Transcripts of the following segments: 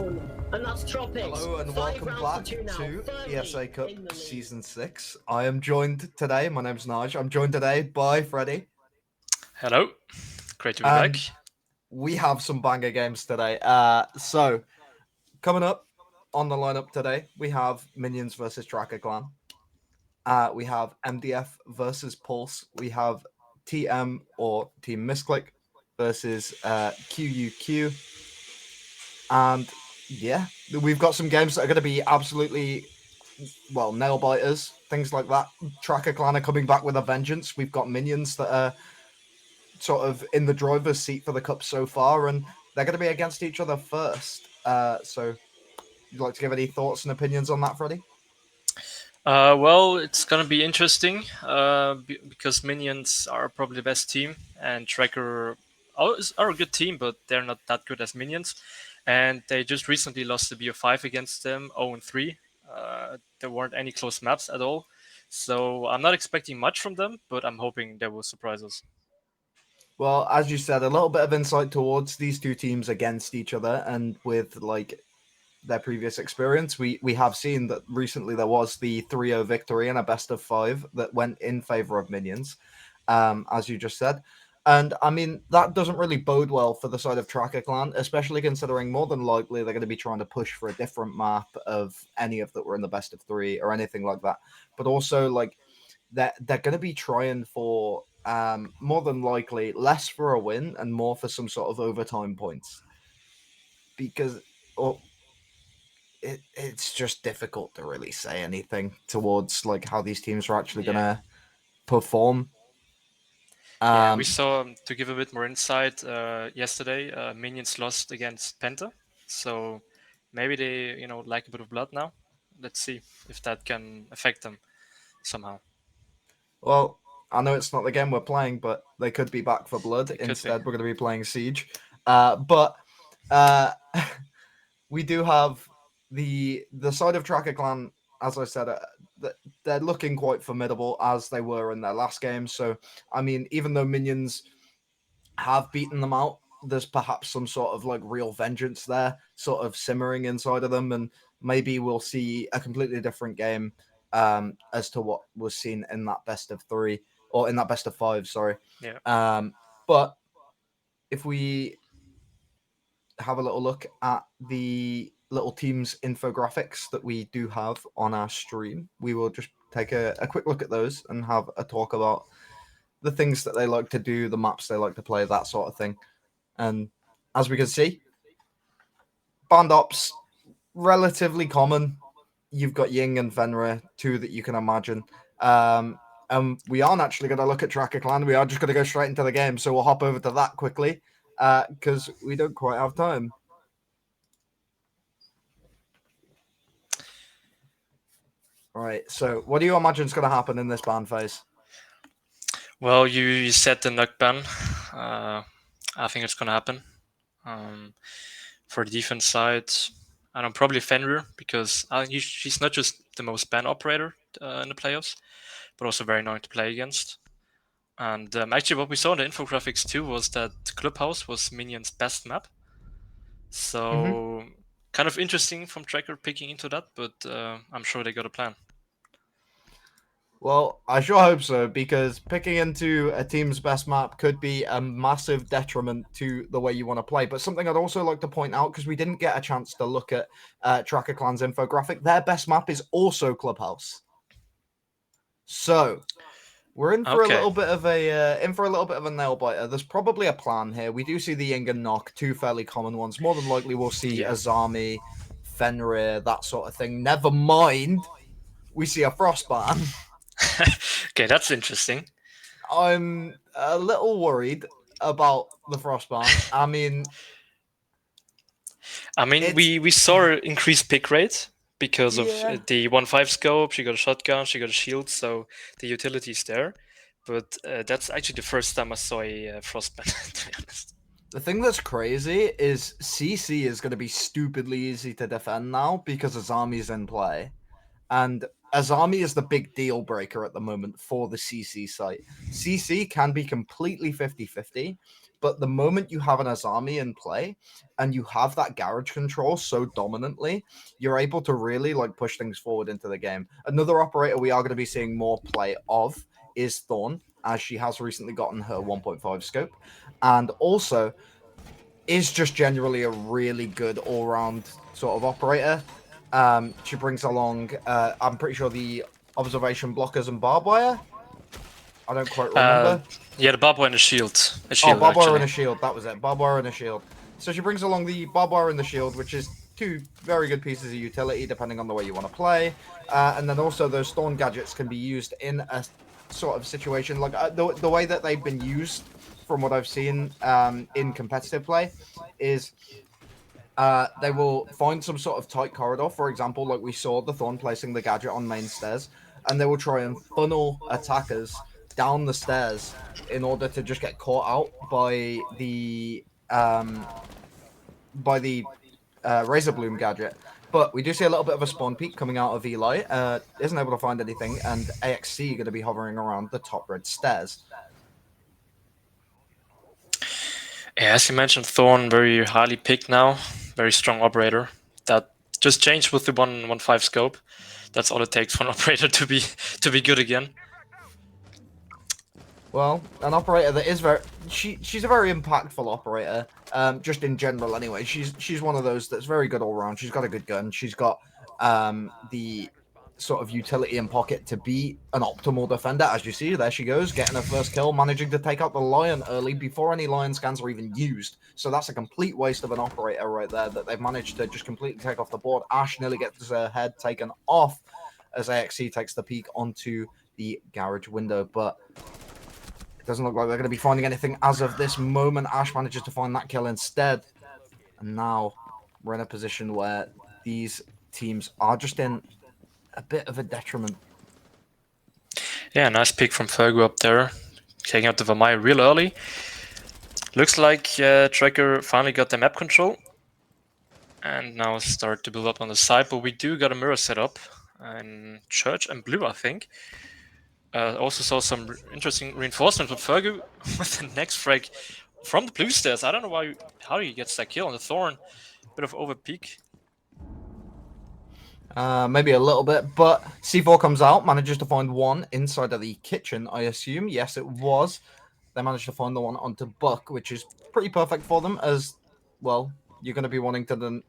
down, and that's Tropics. Hello and 5 welcome rounds back to 2 now. to Firmly ESA Cup in the lead. Season 6. I am joined today, my name's Naj, I'm joined today by Freddie. Hello, great to be And back. we have some banger games today. So, coming up on the lineup today, we have Minions versus Tracker Clan. We have MDF versus Pulse. We have TM or Team Misclick versus QUQ. And yeah, we've got some games that are going to be absolutely, well, nail biters, things like that. Tracker Clan are coming back with a vengeance. We've got Minions that are sort of in the driver's seat for the cup so far, and they're going to be against each other first. So, you'd like to give any thoughts and opinions on that, Freddie? Well, it's gonna be interesting because Minions are probably the best team, and Tracker are a good team, but they're not that good as Minions. And they just recently lost the BO5 against them, 0-3. There weren't any close maps at all, so I'm not expecting much from them, but I'm hoping they will surprise us. Well, as you said, a little bit of insight towards these two teams against each other, and with like their previous experience, we have seen that recently there was the 3-0 victory in a best of 5 that went in favor of Minions, as you just said. And I mean, that doesn't really bode well for the side of Tracker Clan, especially considering more than likely they're going to be trying to push for a different map of any of that were in the best of 3 or anything like that. But also, like, they're going to be trying for more than likely less for a win and more for some sort of overtime points, because it's just difficult to really say anything towards like how these teams are actually going to perform. Yeah, we saw, to give a bit more insight, yesterday Minions lost against Penta, so maybe they like a bit of blood now. Let's see if that can affect them somehow. Well, I know it's not the game we're playing, but they could be back for blood. It could be. Instead, we're going to be playing Siege. But we do have the side of Tracker Clan, as I said, they're looking quite formidable as they were in their last game. So, I mean, even though Minions have beaten them out, there's perhaps some sort of like real vengeance there, sort of simmering inside of them, and maybe we'll see a completely different game as to what was seen in that best of 3 or in that best of 5. Sorry. Yeah. But if we have a little look at the little teams infographics that we do have on our stream, we will just take a quick look at those and have a talk about the things that they like to do, the maps they like to play, that sort of thing. And as we can see, band ops, relatively common. You've got Ying and Fenrir, two that you can imagine. And we aren't actually going to look at Tracker Clan. We are just going to go straight into the game. So we'll hop over to that quickly because we don't quite have time. All right. So what do you imagine is going to happen in this ban phase? Well, you said the Nuke ban. I think it's going to happen. For the defense side, I don't know, probably Fenrir, because she's not just the most ban operator in the playoffs, but also very annoying to play against. And actually, what we saw in the infographics too was that Clubhouse was Minion's best map. So kind of interesting from Tracker picking into that, but I'm sure they got a plan. Well, I sure hope so, because picking into a team's best map could be a massive detriment to the way you want to play. But something I'd also like to point out, because we didn't get a chance to look at Tracker Clan's infographic, their best map is also Clubhouse. So we're in for a little bit of a nail biter. There's probably a plan here. We do see the Ying and Nock, two fairly common ones. More than likely, we'll see Azami, Fenrir, that sort of thing. Never mind, we see a Frostban. Okay, that's interesting. I'm a little worried about the Frostban. I mean, we saw increased pick rate because of the 1.5 scope. She got a shotgun, she got a shield, so the utility's there. But that's actually the first time I saw a Frostban, to be honest. The thing that's crazy is CC is going to be stupidly easy to defend now because Azami's in play. And Azami is the big deal breaker at the moment for the CC site. CC can be completely 50-50, But the moment you have an Azami in play and you have that garage control so dominantly, you're able to really like push things forward into the game. Another operator we are going to be seeing more play of is Thorn, as she has recently gotten her 1.5 scope, and also is just generally a really good all-round sort of operator. She brings along, I'm pretty sure, the observation blockers and barbed wire. I don't quite remember. Yeah, the barbed wire and the shield. A Oh, shield, barbed wire actually. and a shield. That was it. Barbed wire and a shield. So she brings along the barbed wire and the shield, which is two very good pieces of utility, depending on the way you want to play. And then also those thorn gadgets can be used in a sort of situation like the way that they've been used, from what I've seen in competitive play, is they will find some sort of tight corridor. For example, like we saw the Thorn placing the gadget on main stairs, and they will try and funnel attackers down the stairs in order to just get caught out by the Razor Bloom gadget. But we do see a little bit of a spawn peak coming out of Eli. Isn't able to find anything, and AXC going to be hovering around the top red stairs. Yeah, as you mentioned, Thorn very highly picked now, very strong operator. That just changed with the 1.15 scope. That's all it takes for an operator to be good again. Well, an operator that is she's a very impactful operator. Just in general, anyway. She's one of those that's very good all around. She's got a good gun. She's got the sort of utility in pocket to be an optimal defender. As you see, there she goes, getting her first kill, managing to take out the Lion early before any Lion scans are even used. So that's a complete waste of an operator right there that they've managed to just completely take off the board. Ash nearly gets her head taken off as AXC takes the peek onto the garage window, but it doesn't look like they're going to be finding anything as of this moment. Ash manages to find that kill instead. And now we're in a position where these teams are just in a bit of a detriment. Yeah, nice pick from Fergu up there. Taking out the Vamai real early. Looks like Tracker finally got the map control. And now start to build up on the side. But we do got a mirror set up in Church and Blue, I think. Also saw some interesting reinforcements with Fergu with the next frag from the blue stairs. I don't know how he gets that kill on the Thorn. Bit of over peak. Maybe a little bit, but C4 comes out, manages to find one inside of the kitchen, I assume. Yes, it was. They managed to find the one onto Buck, which is pretty perfect for them, as, well, you're going to be wanting to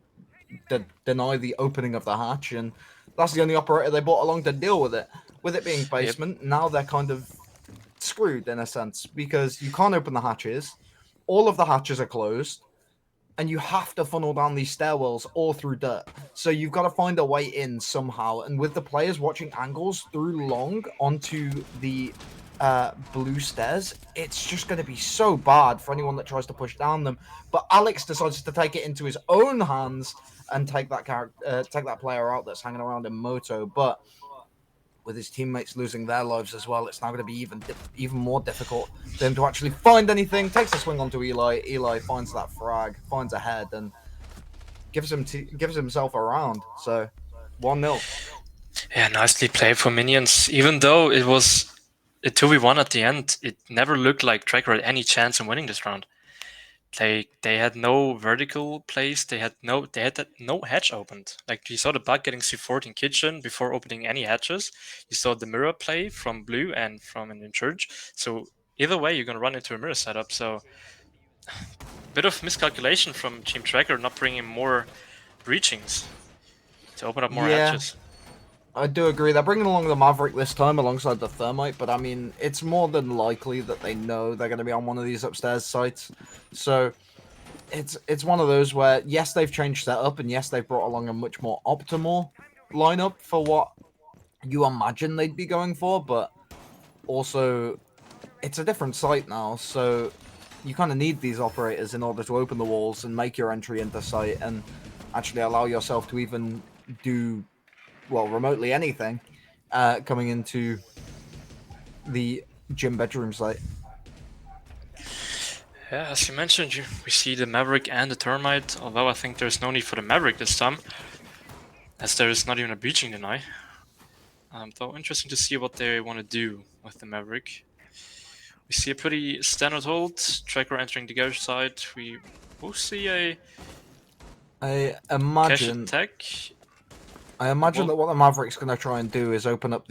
deny the opening of the hatch, and that's the only operator they brought along to deal with it. With it being basement, now they're kind of screwed in a sense, because you can't open the hatches. All of the hatches are closed, and you have to funnel down these stairwells all through dirt. So you've got to find a way in somehow. And with the players watching angles through long onto the blue stairs, it's just going to be so bad for anyone that tries to push down them. But Alex decides to take it into his own hands and take that player out that's hanging around in Moto. But with his teammates losing their lives as well, it's now going to be even more difficult for him to actually find anything. Takes a swing onto Eli. Eli finds that frag, finds a head, and gives himself a round. So 1-0. Yeah, nicely played for Minions. Even though it was a 2v1 at the end, it never looked like Tracker had any chance in winning this round. They had no vertical plays. They had no hatch opened. Like you saw the bug getting C4 in kitchen before opening any hatches. You saw the mirror play from Blue and from an in church. So either way, you're gonna run into a mirror setup. So bit of miscalculation from Team Tracker not bringing more breachings to open up more hatches. I do agree. They're bringing along the Maverick this time alongside the Thermite, but I mean, it's more than likely that they know they're going to be on one of these upstairs sites. So it's one of those where, yes, they've changed setup, and yes, they've brought along a much more optimal lineup for what you imagine they'd be going for, but also it's a different site now, so you kind of need these operators in order to open the walls and make your entry into site and actually allow yourself to even do, well, remotely anything coming into the gym bedroom site. Yeah, as you mentioned, we see the Maverick and the Termite, although I think there's no need for the Maverick this time, as there is not even a breaching deny. Though interesting to see what they want to do with the Maverick. We see a pretty standard hold. Tracker entering the garage side. We will see a I cash imagine attack. I imagine Well, that what the Maverick's going to try and do is open up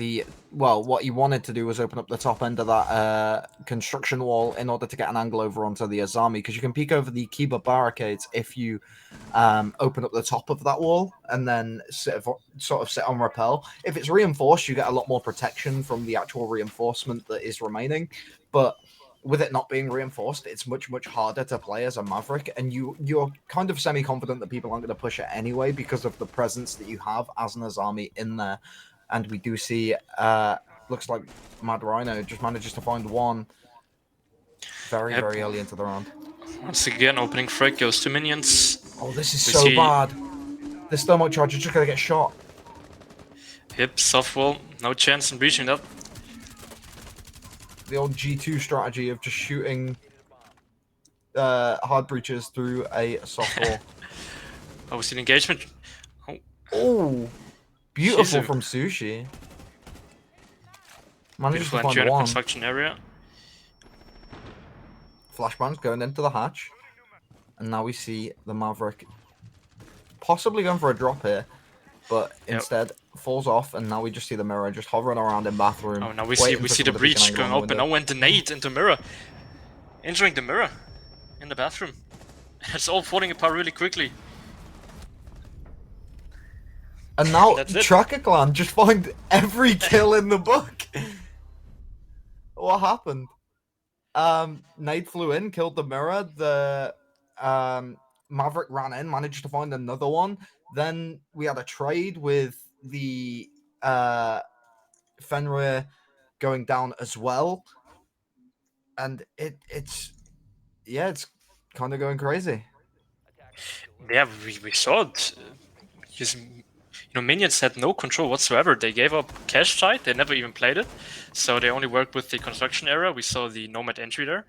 what he wanted to do was open up the top end of that construction wall in order to get an angle over onto the Azami, because you can peek over the Kiba barricades if you open up the top of that wall and then sort of sit on rappel. If it's reinforced, you get a lot more protection from the actual reinforcement that is remaining, but with it not being reinforced, it's much harder to play as a Maverick, and you're kind of semi-confident that people aren't going to push it anyway because of the presence that you have as an Azami in there. And we do see looks like Mad Rhino just manages to find one very yep. early into the round. Once again, opening frag goes to minions. Oh, this is We so see, bad. This thermal charge is just going to get shot. yep, soft wall. No chance in breaching that. The old G2 strategy of just shooting hard breaches through a soft wall. Oh, we see an engagement. Oh, beautiful Shizu. from Sushi. Manages Beautiful to find entry in the one. construction area. Flashbang's going into the hatch. And now we see the Maverick possibly going for a drop here, but instead falls off, and now we just see the mirror just hovering around in bathroom. Oh, now we see the breach going open. Oh, and the nade into mirror. Entering the mirror in the bathroom. It's all falling apart really quickly. And now That's it. Tracker Clan just find every kill in the book. What happened? Nade flew in, killed the mirror. The Maverick ran in, managed to find another one. Then we had a trade with the Fenrir going down as well, and it's kind of going crazy. Yeah, we saw it. Just, minions had no control whatsoever. They gave up cache side. They never even played it, so they only worked with the construction area. We saw the nomad entry there.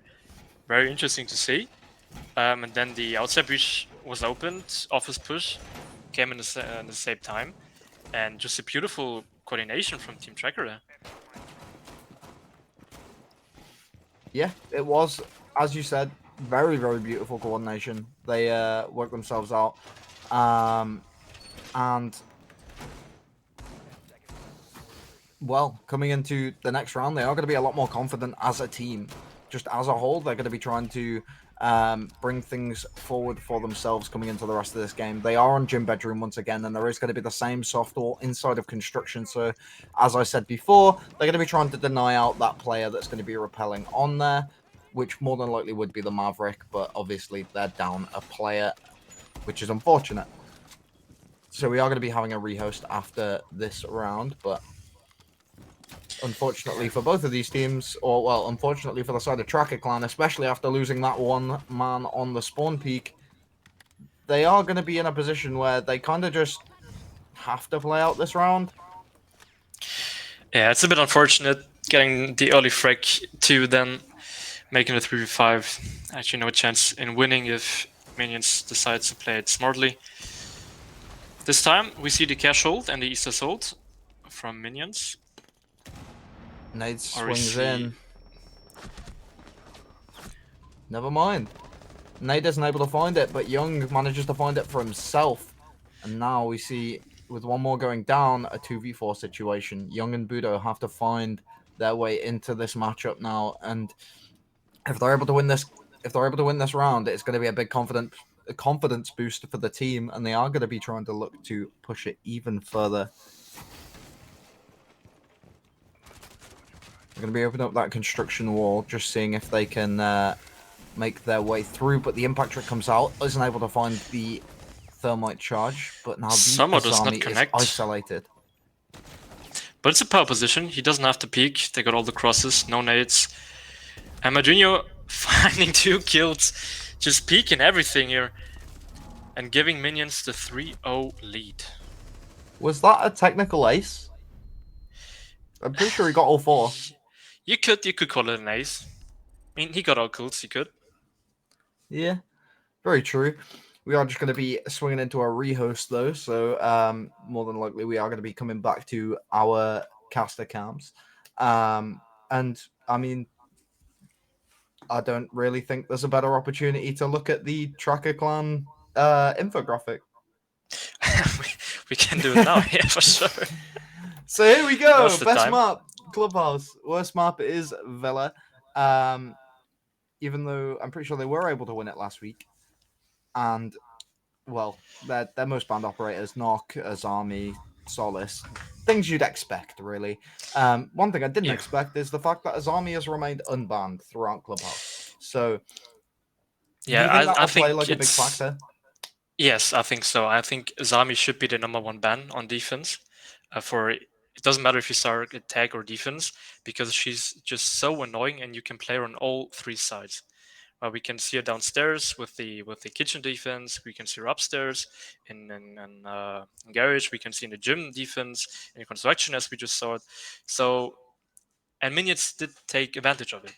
Very interesting to see. And then the outside breach was opened. Office push came in the same time, and just a beautiful coordination from Team Tracker there. Yeah, it was, as you said, very beautiful coordination. They worked themselves out, and well, coming into the next round, they are going to be a lot more confident as a team. Just as a whole, they're going to be trying to bring things forward for themselves coming into the rest of this game. They are on gym bedroom once again, and there is going to be the same soft wall inside of construction. So, as I said before, they're going to be trying to deny out that player that's going to be repelling on there, which more than likely would be the Maverick, but obviously they're down a player, which is unfortunate. So we are going to be having a rehost after this round, but unfortunately for both of these teams, or well, unfortunately for the side of Tracker Clan, especially after losing that one man on the spawn peak, they are going to be in a position where they kind of just have to play out this round. Yeah, it's a bit unfortunate getting the early frag to then making a 3v5. Actually, no chance in winning if minions decide to play it smartly. This time, we see the cash hold and the ESA hold from minions. Nade swings in. Never mind. Nade isn't able to find it, but Young manages to find it for himself. And now we see, with one more going down, a 2v4 situation. Young and Budo have to find their way into this matchup now. And if they're able to win this, round, it's going to be a big confidence boost for the team, and they are going to be trying to look to push it even further. They're going to be opening up that construction wall, just seeing if they can make their way through, but the impact trick comes out, isn't able to find the thermite charge, but now the Azami is isolated. But it's a power position. He doesn't have to peek. They got all the crosses, no nades. And Madrinho finding 2 kills, just peeking everything here, and giving minions the 3-0 lead. Was that a technical ace? I'm pretty sure he got all 4. You could call it an ace. I mean, he got all kills, he could. Yeah, very true. We are just going to be swinging into a rehost, though, so more than likely we are going to be coming back to our caster cams. And, I mean, I don't really think there's a better opportunity to look at the Tracker Clan infographic. we, we can do it now, yeah, for sure. So here we go. Now's the Best time. map, Clubhouse. Worst map is Villa. Um, even though I'm pretty sure they were able to win it last week. And well, they're most banned operators, Knock, Azami, Solace, things you'd expect, really. One thing I didn't Yeah. expect is the fact that Azami has remained unbanned throughout Clubhouse. So, do Yeah, you think I that'll play think like a big it's factor? yes, I think so. I think Zami should be the number one ban on defense. For it doesn't matter if you start attack or defense because she's just so annoying, and you can play her on all three sides. We can see her downstairs with the kitchen defense. We can see her upstairs in garage. We can see in the gym defense in construction as we just saw it. So and minions did take advantage of it,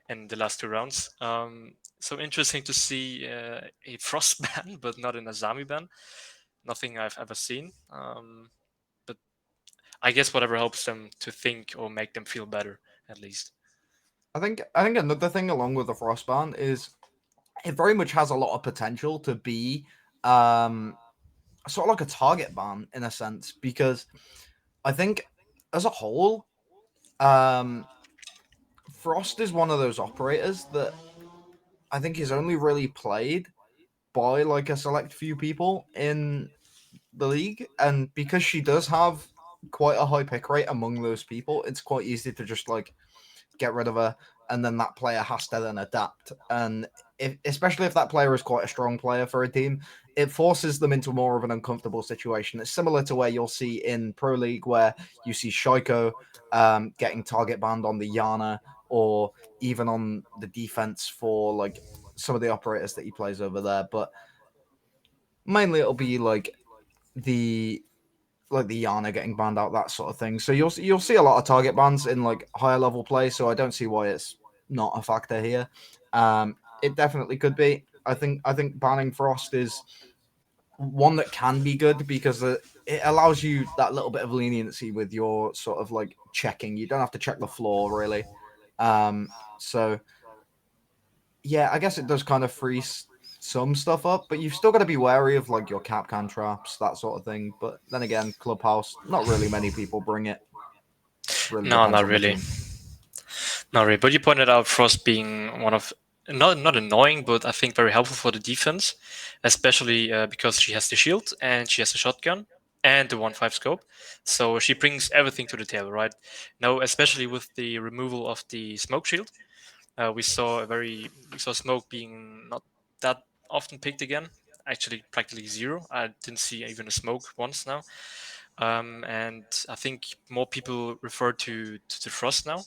in the last two rounds. So interesting to see a frost ban, but not an Azami ban. Nothing I've ever seen. But I guess whatever helps them to think or make them feel better, at least. I think another thing along with the Frostban is it very much has a lot of potential to be um sort of like a target ban in a sense because I think as a whole, um Frost is one of those operators that I think is only really played by like a select few people in the league, and because she does have quite a high pick rate among those people, it's quite easy to just like get rid of her, and then that player has to then adapt. And especially if that player is quite a strong player for a team, it forces them into more of an uncomfortable situation. It's similar to where you'll see in Pro League, where you see Shaiko getting target banned on the Yana, or even on the defense for like some of the operators that he plays over there. But mainly it'll be the the Yana getting banned out, that sort of thing. So you'll see a lot of target bans in like higher level play. So I don't see why it's not a factor here. It definitely could be. I think banning Frost is one that can be good because it allows you that little bit of leniency with your sort of like checking. You don't have to check the floor really. So yeah, I guess it does kind of free some stuff up, but you've still got to be wary of like your Capcan traps, that sort of thing. But then again, Clubhouse, not really many people bring it. Really No, depends not on the really. team. Not really. But you pointed out Frost being one of not annoying, but I think very helpful for the defense, especially because she has the shield and she has the shotgun and the 1.5 scope. So she brings everything to the table, right? Now, especially with the removal of the smoke shield, we saw smoke being not that often picked again. Actually, practically zero. I didn't see even a smoke once now. And I think more people refer to the Frost now.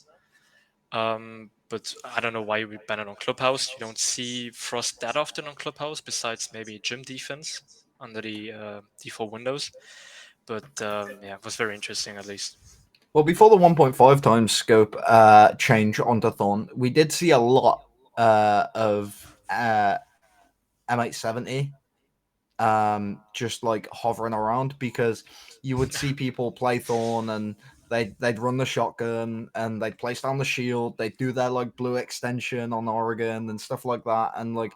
But I don't know why we ban it on Clubhouse. You don't see Frost that often on Clubhouse, besides maybe gym defense under the default windows. But yeah, it was very interesting at least. Well, before the 1.5 times scope change onto Thorn, we did see a lot of M870 just like hovering around because you would see people play Thorn and they'd run the shotgun and they'd place down the shield, they'd do their like blue extension on Oregon and stuff like that, and like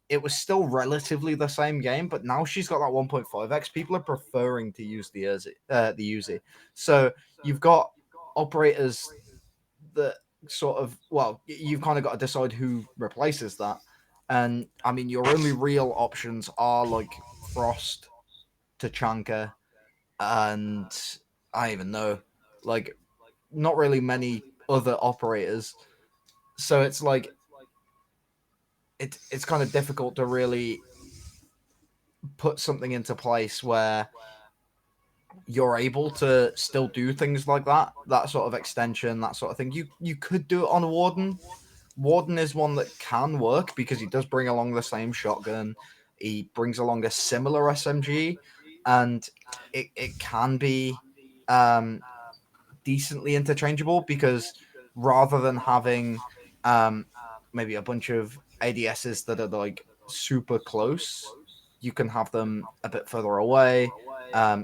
it was still relatively the same game, but now she's got that 1.5x. People are preferring to use the Uzi. So you've got operators that sort of, well, you've kind of got to decide who replaces that. And I mean, your only real options are like Frost, Tachanka, and I don't even know, like, not really many other operators. So it's like it's kind of difficult to really put something into place where you're able to still do things like that sort of extension, that sort of thing. You could do it on Warden. Warden is one that can work because he does bring along the same shotgun. He brings along a similar SMG, and it can be um, decently interchangeable because rather than having um, maybe a bunch of ADSs that are like super close, you can have them a bit further away,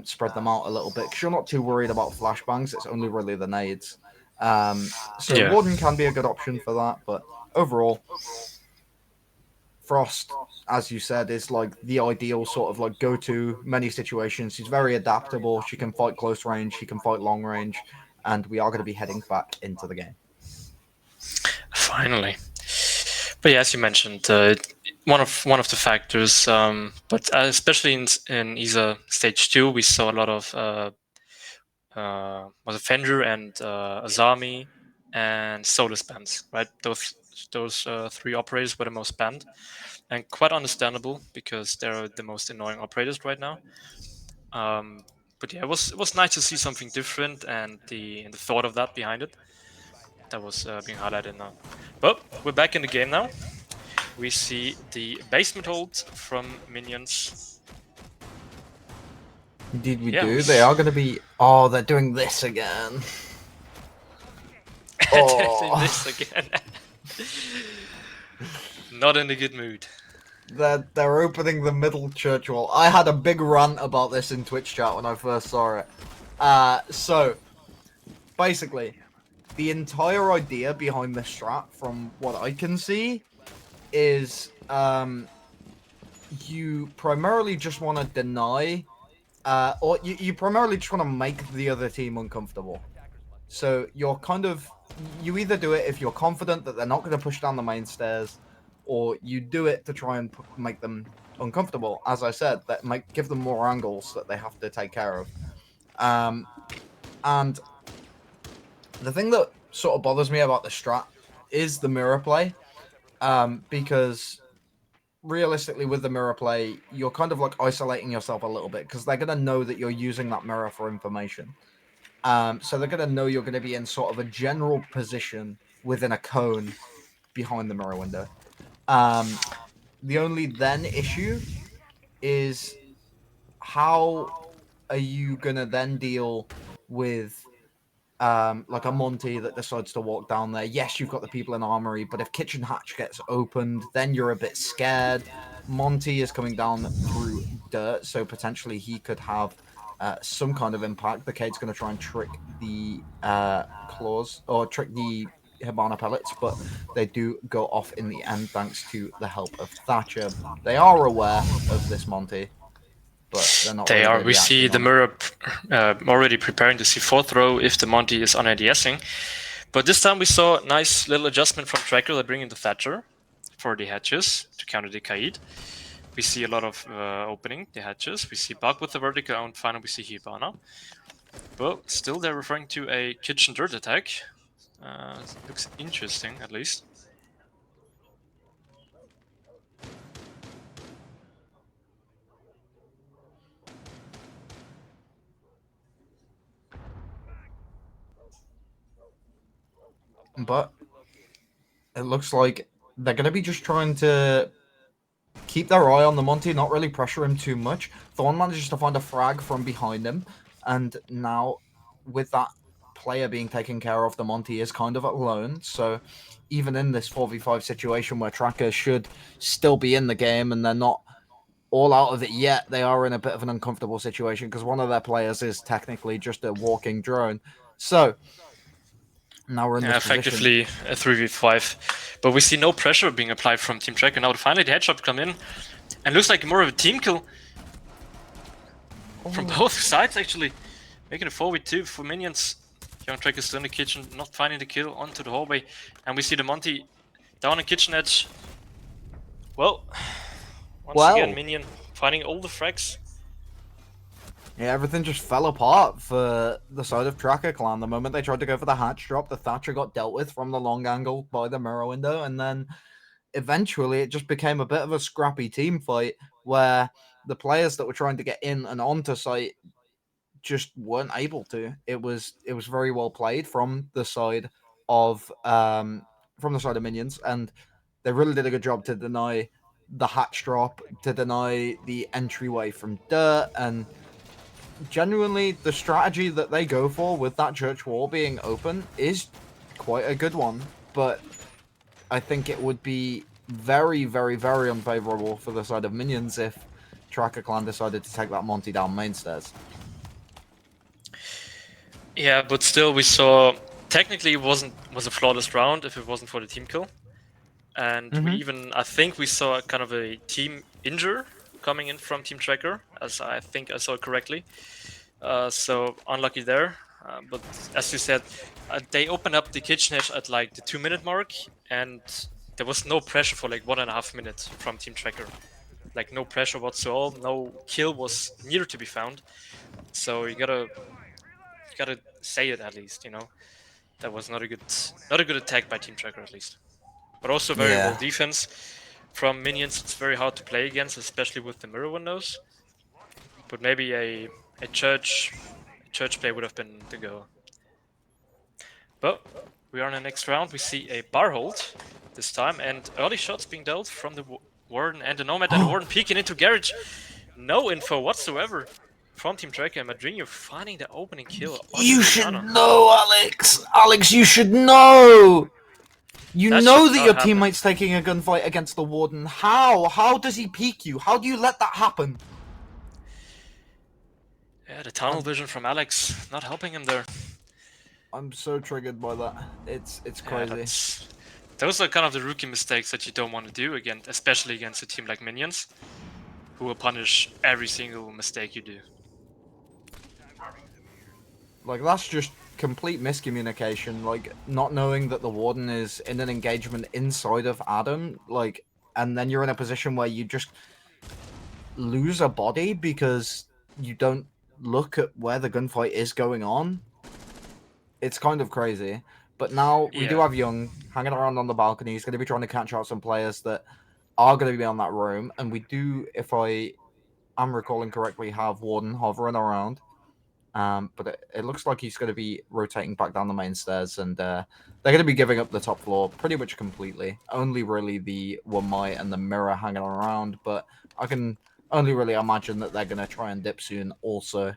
spread them out a little bit because you're not too worried about flashbangs. It's only really the nades. So Warden can be a good option for that, but overall, Frost, as you said, is like the ideal sort of like go-to many situations. She's very adaptable. She can fight close range. She can fight long range, and we are going to be heading back into the game. Finally. But yeah, as you mentioned, one of the factors, but especially in ESA Stage 2, we saw a lot of was a Fenrir and Azami and Solus bans, right? Those three operators were the most banned, and quite understandable because they're the most annoying operators right now. But yeah, it was nice to see something different and the thought of that behind it. That was being highlighted now. But we're back in the game now. We see the basement hold from minions. Did we do? They are going to be. Oh, they're doing this again. Oh. This again. Not in a good mood. They're opening the middle church wall. I had a big rant about this in Twitch chat when I first saw it. So basically, the entire idea behind this strat, from what I can see, is you primarily just want to deny, or you primarily just want to make the other team uncomfortable. So you're you either do it if you're confident that they're not going to push down the main stairs, or you do it to try and make them uncomfortable. As I said, that might give them more angles that they have to take care of. And the thing that sort of bothers me about the strat is the mirror play, because realistically with the mirror play, you're kind of like isolating yourself a little bit because they're going to know that you're using that mirror for information. So they're going to know you're going to be in sort of a general position within a cone behind the mirror window. The only then issue is how are you going to then deal with like a Monty that decides to walk down there. Yes, you've got the people in armory, but if kitchen hatch gets opened, then you're a bit scared. Monty is coming down through dirt, so potentially he could have some kind of impact. The Cade's going to try and trick the claws, or trick the Hibana pellets, but they do go off in the end thanks to the help of Thatcher. They are aware of this Monty, but they're not. They really are. We see the mirror already preparing the C4 throw if the Monty is on ADSing. But this time we saw a nice little adjustment from Tracker that bringing the Thatcher for the hatches to counter the Kaid. We see a lot of opening the hatches. We see Bug with the vertical, and finally we see Hibana. But still, they're referring to a kitchen dirt attack. Looks interesting, at least. But it looks like they're going to be just trying to keep their eye on the Monty, not really pressure him too much. Thorn manages to find a frag from behind him, and now with that player being taken care of, the Monty is kind of alone. So even in this 4v5 situation where Tracker should still be in the game and they're not all out of it yet, they are in a bit of an uncomfortable situation because one of their players is technically just a walking drone. So now we're in this effectively position. A 3v5. But we see no pressure being applied from Team Tracker. Now finally the headshot come in. And looks like more of a team kill from both sides, actually. Making a 4v2 for minions. Young Tracker still in the kitchen, not finding the kill onto the hallway. And we see the Monty down in kitchen edge. Well, once again, Minion finding all the frags. Yeah, everything just fell apart for the side of Tracker Clan. The moment they tried to go for the hatch drop, the Thatcher got dealt with from the long angle by the mirror window, and then eventually it just became a bit of a scrappy team fight where the players that were trying to get in and onto site just weren't able to. It was very well played from the side of minions, and they really did a good job to deny the hatch drop, to deny the entryway from dirt, and genuinely the strategy that they go for with that church wall being open is quite a good one, but I think it would be very, very, very unfavorable for the side of minions if Tracker Clan decided to take that Monty down main stairs. Yeah, but still we saw technically it was a flawless round if it wasn't for the team kill. And we even, I think we saw kind of a team injure coming in from Team Tracker, as I think I saw it correctly. So unlucky there. But as you said, they opened up the kitchen edge at like the 2 minute mark, and there was no pressure for like 1.5 minutes from Team Tracker. Like no pressure whatsoever, no kill was near to be found. So you gotta say it at least, you know. That was not a good attack by Team Tracker at least. But also very well Yeah. defense from minions. It's very hard to play against, especially with the mirror windows. But maybe a church play would have been the go. But we are in the next round. We see a bar hold this time, and early shots being dealt from the Warden and the Nomad, and the Warden peeking into Garage. No info whatsoever from Team Tracker, and Madrinho finding the opening kill. You should know, Alex. Alex, you should know. You That know should that not your happen. teammate's taking a gunfight against the Warden. How? How does he peek you? How do you let that happen? Yeah, the tunnel vision from Alex not helping him there. I'm so triggered by that. It's crazy. Yeah, those are kind of the rookie mistakes that you don't want to do again, especially against a team like Minions, who will punish every single mistake you do. Like, that's just complete miscommunication. Like, not knowing that the Warden is in an engagement inside of Adam, like, and then you're in a position where you just lose a body because you don't look at where the gunfight is going on. It's kind of crazy. But now we do Yeah. have Young hanging around on the balcony. He's going to be trying to catch out some players that are going to be on that room. And we do, if I am recalling correctly, have Warden hovering around. But it looks like he's going to be rotating back down the main stairs, and they're going to be giving up the top floor pretty much completely. Only really the Wamai and the Mirror hanging around, but I can only really imagine that they're going to try and dip soon also.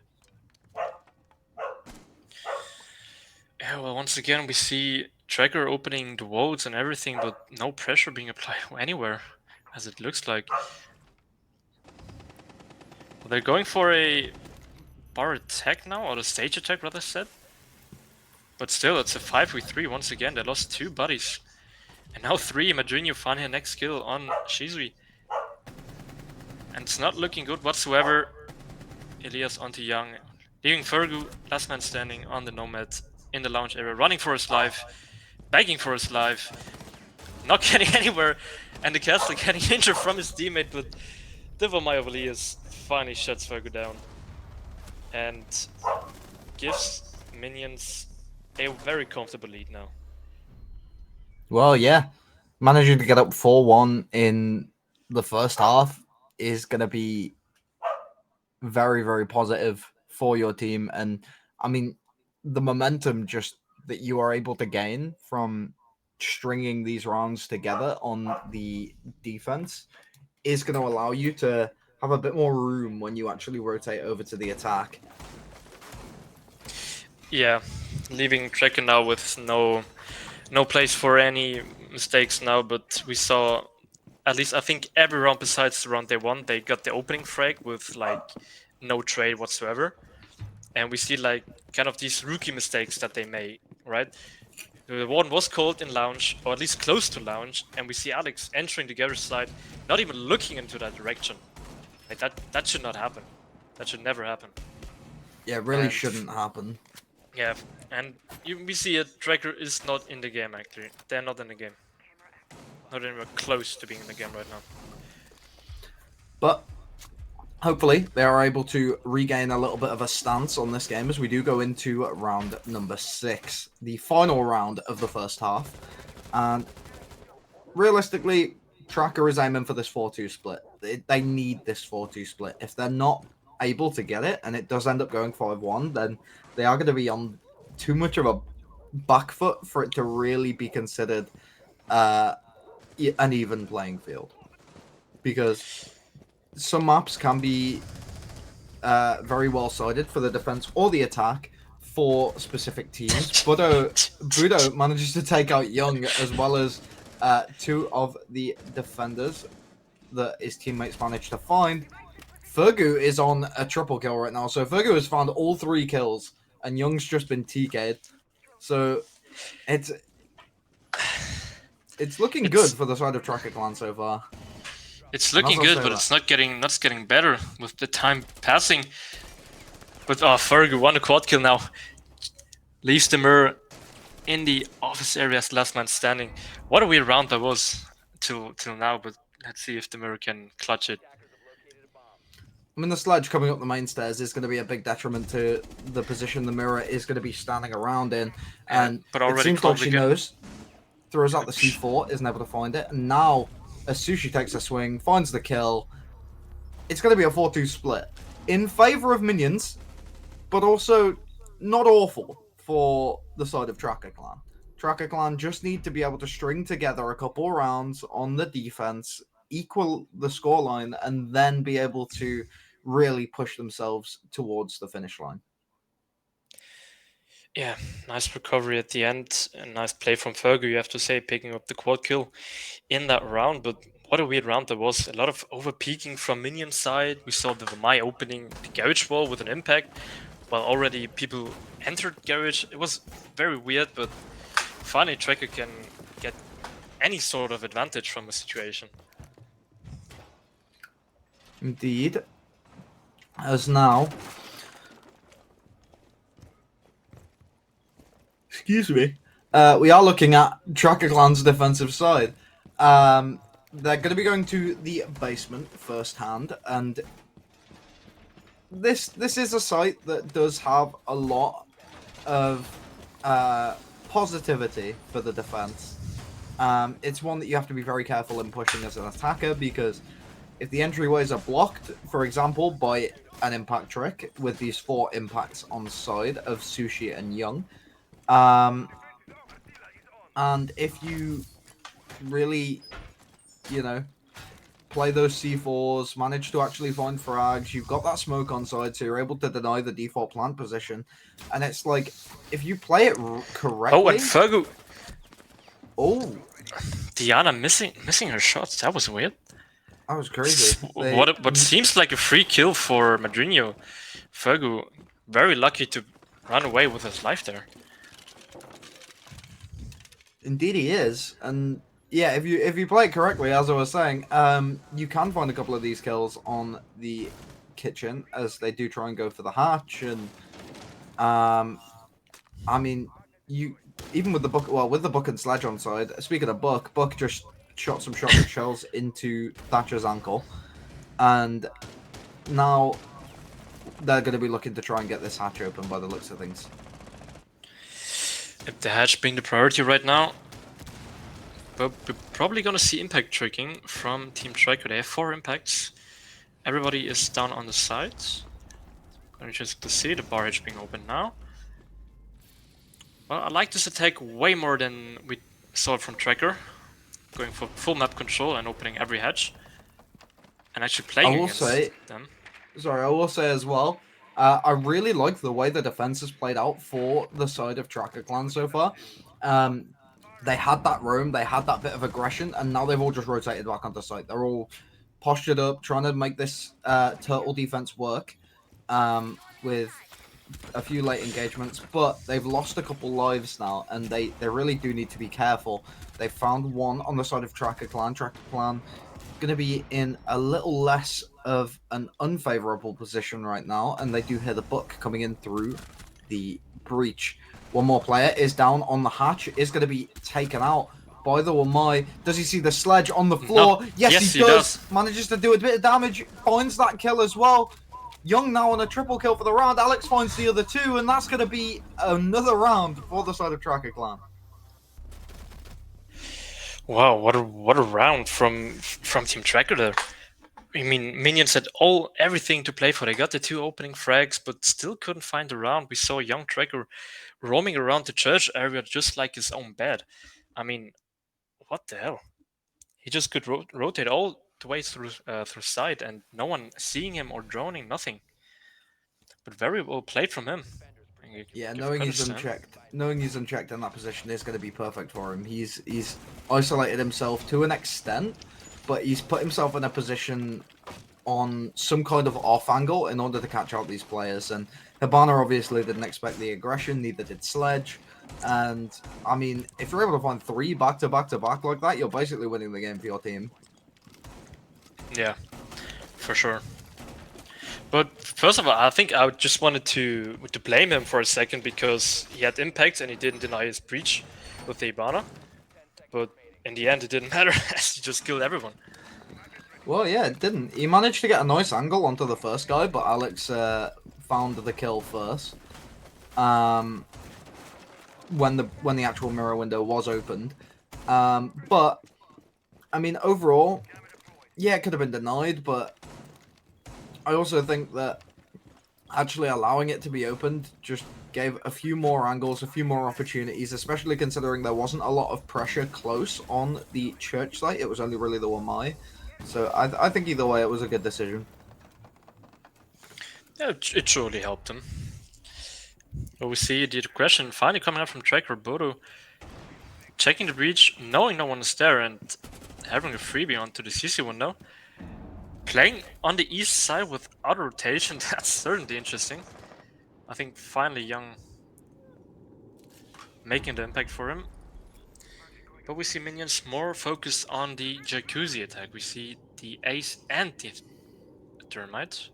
Yeah, well, once again, we see Tracker opening the vods and everything, but no pressure being applied anywhere, as it looks like. Well, they're going for a bar attack now, or the stage attack, rather said. But still, it's a 5v3 once again. They lost 2 buddies. And now 3. Madrinho finding a next kill on Shizui. And it's not looking good whatsoever. Elias onto Young, leaving Fergu, last man standing on the Nomad in the lounge area, running for his life, begging for his life, not getting anywhere, and the caster getting injured from his teammate, but Divamai of Elias finally shuts Fergu down and gives Minions a very comfortable lead now. Well, yeah. Managing to get up 4-1 in the first half is going to be very, very positive for your team. And I mean, the momentum just that you are able to gain from stringing these rounds together on the defense is going to allow you to have a bit more room when you actually rotate over to the attack. Yeah, leaving Tracker now with no place for any mistakes now, but we saw, at least I think every round besides the round they won, they got the opening frag with like no trade whatsoever. And we see like kind of these rookie mistakes that they made, right? The one was called in lounge, or at least close to lounge, and we see Alex entering the garage side, not even looking into that direction. Like that should not happen. That should never happen. Yeah, it really shouldn't happen. Yeah, and we see a Tracker is not in the game actually. They're not in the game. Not anywhere close to being in the game right now. But hopefully they are able to regain a little bit of a stance on this game as we do go into round number 6, the final round of the first half. And realistically, Tracker is aiming for this 4-2 split. They need this 4-2 split. If they're not able to get it and it does end up going 5-1, then they are going to be on too much of a back foot for it to really be considered an even playing field. Because some maps can be very well sided for the defense or the attack for specific teams. Budo manages to take out Young as well as 2 of the defenders that his teammates managed to find. Fergu is on a triple kill right now, so Fergu has found all 3 kills, and Young's just been TK'd. So It's looking good for the side of Tracker Clan so far. It's looking good, but it's not getting better with the time passing. But Fergu won a quad kill now. Leaves the mirror in the office area as last man standing. What a weird round that was till now, but let's see if the mirror can clutch it. I mean, the sledge coming up the main stairs is going to be a big detriment to the position the mirror is going to be standing around in. And but it seems like she knows. Throws out the C4, isn't able to find it. And now, as Sushi takes a swing, finds the kill, it's going to be a 4-2 split. In favor of Minions, but also not awful for the side of Tracker Clan. Tracker Clan just need to be able to string together a couple rounds on the defense, equal the scoreline, and then be able to really push themselves towards the finish line. Yeah, nice recovery at the end. A nice play from Fergu, you have to say, picking up the quad kill in that round. But what a weird round there was. A lot of over-peeking from Minion side. We saw the Mai opening the garage wall with an impact, while already people entered garage. It was very weird, but finally Tracker can get any sort of advantage from a situation. Indeed. As now, excuse me, we are looking at Tracker Clan's defensive side. They're going to be going to the basement firsthand, and this is a site that does have a lot of positivity for the defense. It's one that you have to be very careful in pushing as an attacker, because if the entryways are blocked, for example, by an impact trick with these 4 impacts on the side of Sushi and Young, and if you really, play those C4s, manage to actually find frags, you've got that smoke on side, so you're able to deny the default plant position. And it's like, if you play it correctly... Oh, and Fergu... Oh. Diana missing her shots. That was weird. That was crazy. What seems like a free kill for Madrinho. Fergu, very lucky to run away with his life there. Indeed he is. And yeah, if you play it correctly, as I was saying, you can find a couple of these kills on the kitchen as they do try and go for the hatch. And I mean, you even with the book, with the Buck and Sledge on side. Speaking of Buck just shot some shotgun shells into Thatcher's ankle, and now they're going to be looking to try and get this hatch open by the looks of things. If the hatch being the priority right now, but we're probably going to see impact tricking from Team Tracker. They have 4 impacts. Everybody is down on the sides. Going just to see the bar hatch being opened now. Well, I like this attack way more than we saw from Tracker. Going for full map control and opening every hatch. And actually playing against them. Sorry, I will say as well, I really like the way the defense has played out for the side of Tracker Clan so far. They had that roam, they had that bit of aggression, and now they've all just rotated back onto site. They're all postured up, trying to make this turtle defense work with a few late engagements, but they've lost a couple lives now, and they really do need to be careful. They found one on the side of Tracker Clan. Tracker Clan going to be in a little less of an unfavorable position right now, and they do hear the Buck coming in through the breach. One more player is down on the hatch, is going to be taken out by the Wamai. Does he see the sledge on the floor? No. Yes, he does. Manages to do a bit of damage, finds that kill as well. Young now on a triple kill for the round. Alex finds the other 2, and that's going to be another round for the side of Tracker Clan. Wow, what a round from Team Tracker there. I mean, Minions had everything to play for. They got the 2 opening frags, but still couldn't find the round. We saw young Tracker roaming around the church area just like his own bed. I mean, what the hell? He just could rotate all the way through side, and no one seeing him or droning, nothing. But very well played from him. Yeah, knowing he's unchecked in that position is going to be perfect for him. He's isolated himself to an extent, but he's put himself in a position on some kind of off angle in order to catch out these players. And Hibana obviously didn't expect the aggression, neither did Sledge. And I mean, if you're able to find 3 back to back to back like that, you're basically winning the game for your team. Yeah, for sure. But first of all, I think I just wanted to blame him for a second because he had impact and he didn't deny his breach with the Ibana. But in the end, it didn't matter as he just killed everyone. Well, yeah, it didn't. He managed to get a nice angle onto the first guy, but Alex found the kill first. When the actual mirror window was opened. But I mean, overall, yeah, it could have been denied, but I also think that actually allowing it to be opened just gave a few more angles, a few more opportunities, especially considering there wasn't a lot of pressure close on the church site. It was only really the Wamai. So I think either way, it was a good decision. Yeah, it surely helped him. But we see the aggression finally coming out from Tracker Bodo. Checking the breach, knowing no one is there, and having a freebie onto the CC window. Playing on the east side with auto rotation, that's certainly interesting. I think finally Young making the impact for him. But we see minions more focused on the Jacuzzi attack. We see the Ace and the Termite.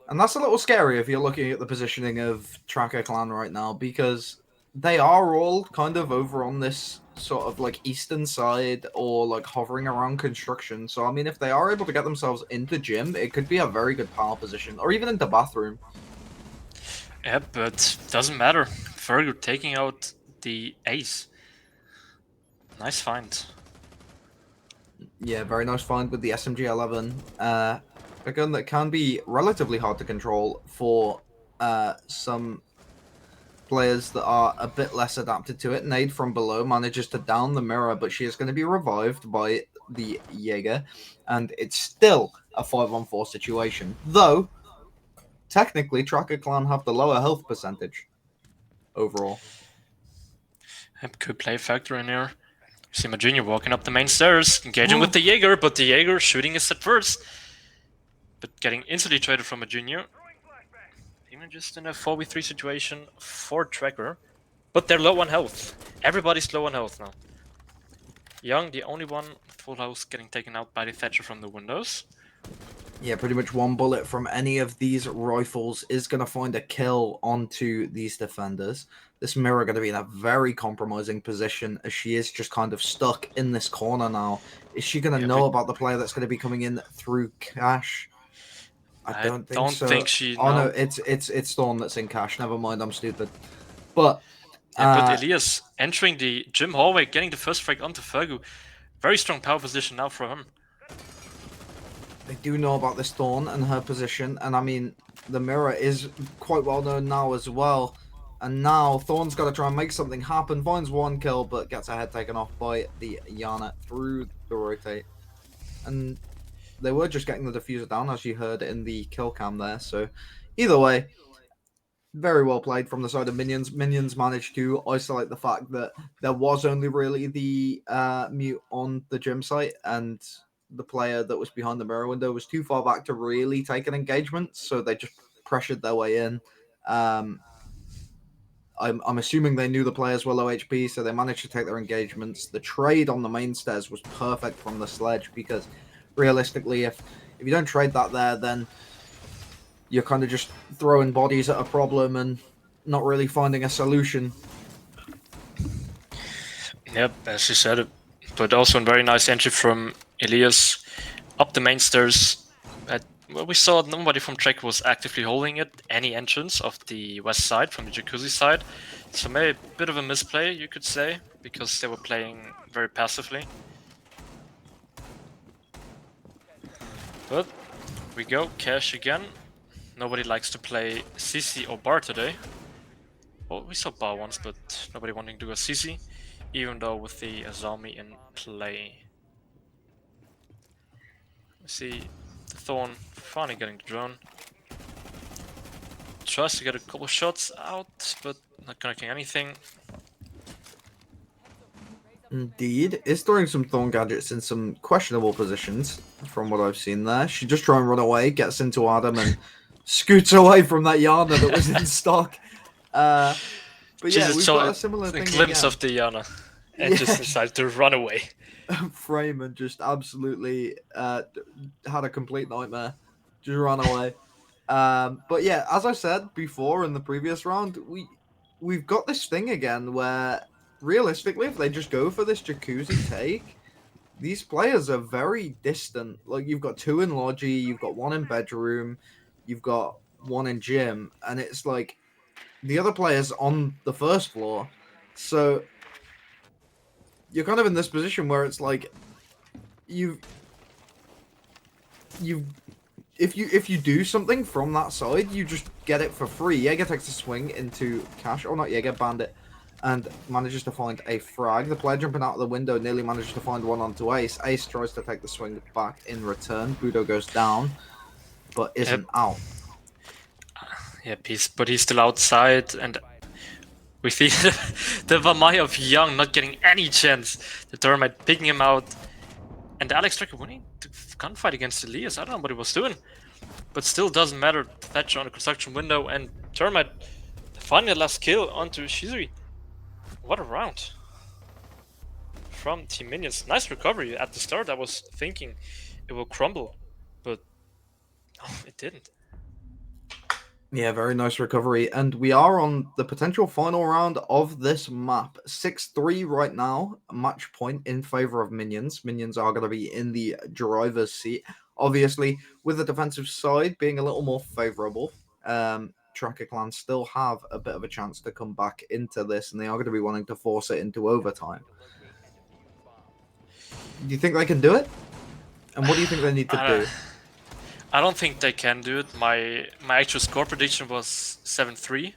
And that's a little scary if you're looking at the positioning of Tracker Clan right now, because they are all kind of over on this sort of like eastern side or like hovering around construction. So I mean, if they are able to get themselves into gym, it could be a very good power position, or even into bathroom. Yeah, but doesn't matter. Very good taking out the Ace. Nice find. Yeah, very nice find with the SMG-11. A gun that can be relatively hard to control for some players that are a bit less adapted to it. Nade from below manages to down the mirror, but she is going to be revived by the Jaeger, and it's still a 5-on-4 situation. Though, technically, Tracker Clan have the lower health percentage overall. Could play factor in here. See my junior walking up the main stairs, engaging with the Jaeger, but the Jaeger shooting is at first. But getting instantly traded from a junior. Even just in a 4v3 situation for Tracker. But they're low on health. Everybody's low on health now. Young, the only one full health, getting taken out by the Thatcher from the windows. Yeah, pretty much one bullet from any of these rifles is going to find a kill onto these defenders. This mirror going to be in a very compromising position as she is just kind of stuck in this corner now. Is she going to know about the player that's going to be coming in through cash? I don't think so. Think she. Oh no, it's Thorn that's in cash. Never mind, I'm stupid. But but Elias entering the gym hallway, getting the first frag onto Fergu. Very strong power position now for him. They do know about this Thorn and her position, and I mean, the mirror is quite well known now as well. And now Thorn's got to try and make something happen. Finds one kill, but gets her head taken off by the Yana through the rotate. And they were just getting the diffuser down, as you heard in the kill cam there. So either way, very well played from the side of Minions. Minions managed to isolate the fact that there was only really the mute on the gym site, and the player that was behind the mirror window was too far back to really take an engagement, so they just pressured their way in. I'm assuming they knew the players were low HP, so they managed to take their engagements. The trade on the main stairs was perfect from the Sledge, because realistically, if you don't trade that there, then you're kind of just throwing bodies at a problem and not really finding a solution. Yep, as you said, but also a very nice entry from Elias up the main stairs. Well, we saw nobody from Trek was actively holding it, any entrance of the west side from the Jacuzzi side. So maybe a bit of a misplay, you could say, because they were playing very passively. But we go, Cash again. Nobody likes to play CC or Bar today. Well, we saw Bar once, but nobody wanting to do a CC, even though with the Azami in play. We see the Thorn finally getting the drone. Tries to get a couple shots out, but not connecting anything. Indeed, is throwing some thorn gadgets in some questionable positions from what I've seen there. She just try and run away, gets into Adam, and scoots away from that Yana that was in stock. But yeah, Jesus we've saw got a similar a thing glimpse again. of the Yana and just Yeah, decided to run away. Freeman just absolutely had a complete nightmare. Just ran away. But yeah, as I said before in the previous round, we've got this thing again where realistically, if they just go for this jacuzzi take, these players are very distant. Like you've got two in lodgy, you've got one in bedroom, you've got one in gym, and it's like the other players on the first floor. So you're kind of in this position where it's like you you if you do something from that side, you just get it for free. Jaeger takes a swing into Cash, or not Jaeger, Bandit, and manages to find a frag. The player jumping out of the window nearly manages to find one onto Ace. Ace tries to take the swing back in return. Budo goes down, but Yep. isn't out. Yep, but he's still outside, and we see the Vamai of Young not getting any chance. The Termite picking him out, and Alex Tracker winning the gunfight against Elias. I don't know what he was doing, but still doesn't matter. Thatcher on the construction window, and Termite finding the last kill onto Shizui. What a round from Team Minions. Nice recovery at the start. I was thinking it will crumble, but no, it didn't. Yeah, very nice recovery. And we are on the potential final round of this map. 6-3 right now, match point in favor of Minions. Minions are going to be in the driver's seat. Obviously, with the defensive side being a little more favorable, Tracker Clan still have a bit of a chance to come back into this, and they are going to be wanting to force it into overtime. Do you think they can do it? And what do you think they need to do? I don't think they can do it. My actual score prediction was 7-3,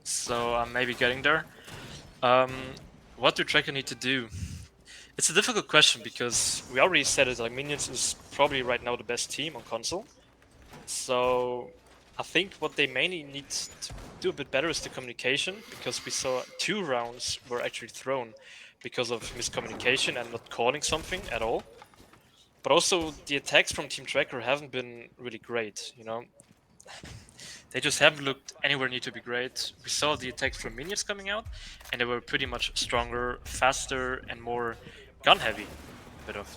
so I'm maybe getting there. What do Tracker need to do? It's a difficult question because we already said it. Like Minions is probably right now the best team on console. So I think what they mainly need to do a bit better is the communication, because we saw 2 rounds were actually thrown because of miscommunication and not calling something at all. But also the attacks from Team Tracker haven't been really great, you know. They just haven't looked anywhere near to be great. We saw the attacks from minions coming out, and they were pretty much stronger, faster, and more gun heavy.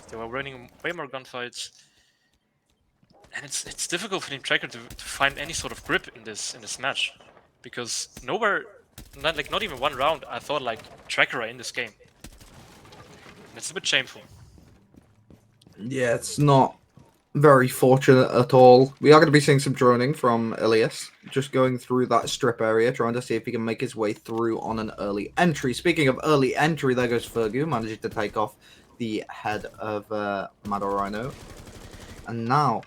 They were running way more gunfights, and it's difficult for Team Tracker to find any sort of grip in this match, because nowhere, not even one round, I thought like Tracker are in this game. And it's a bit shameful. Yeah, it's not very fortunate at all. We are going to be seeing some droning from Elias, just going through that strip area, trying to see if he can make his way through on an early entry. Speaking of early entry, there goes Fergu, managing to take off the head of Madorino. And now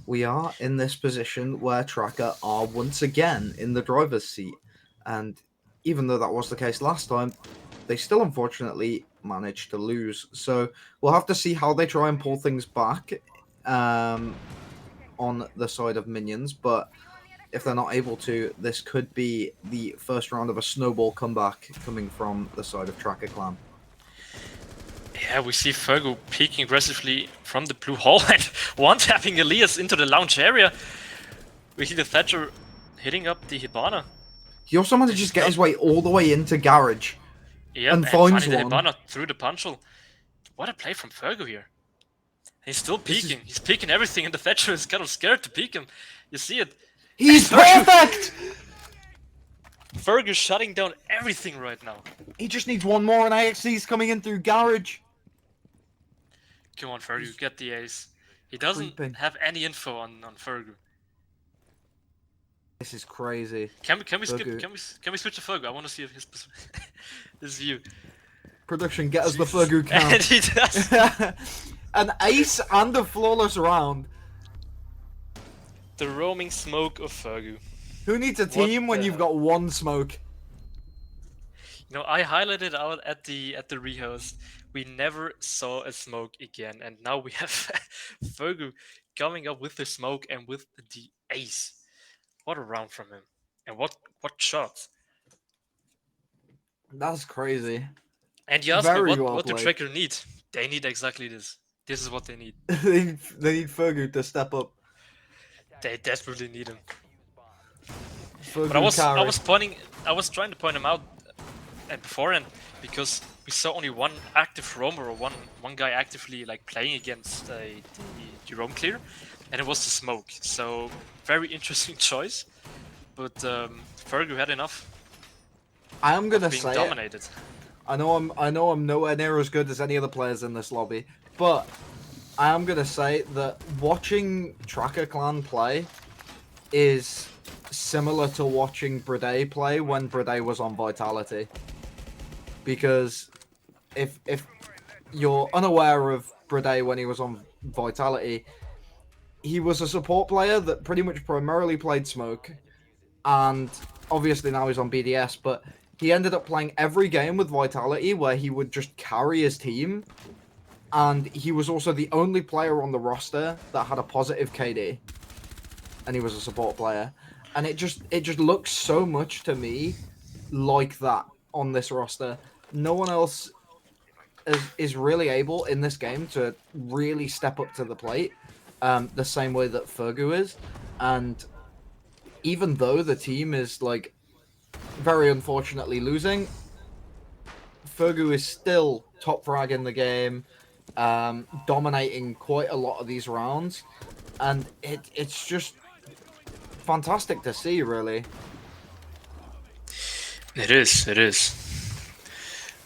we are in this position where Tracker are once again in the driver's seat. And even though that was the case last time, they still unfortunately managed to lose. So we'll have to see how they try and pull things back on the side of Minions. But if they're not able to, this could be the first round of a snowball comeback coming from the side of Tracker Clan. Yeah, we see Fergo peeking aggressively from the blue hole and one-tapping Elias into the lounge area. We see the Thatcher hitting up the Hibana. He also manages to get his way all the way into Garage. Yep, and finds finds the one. Hibana through the punchel. What a play from Fergo here. He's still peeking. He's peeking everything, and the Thatcher is kind of scared to peek him. You see it. He's perfect! Fergus shutting down everything right now. He just needs one more, and AXC's coming in through Garage. Come on, Fergus, get the ace. He doesn't have any info on Fergus. This is crazy. Can we switch to Fergus? I want to see his view. Production, get us the Fergus count. And he does. An ace and a flawless round. The roaming smoke of Fergus. Who needs a team when you've got one smoke? You know, I highlighted out at the rehost. We never saw a smoke again, and now we have Fergus coming up with the smoke and with the ace. What a round from him, and what shots! That's crazy. And you ask me Very well what do played. Tracker need? They need exactly this. This is what they need. They need Fergu to step up. They desperately need him. But Fergu carry. I was trying to point him out and beforehand because we saw only one active roamer or one guy actively like playing against the roam clear, and it was the smoke. So very interesting choice. But Fergu had enough I am of gonna being say it. dominated. I know I'm nowhere near as good as any of the players in this lobby, but I am gonna say that watching Tracker Clan play is similar to watching Brede play when Brede was on Vitality. Because if you're unaware of Brede when he was on Vitality, he was a support player that pretty much primarily played Smoke, and obviously now he's on BDS, but he ended up playing every game with Vitality where he would just carry his team, and he was also the only player on the roster that had a positive KD, and he was a support player, and it just looks so much to me like that on this roster. No one else is really able in this game to really step up to the plate, the same way that Fergu is, and even though the team is like very unfortunately losing, Fergu is still top frag in the game, dominating quite a lot of these rounds, and it's just fantastic to see, really. It is. It is.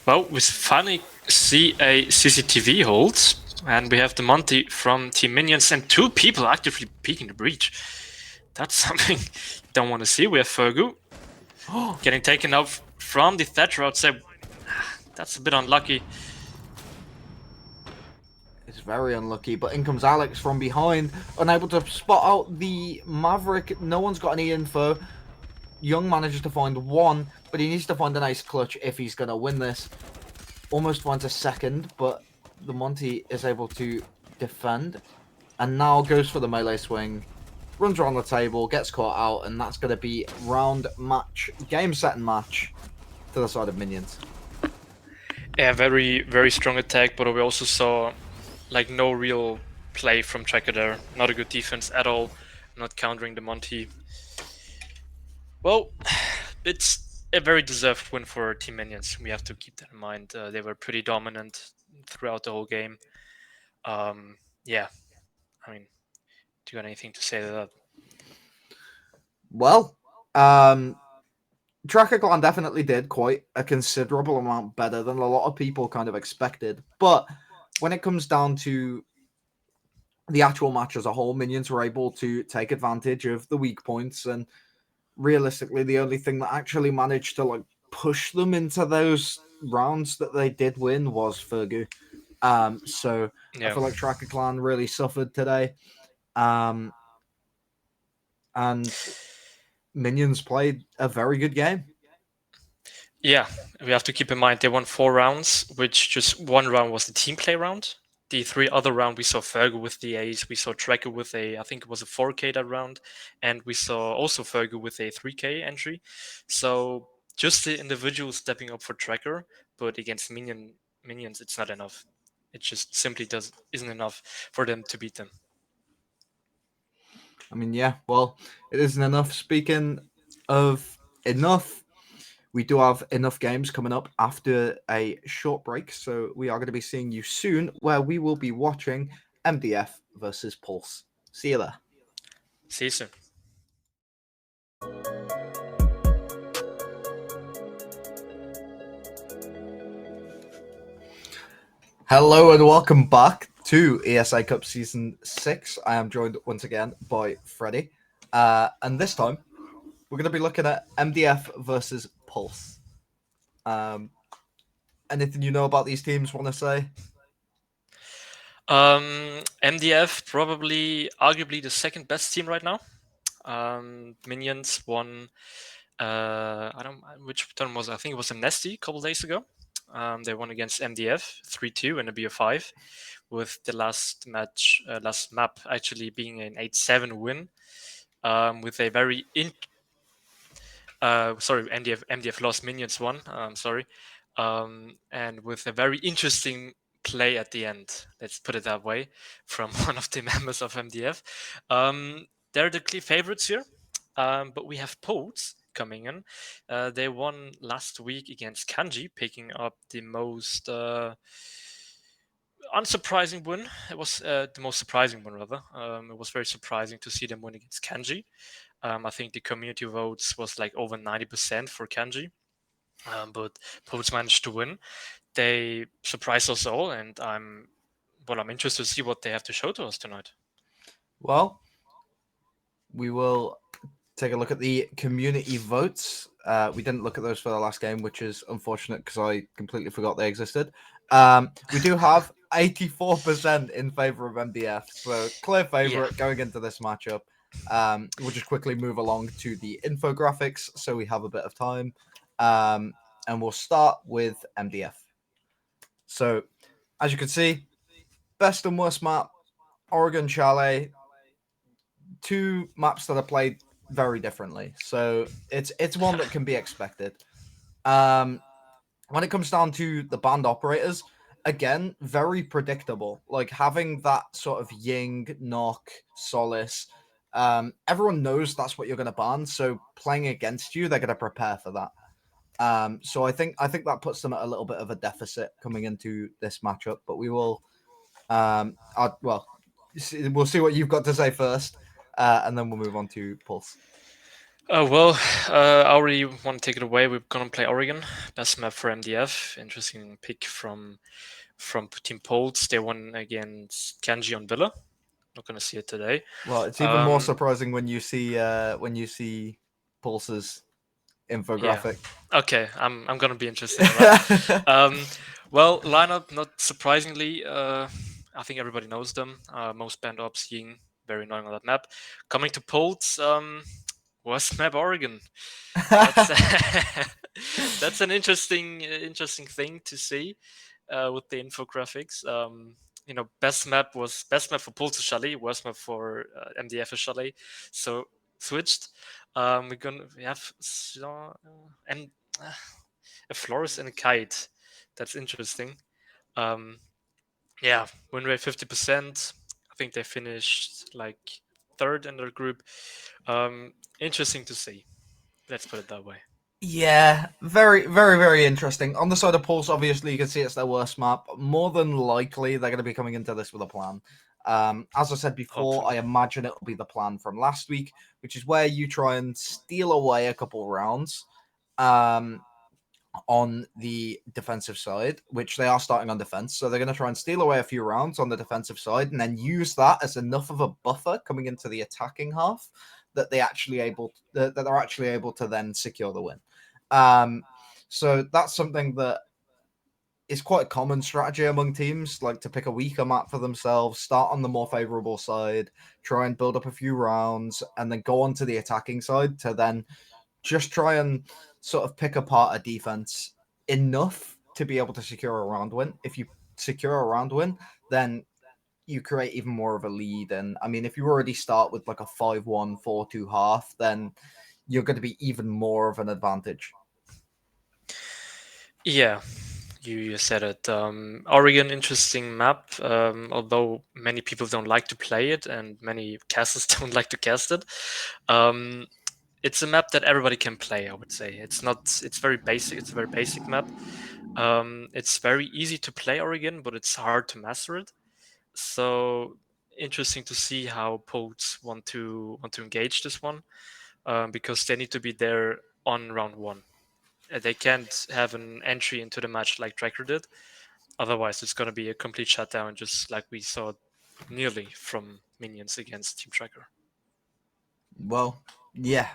Well, we finally see a CCTV hold, and we have the Monty from Team Minions and two people actively peeking the breach. That's something you don't want to see. We have Fergu getting taken out from the Thatcher outside. That's a bit unlucky. It's very unlucky, but in comes Alex from behind, unable to spot out the Maverick. No one's got any info. Young manages to find one, but he needs to find a nice clutch if he's going to win this. Almost finds a second, but the Monty is able to defend, and now goes for the melee swing. Runs around the table, gets caught out, and that's going to be round match, game, set, and match to the side of Minions. Yeah, very, very strong attack, but we also saw like no real play from Tracker there. Not a good defense at all. Not countering the Monty. Well, it's a very deserved win for Team Minions. We have to keep that in mind. They were pretty dominant throughout the whole game. Yeah, I mean, do you got anything to say to that? Well, Tracker Clan definitely did quite a considerable amount better than a lot of people kind of expected. But when it comes down to the actual match as a whole, Minions were able to take advantage of the weak points, and realistically, the only thing that actually managed to like push them into those rounds that they did win was Fergu. So I Yeah. feel like Tracker Clan really suffered today. Um, and Minions played a very good game. Yeah, we have to keep in mind they won 4 rounds, which just one round was the team play round. The 3 other round we saw Fergu with the Ace, we saw Tracker with I think it was a 4K that round, and we saw also Fergu with a 3K entry. So just the individual stepping up for Tracker, but against minions, it's not enough. It just simply isn't enough for them to beat them. I mean, yeah, well, it isn't enough. Speaking of enough, we do have enough games coming up after a short break. So we are going to be seeing you soon, where we will be watching MDF versus Pulse. See you there. See you soon. Hello and welcome back to ESA Cup Season 6. I am joined once again by Freddie. And this time, we're going to be looking at MDF versus Pulse. Anything you know about these teams want to say? MDF probably arguably the second best team right now. Minions won. I don't which turn was it? I think it was a Nesty a couple days ago. They won against MDF 3-2 in a BO5, with the last map actually being an 8-7 win, with a very sorry, MDF lost, Minions won. Sorry, and with a very interesting play at the end. Let's put it that way, from one of the members of MDF. They're the clear favorites here, but we have Poles coming in. They won last week against Kanji, picking up the most unsurprising win. It was the most surprising one, rather. It was very surprising to see them win against Kanji. I think the community votes was like over 90% for Kanji, but Poles managed to win. They surprised us all, and I'm interested to see what they have to show to us tonight. Well, we will take a look at the community votes. We didn't look at those for the last game, which is unfortunate because I completely forgot they existed. We do have 84% in favor of MDF, so clear favorite going into this matchup. We'll just quickly move along to the infographics so we have a bit of time. And we'll start with MDF. So, as you can see, best and worst map, Oregon Chalet, two maps that are played very differently. So it's one that can be expected. When it comes down to the band operators, again, very predictable. Like having that sort of Ying, Knock, Solace. Everyone knows that's what you're going to ban. So playing against you, they're going to prepare for that. So I think that puts them at a little bit of a deficit coming into this matchup. But we will, we'll see what you've got to say first, and then we'll move on to Pulse. I already want to take it away. We're gonna play Oregon, best map for MDF. Interesting pick from Team Polts. They won against Kanji on Villa. Not gonna see it today. Well, it's even more surprising when you see Pulse's infographic. Yeah. Okay, I'm gonna be interested in that. Well, lineup, not surprisingly, I think everybody knows them. Most band ops, Ying, very annoying on that map. Coming to Polts, worst map Oregon. That's that's an interesting thing to see with the infographics. Best map for Polts Chalet, worst map for MDF Chalet. So switched. We have and a florist and a kite. That's interesting. Um, yeah, win rate 50%. I think they finished like third in their group. Interesting to see. Let's put it that way. Yeah, very, very, very interesting. On the side of Pulse, obviously, you can see it's their worst map. More than likely, they're going to be coming into this with a plan. As I said before, Hopefully. I imagine it'll be the plan from last week, which is where you try and steal away a couple rounds on the defensive side, which they are starting on defense. So they're going to try and steal away a few rounds on the defensive side and then use that as enough of a buffer coming into the attacking half that they're actually able to then secure the win. So that's something that is quite a common strategy among teams, like to pick a weaker map for themselves, start on the more favorable side, try and build up a few rounds, and then go on to the attacking side to then just try and sort of pick apart a defense enough to be able to secure a round win. If you secure a round win, then you create even more of a lead. And I mean, if you already start with like a 5-1, 4-2 half, then you're going to be even more of an advantage. Yeah, you said it. Oregon, interesting map. Although many people don't like to play it and many casters don't like to cast it. It's a map that everybody can play. I would say it's not. It's very basic. It's a very basic map. It's very easy to play Oregon, but it's hard to master it. So interesting to see how Poets want to engage this one, because they need to be there on round one. They can't have an entry into the match like Tracker did. Otherwise, it's going to be a complete shutdown, just like we saw nearly from Minions against Team Tracker. Well, yeah.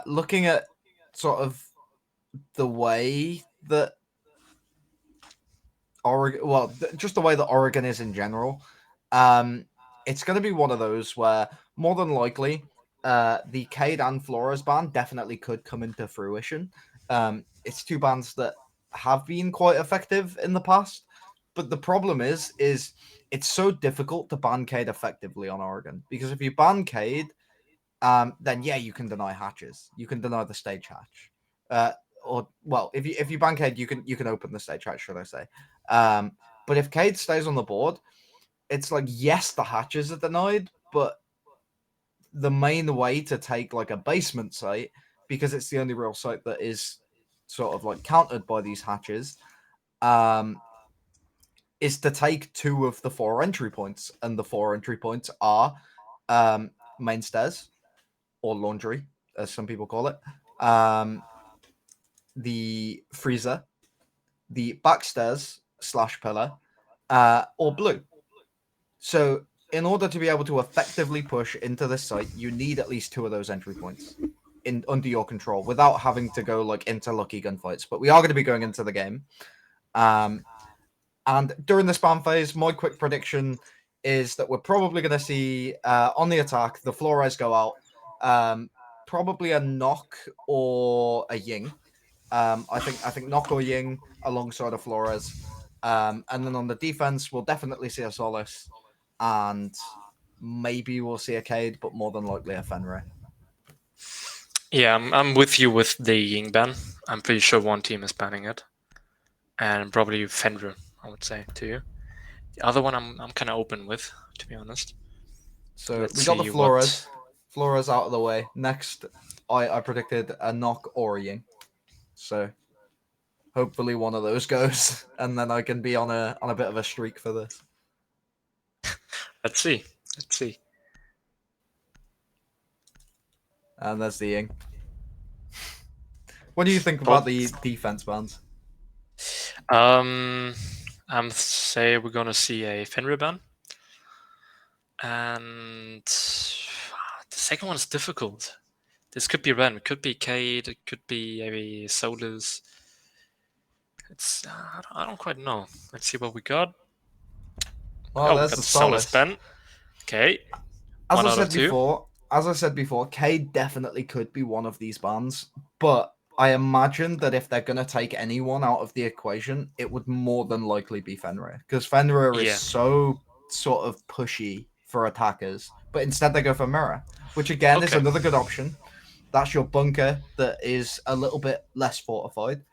Looking at sort of the way that Oregon, well, just the way that Oregon is in general, it's going to be one of those where more than likely the Cade and Flores ban definitely could come into fruition. It's two bans that have been quite effective in the past, but the problem is it's so difficult to ban Cade effectively on Oregon because if you ban Cade, then yeah, you can deny hatches, you can deny the stage hatch. or well, if you ban Cade, you can open the stage, right, should I say? But if Cade stays on the board, it's like, yes, the hatches are denied, but the main way to take like a basement site, because it's the only real site that is sort of like countered by these hatches, is to take 2 of the 4 entry points, and the 4 entry points are main stairs or laundry, as some people call it, the freezer, the backstairs / pillar, or blue. So in order to be able to effectively push into this site, you need at least 2 of those entry points under your control without having to go like into lucky gunfights. But we are going to be going into the game. And during the spam phase, my quick prediction is that we're probably going to see on the attack the Flores go out, probably a knock or a ying. I think knock or ying alongside a Flores, and then on the defense we'll definitely see a Solace, and maybe we'll see a Cade, but more than likely a Fenrir. Yeah, I'm with you with the Ying ban. I'm pretty sure one team is banning it, and probably Fenrir, I would say to you. The other one I'm kind of open with, to be honest. So Let's we got the see Flores. Flores out of the way. Next, I predicted a knock or a ying. So hopefully one of those goes, and then I can be on a bit of a streak for this. Let's see. Let's see. And there's the ying. What do you think about the defense bans? I'm say we're gonna see a Fenrir ban, and the second one is difficult. This could be Ren, it could be Cade, it could be maybe Solus. It's I don't quite know. Let's see what we got. Well, we there's got the Solus Solace. ban. Okay. As One I out said of two. before, Cade definitely could be one of these bans, but I imagine that if they're going to take anyone out of the equation, it would more than likely be Fenrir, because Fenrir is Yeah. so sort of pushy for attackers, but instead they go for Mirror, which again is Okay. another good option. That's your bunker that is a little bit less fortified,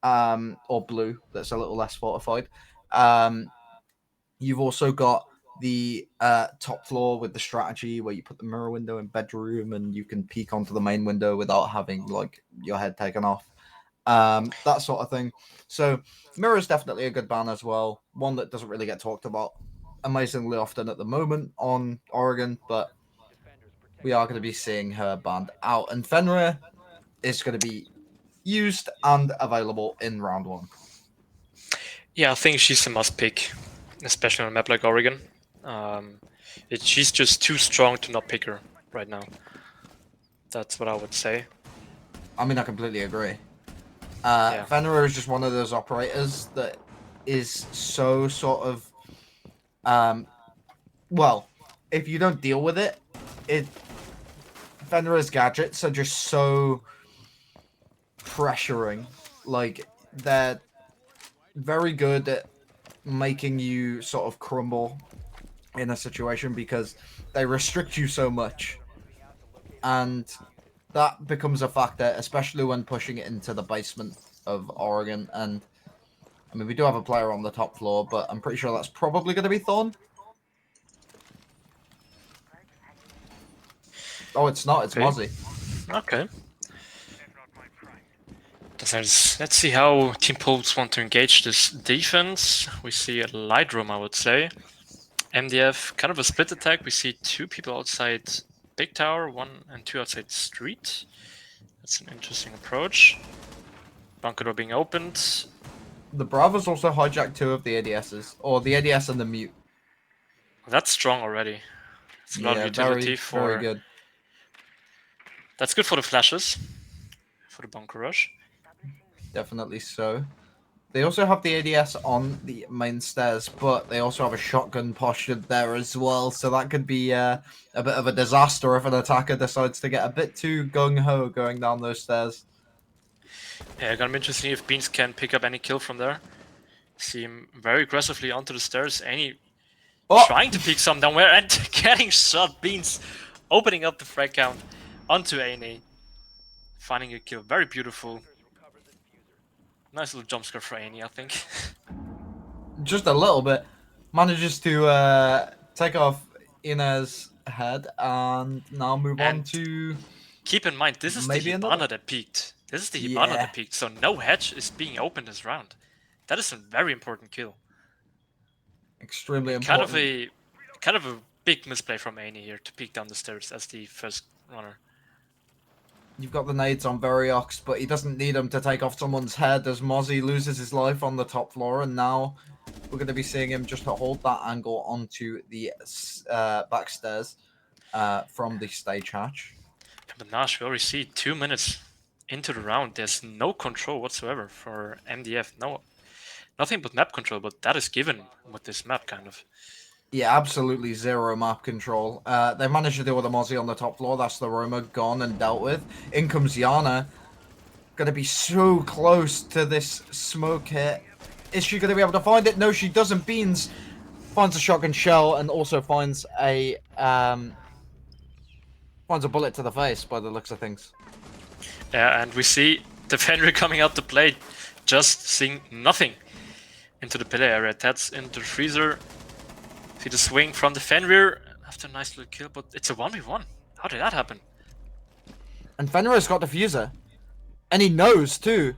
or blue that's a little less fortified. You've also got the top floor with the strategy where you put the mirror window in bedroom and you can peek onto the main window without having like your head taken off, that sort of thing. So mirror is definitely a good ban as well, one that doesn't really get talked about amazingly often at the moment on Oregon, but we are going to be seeing her banned out, and Fenrir is going to be used and available in round 1. Yeah, I think she's a must pick, especially on a map like Oregon. She's just too strong to not pick her right now. That's what I would say. I mean, I completely agree. Yeah. Fenrir is just one of those operators that is so sort of, well, if you don't deal with it, Fenrir's gadgets are just so pressuring. Like, they're very good at making you sort of crumble in a situation because they restrict you so much, and that becomes a factor, especially when pushing it into the basement of Oregon. And I mean, we do have a player on the top floor, but I'm pretty sure that's probably going to be Thorn. Oh, it's not. It's Okay. Mozzie. Okay. Let's see how Team Pulse want to engage this defense. We see a light room, I would say. MDF, kind of a split attack. We see 2 people outside Big Tower, 1 and 2 outside Street. That's an interesting approach. Bunker door being opened. The Bravos also hijacked 2 of the ADSs, or the ADS and the mute. That's strong already. It's a lot of utility very good. That's good for the flashes, for the bunker rush. Definitely so. They also have the ADS on the main stairs, but they also have a shotgun postured there as well, so that could be a bit of a disaster if an attacker decides to get a bit too gung-ho going down those stairs. Yeah, gonna be interesting if Beans can pick up any kill from there. See him very aggressively onto the stairs, trying to pick some downwhere and getting shot. Beans opening up the frag count onto A&A, finding a kill. Very beautiful. Nice little jump scare for Annie, I think. Just a little bit. Manages to take off Inez's head and now move on And to keep in mind, this is the maybe another. Hibana that peaked. This is the Hibana Yeah, that peaked, so no hedge is being opened this round. That is a very important kill. extremely And important. kind of a big misplay from Annie here to peek down the stairs as the first runner. You've got the nades on Variox, but he doesn't need them to take off someone's head as Mozzie loses his life on the top floor, and now we're going to be seeing him just to hold that angle onto the backstairs from the stage hatch. But Nash, we already see 2 minutes into the round. There's no control whatsoever for MDF. No, nothing but map control, but that is given with this map, kind of. Yeah, absolutely zero map control. They managed to deal with a Mozzie on the top floor. That's the Roma gone and dealt with. In comes Yana. Going to be so close to this smoke hit. Is she going to be able to find it? No, she doesn't. Beans finds a shotgun shell and also finds a bullet to the face by the looks of things. Yeah, and we see the Fenrir coming out to play, just seeing nothing into the pillar area. That's into the freezer. See the swing from the Fenrir after a nice little kill, but it's a 1v1. How did that happen? And Fenrir's got diffuser. And he knows too.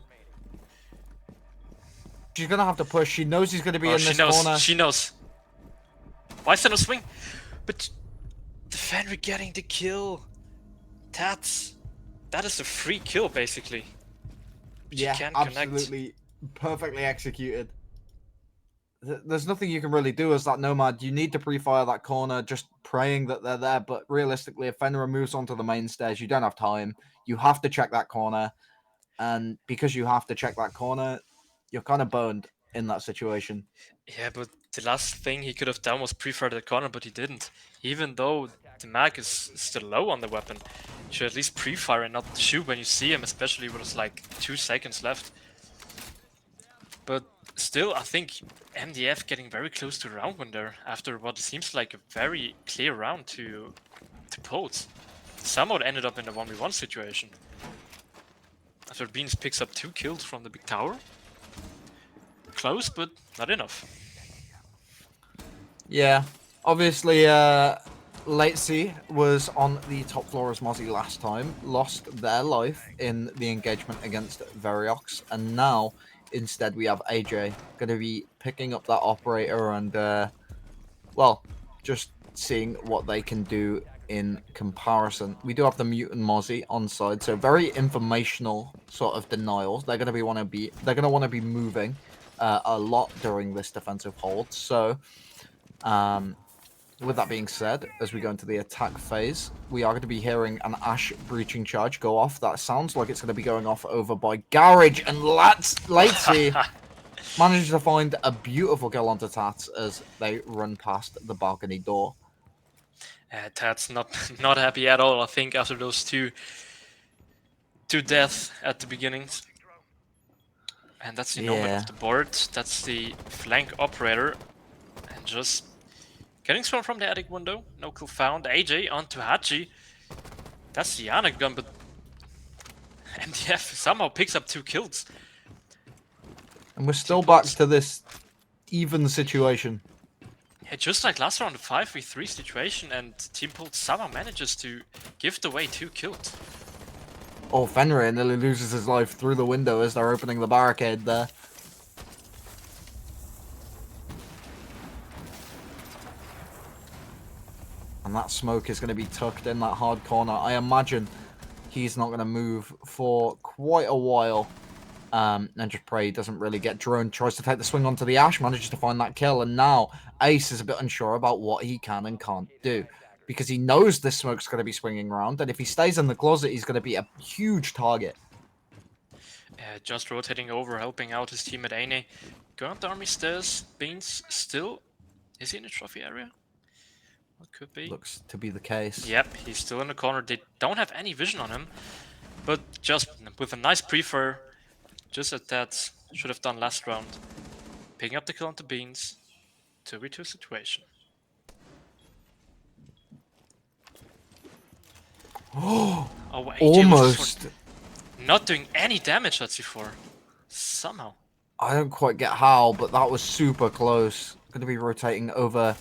She's going to have to push. She knows he's going to be in this corner. She knows. Why is there no swing? But the Fenrir getting the kill. That is a free kill, basically. But yeah, can't absolutely connect. perfectly executed. There's nothing you can really do as that Nomad. You need to pre-fire that corner, just praying that they're there. But realistically, if Fenrir moves onto the main stairs, you don't have time. You have to check that corner. And because you have to check that corner, you're kind of boned in that situation. Yeah, but the last thing he could have done was pre-fire the corner, but he didn't. Even though the mag is still low on the weapon, you should at least pre-fire and not shoot when you see him, especially when there's like 2 seconds left. But still, I think MDF getting very close to round one there after what seems like a very clear round to Pulse. Somehow it ended up in a 1v1 situation. After Beans picks up 2 kills from the big tower. Close, but not enough. Yeah, obviously, Latesy was on the top floor as Mozzie last time, lost their life in the engagement against Variox, and now instead we have AJ going to be picking up that operator and, well, just seeing what they can do in comparison. We do have the mutant Mozzie on side, so very informational sort of denials. They're going to want to be moving a lot during this defensive hold. So, with that being said, as we go into the attack phase, we are going to be hearing an Ash breaching charge go off. That sounds like it's going to be going off over by Garage, and Latesy manages to find a beautiful kill onto Tats as they run past the balcony door. Tats not happy at all, I think, after those two deaths at the beginnings. And that's the Nomad off the board. That's the flank operator. And just getting thrown from the attic window. No kill found. AJ onto Hachi. That's the Yana gun, but MDF somehow picks up 2 kills. And we're still back to this even situation. Yeah, just like last round, a 5v3 situation, and Team Pulse somehow manages to gift away 2 kills. Oh, Fenrir nearly loses his life through the window as they're opening the barricade there. And that smoke is going to be tucked in that hard corner. I imagine he's not going to move for quite a while. And just pray he doesn't really get drone. Tries to take the swing onto the Ash, manages to find that kill. And now Ace is a bit unsure about what he can and can't do. Because he knows this smoke's going to be swinging around. And if he stays in the closet, he's going to be a huge target. Just rotating over, helping out his teammate Aine. Going up the army stairs. Beans still... Is he in the trophy area? What could be? Looks to be the case. Yep, he's still in the corner. They don't have any vision on him. But just with a nice pre-fire, just as that should have done last round. Picking up the kill onto Beans. 2v2 situation. Oh, AJ almost. not doing any damage at C4. Somehow. I don't quite get how, but that was super close. Going to be rotating over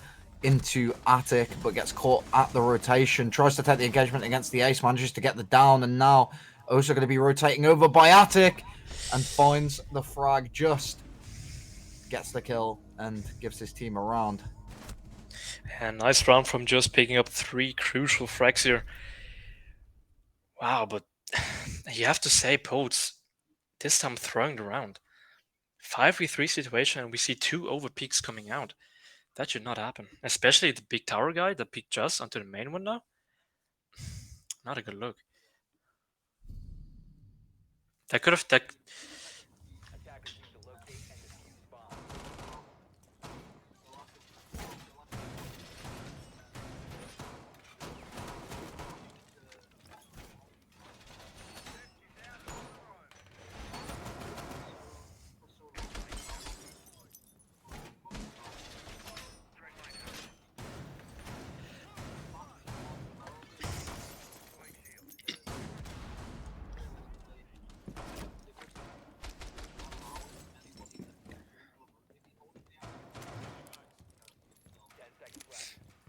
into Attic, but gets caught at the rotation. Tries to take the engagement against the ace, manages to get the down, and now also going to be rotating over by Attic and finds the frag, just gets the kill and gives his team a round. And nice round from just picking up 3 crucial frags here. Wow, but you have to say, Podes, this time throwing the round. 5v3 situation, and we see 2 overpeaks coming out. That should not happen. Especially the big tower guy that peeked just onto the main window. Not a good look. That could have...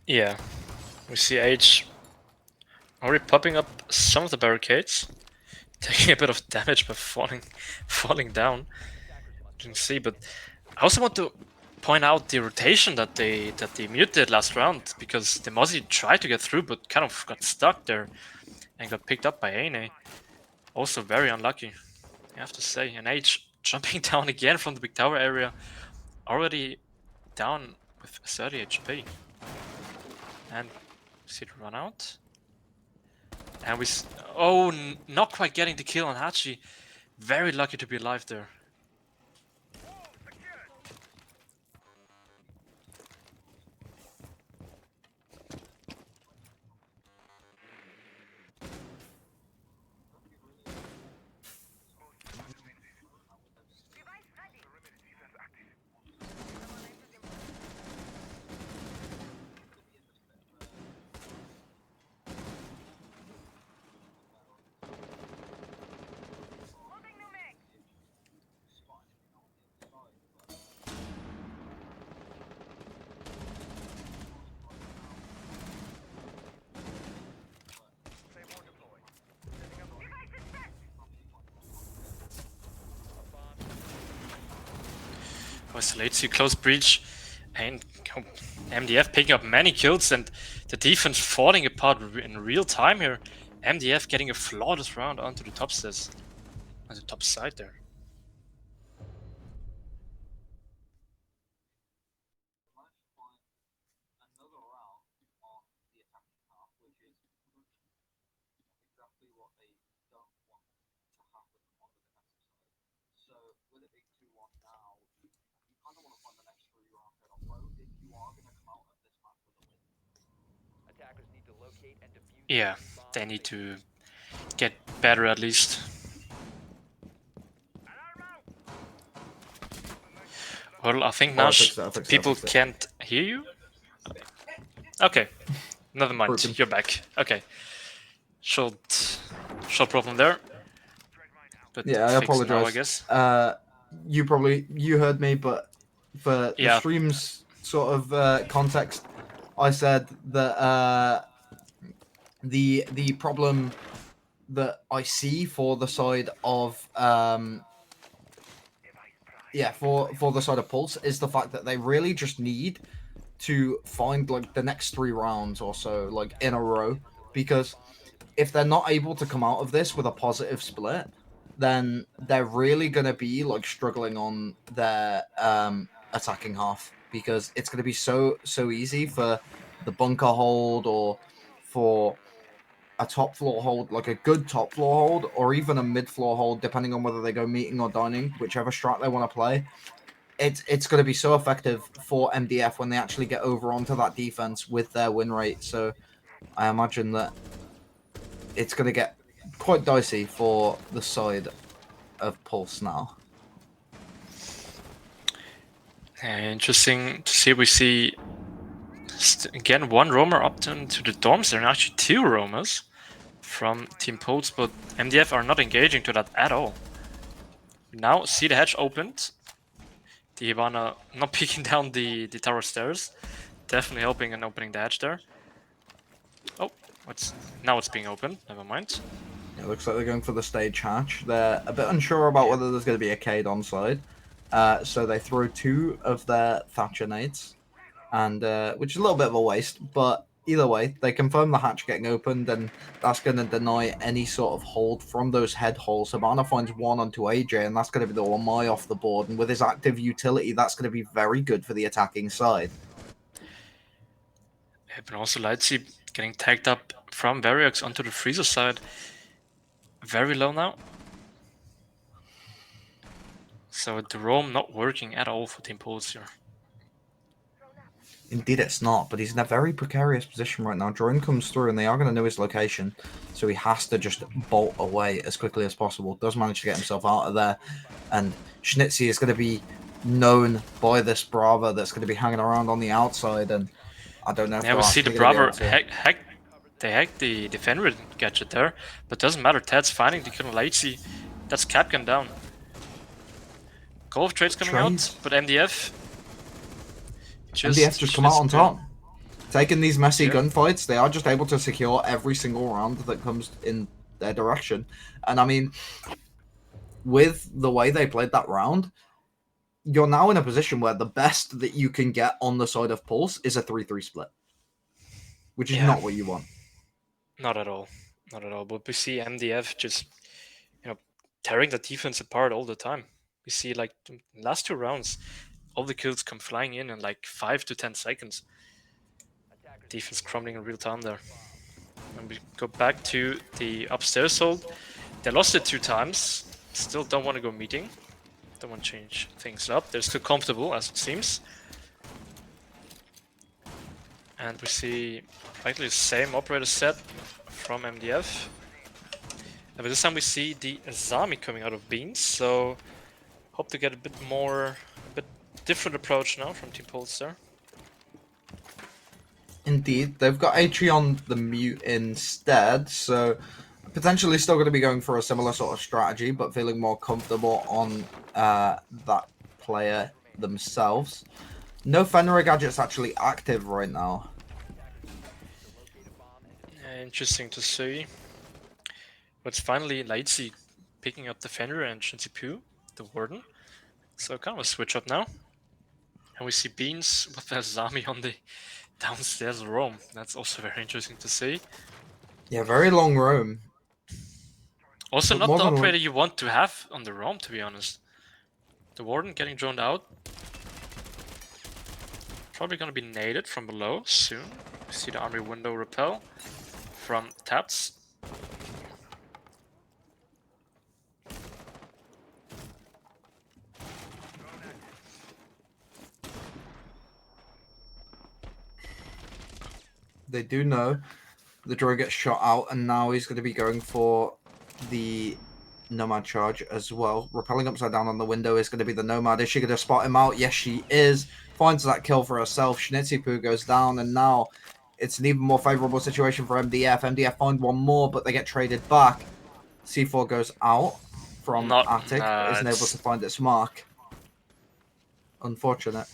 Yeah, we see H already popping up some of the barricades, taking a bit of damage by falling down. You can see, but I also want to point out the rotation that they muted last round, because the Mozzie tried to get through but kind of got stuck there and got picked up by Ane. Also very unlucky, I have to say. And H jumping down again from the big tower area, already down with 30 HP. And see the run out. And not quite getting the kill on Hachi. Very lucky to be alive there. Isolates you, close breach, and MDF picking up many kills, and the defense falling apart in real time here. MDF getting a flawless round onto the top stairs, on the top side there. Yeah, they need to get better at least. Well, I think now people can't hear you? Okay, never mind, Broken. You're back. Okay. Short problem there. But yeah, I apologize. Now, I guess. You heard me, but for the stream's sort of context, I said that the problem that I see for the side of for the side of Pulse is the fact that they really just need to find like the next 3 rounds or so like in a row, because if they're not able to come out of this with a positive split, then they're really going to be like struggling on their attacking half, because it's going to be so easy for the bunker hold or for a top floor hold, like a good top floor hold, or even a mid floor hold, depending on whether they go meeting or dining, whichever strat they want to play. It's going to be so effective for MDF when they actually get over onto that defense with their win rate. So I imagine that it's going to get quite dicey for the side of Pulse now. Interesting to see. We see again 1 roamer up to the dorms. There are actually 2 roamers from Team Pulse, but MDF are not engaging to that at all. Now see the hatch opened. The Hibana not peeking down the tower stairs. Definitely helping and opening the hatch there. Oh, now it's being opened. Never mind. It looks like they're going for the stage hatch. They're a bit unsure about whether there's going to be a Cade on side. So they throw 2 of their Thatcher nades, and which is a little bit of a waste, but either way, they confirm the hatch getting opened, and that's going to deny any sort of hold from those head holes. Hibana finds 1 onto AJ, and that's going to be the Wamai off the board, and with his active utility, that's going to be very good for the attacking side. Yeah, but also Lightsea getting tagged up from Variox onto the freezer side. Very low now. So the roam not working at all for Team Pulse here. Indeed, it's not, but he's in a very precarious position right now. Drone comes through, and they are going to know his location, so he has to just bolt away as quickly as possible. Does manage to get himself out of there, and Schnitzy is going to be known by this Brava that's going to be hanging around on the outside, and I don't know if Yeah, we see the Brava they hacked the Fenrir gadget there, but doesn't matter. Ted's finding the kill on Lightsea. That's Capcan down. Golf trades coming out, but MDF just come out on top. Taking these messy gunfights, they are just able to secure every single round that comes in their direction. And I mean, with the way they played that round, you're now in a position where the best that you can get on the side of Pulse is a 3-3 split, which is not what you want. Not at all. Not at all. But we see MDF just, tearing the defense apart all the time. We see like the last 2 rounds, all the kills come flying in like 5 to 10 seconds. Defense crumbling in real time there. And we go back to the upstairs hold. They lost it 2 times. Still don't want to go meeting. Don't want to change things up. They're still comfortable, as it seems. And we see practically the same operator set from MDF. But this time we see the Azami coming out of Beans, so hope to get a bit different approach now from Team Pulse there. Indeed, they've got Atri on the mute instead, so potentially still going to be going for a similar sort of strategy, but feeling more comfortable on that player themselves. No Fenrir gadgets actually active right now. Yeah, interesting to see. But finally Lightsea picking up the Fenrir and Shinsipu, the Warden. So kind of a switch up now. And we see Beans with the Azami on the downstairs roam. That's also very interesting to see. Yeah, very long roam. Also not the operator you want to have on the roam, to be honest. The Warden getting droned out. Probably gonna be naded from below soon. See the army window repel from Tats. They do know the drone gets shot out, and now he's going to be going for the Nomad charge as well. Rappelling upside down on the window is going to be the Nomad. Is she going to spot him out? Yes, she is. Finds that kill for herself. Schnitzipoo goes down, and now it's an even more favorable situation for MDF. MDF find 1 more, but they get traded back. C4 goes out from Attic, but isn't able to find its mark. Unfortunate.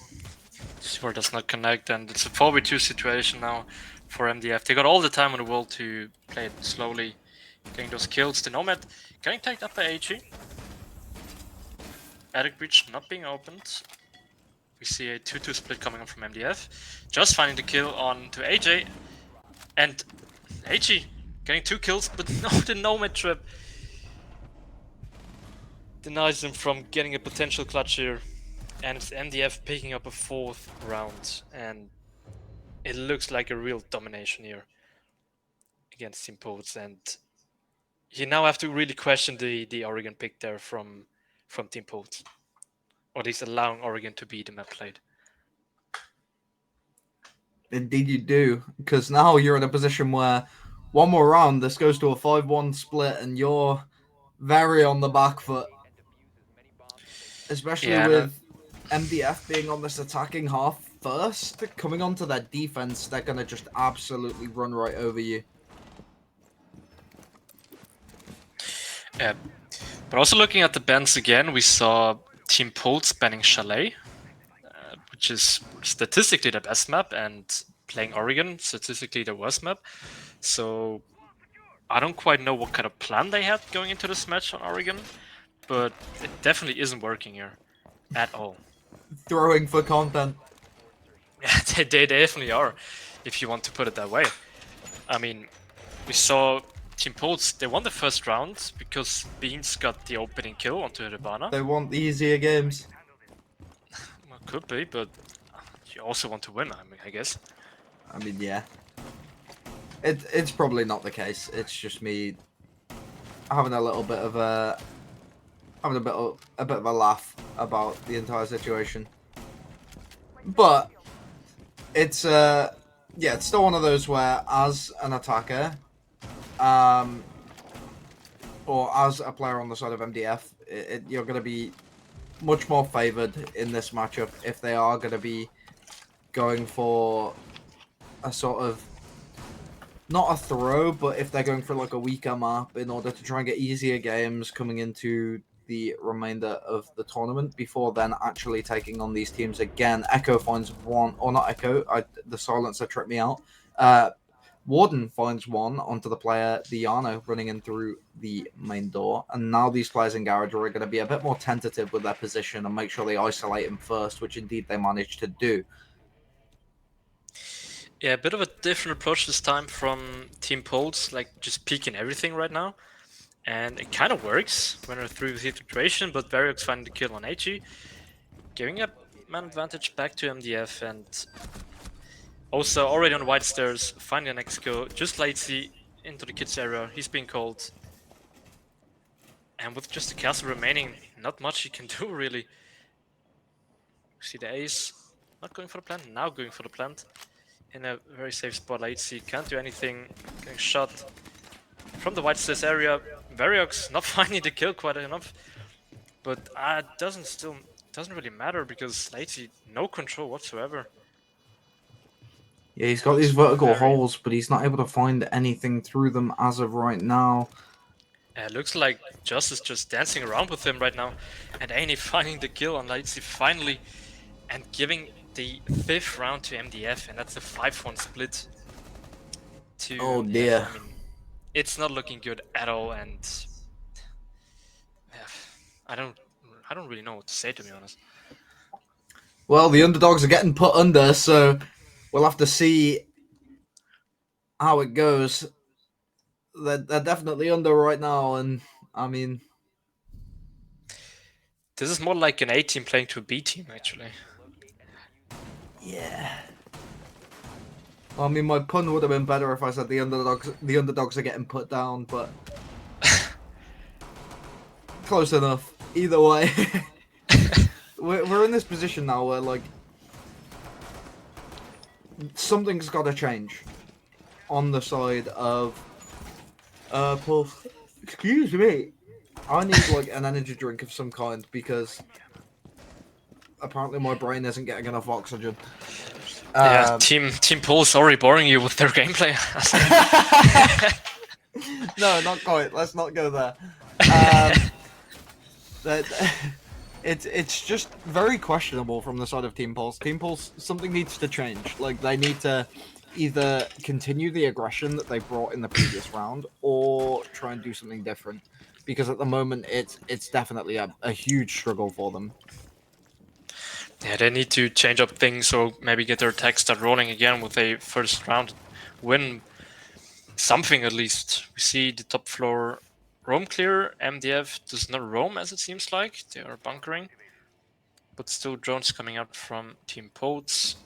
C4 does not connect, and it's a 4v2 situation now for MDF. They got all the time in the world to play it slowly, getting those kills. The Nomad getting tagged up by AG. Attic Breach not being opened. We see a 2-2 split coming up from MDF. Just finding the kill on to AJ. And AG getting 2 kills, but no, the Nomad trap denies him from getting a potential clutch here. And it's MDF picking up a 4th round. And it looks like a real domination here against Team Pulse. And you now have to really question the Oregon pick there from Team Pulse. Or at least allowing Oregon to be the map played. Indeed you do, because now you're in a position where 1 more round, this goes to a 5-1 split, and you're very on the back foot. Especially with MDF being on this attacking half first, coming onto their defense, they're going to just absolutely run right over you. Yeah. But also looking at the bans again, we saw Team Pulse banning Chalet, which is statistically the best map, and playing Oregon, statistically the worst map. So I don't quite know what kind of plan they had going into this match on Oregon, but it definitely isn't working here at all. Throwing for content. Yeah, they definitely are, if you want to put it that way. I mean, we saw Team Pulse, they won the first round because Beans got the opening kill onto Hibana. They want the easier games. Well, could be, but you also want to win, I guess. I mean, yeah. It's probably not the case. It's just me having a little bit of a bit of a laugh about the entire situation. But it's yeah, it's still one of those where, as an attacker, or as a player on the side of MDF, you're going to be much more favored in this matchup if they are going to be going for a sort of, not a throw, but if they're going for like a weaker map in order to try and get easier games coming into the remainder of the tournament before then actually taking on these teams again. Echo finds one, or not Echo, the silencer tripped me out. Warden finds one onto the player, Diano, running in through the main door. And now these players in Garage are going to be a bit more tentative with their position and make sure they isolate him first, which indeed they managed to do. Yeah, a bit of a different approach this time from Team Pulse, like just peeking everything right now. And it kind of works when they're through the situation, but Variox finding the kill on HE, giving a man advantage back to MDF, and also already on white stairs, finding the next kill, just lately into the kids area, he's being called. And with just the castle remaining, not much he can do really. See the ace, not going for the plant, now going for the plant. In a very safe spot, HC can't do anything, getting shot from the white stairs area. Variox not finding the kill quite enough, but doesn't really matter because Lacey no control whatsoever. Yeah, he's got these vertical Very. holes, but he's not able to find anything through them as of right now. It looks like Justice just dancing around with him right now, and Annie finding the kill on Lacey finally, and giving the 5th round to MDF, and that's a 5-1 split. To Oh MDF. dear. I mean, it's not looking good at all, and yeah, I don't really know what to say, to be honest. Well, the underdogs are getting put under, so we'll have to see how it goes. They're definitely under right now, and I mean, This is more like an A team playing to a B team, actually. yeah. I mean, my pun would have been better if I said the underdogs are getting put down, but close enough. Either way, we're in this position now where like something's got to change on the side of Pulse. Excuse me. I need like an energy drink of some kind because apparently my brain isn't getting enough oxygen. Yeah, Team Pulse already boring you with their gameplay. No, not quite. Let's not go there. It's just very questionable from the side of Team Pulse. Team Pulse, something needs to change. Like they need to either continue the aggression that they brought in the previous round, or try and do something different. Because at the moment, it's definitely a huge struggle for them. Yeah, they need to change up things or maybe get their attack start rolling again with a first round win. Something at least. We see the top floor roam clear. MDF does not roam as it seems like. They are bunkering. But still drones coming out from Team Pulse.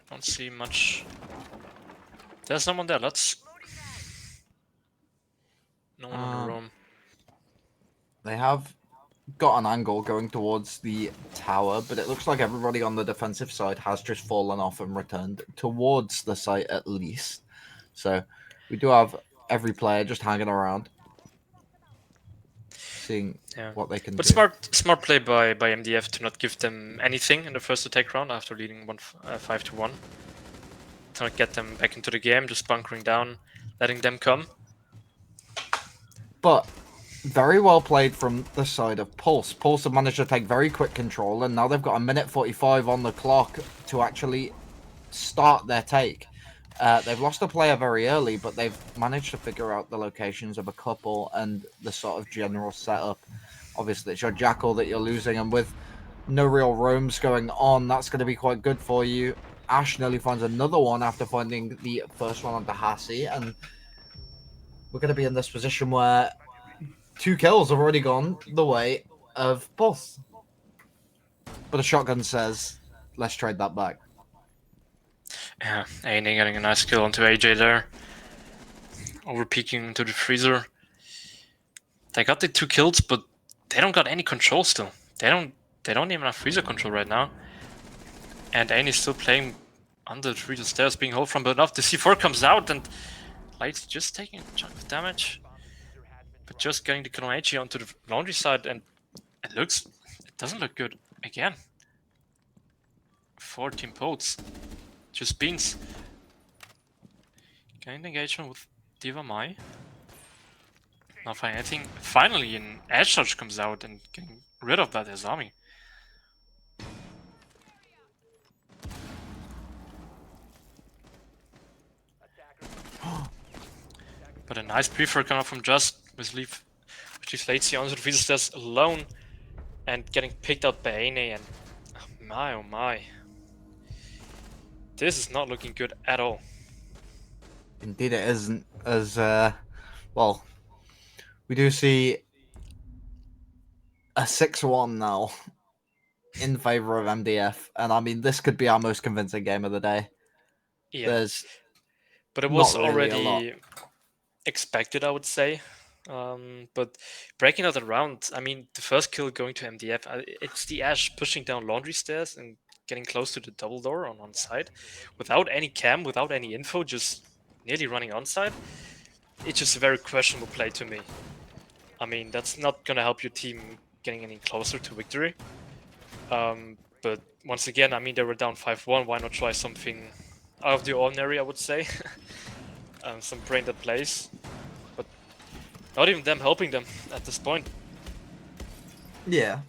Don't see much. There's someone there. No one on the roam. They have got an angle going towards the tower, but it looks like everybody on the defensive side has just fallen off and returned towards the site at least. So we do have every player just hanging around, seeing what they can do. Smart play by MDF to not give them anything in the first attack round after leading 5-1. To not get them back into the game, just bunkering down, letting them come. But Very well played from the side of Pulse. Pulse have managed to take very quick control, and now they've got a minute 45 on the clock to actually start their take. They've lost a player very early, but they've managed to figure out the locations of a couple and the sort of general setup. Obviously, it's your Jackal that you're losing, and with no real roams going on, that's going to be quite good for you. Ash nearly finds another one after finding the first one on Dahasi, and we're going to be in this position where 2 kills have already gone the way of Pulse. But a shotgun says, let's trade that back. Yeah, Aine getting a nice kill onto AJ there. Over peeking into the freezer. They got the 2 kills, but they don't got any control still. They don't even have freezer control right now. And Aine is still playing under the freezer stairs, being held from enough. The C4 comes out and Light's just taking a chunk of damage. But just getting the kill on AJ onto the laundry side, and it doesn't look good again. 14 potes. Just beans. Getting the engagement with Diva Mai. Not finding anything. Finally, an edge charge comes out and getting rid of that Azami. But a nice prefer coming from Just, which leaves Lacy onto the freezer stairs alone and getting picked out by Aine, and oh my. This is not looking good at all. Indeed, it isn't. As well, we do see a 6-1 now in favor of MDF, and I mean this could be our most convincing game of the day. Yeah, There's but it was not really a lot. already expected, I would say. But breaking out the round, I mean, the first kill going to MDF, it's the Ash pushing down laundry stairs and getting close to the double door on side without any cam, without any info, just nearly running on side. It's just a very questionable play to me. I mean, that's not gonna help your team getting any closer to victory. But once again, I mean, they were down 5-1. Why not try something out of the ordinary, I would say. Some brain that plays. But not even them helping them at this point. Yeah.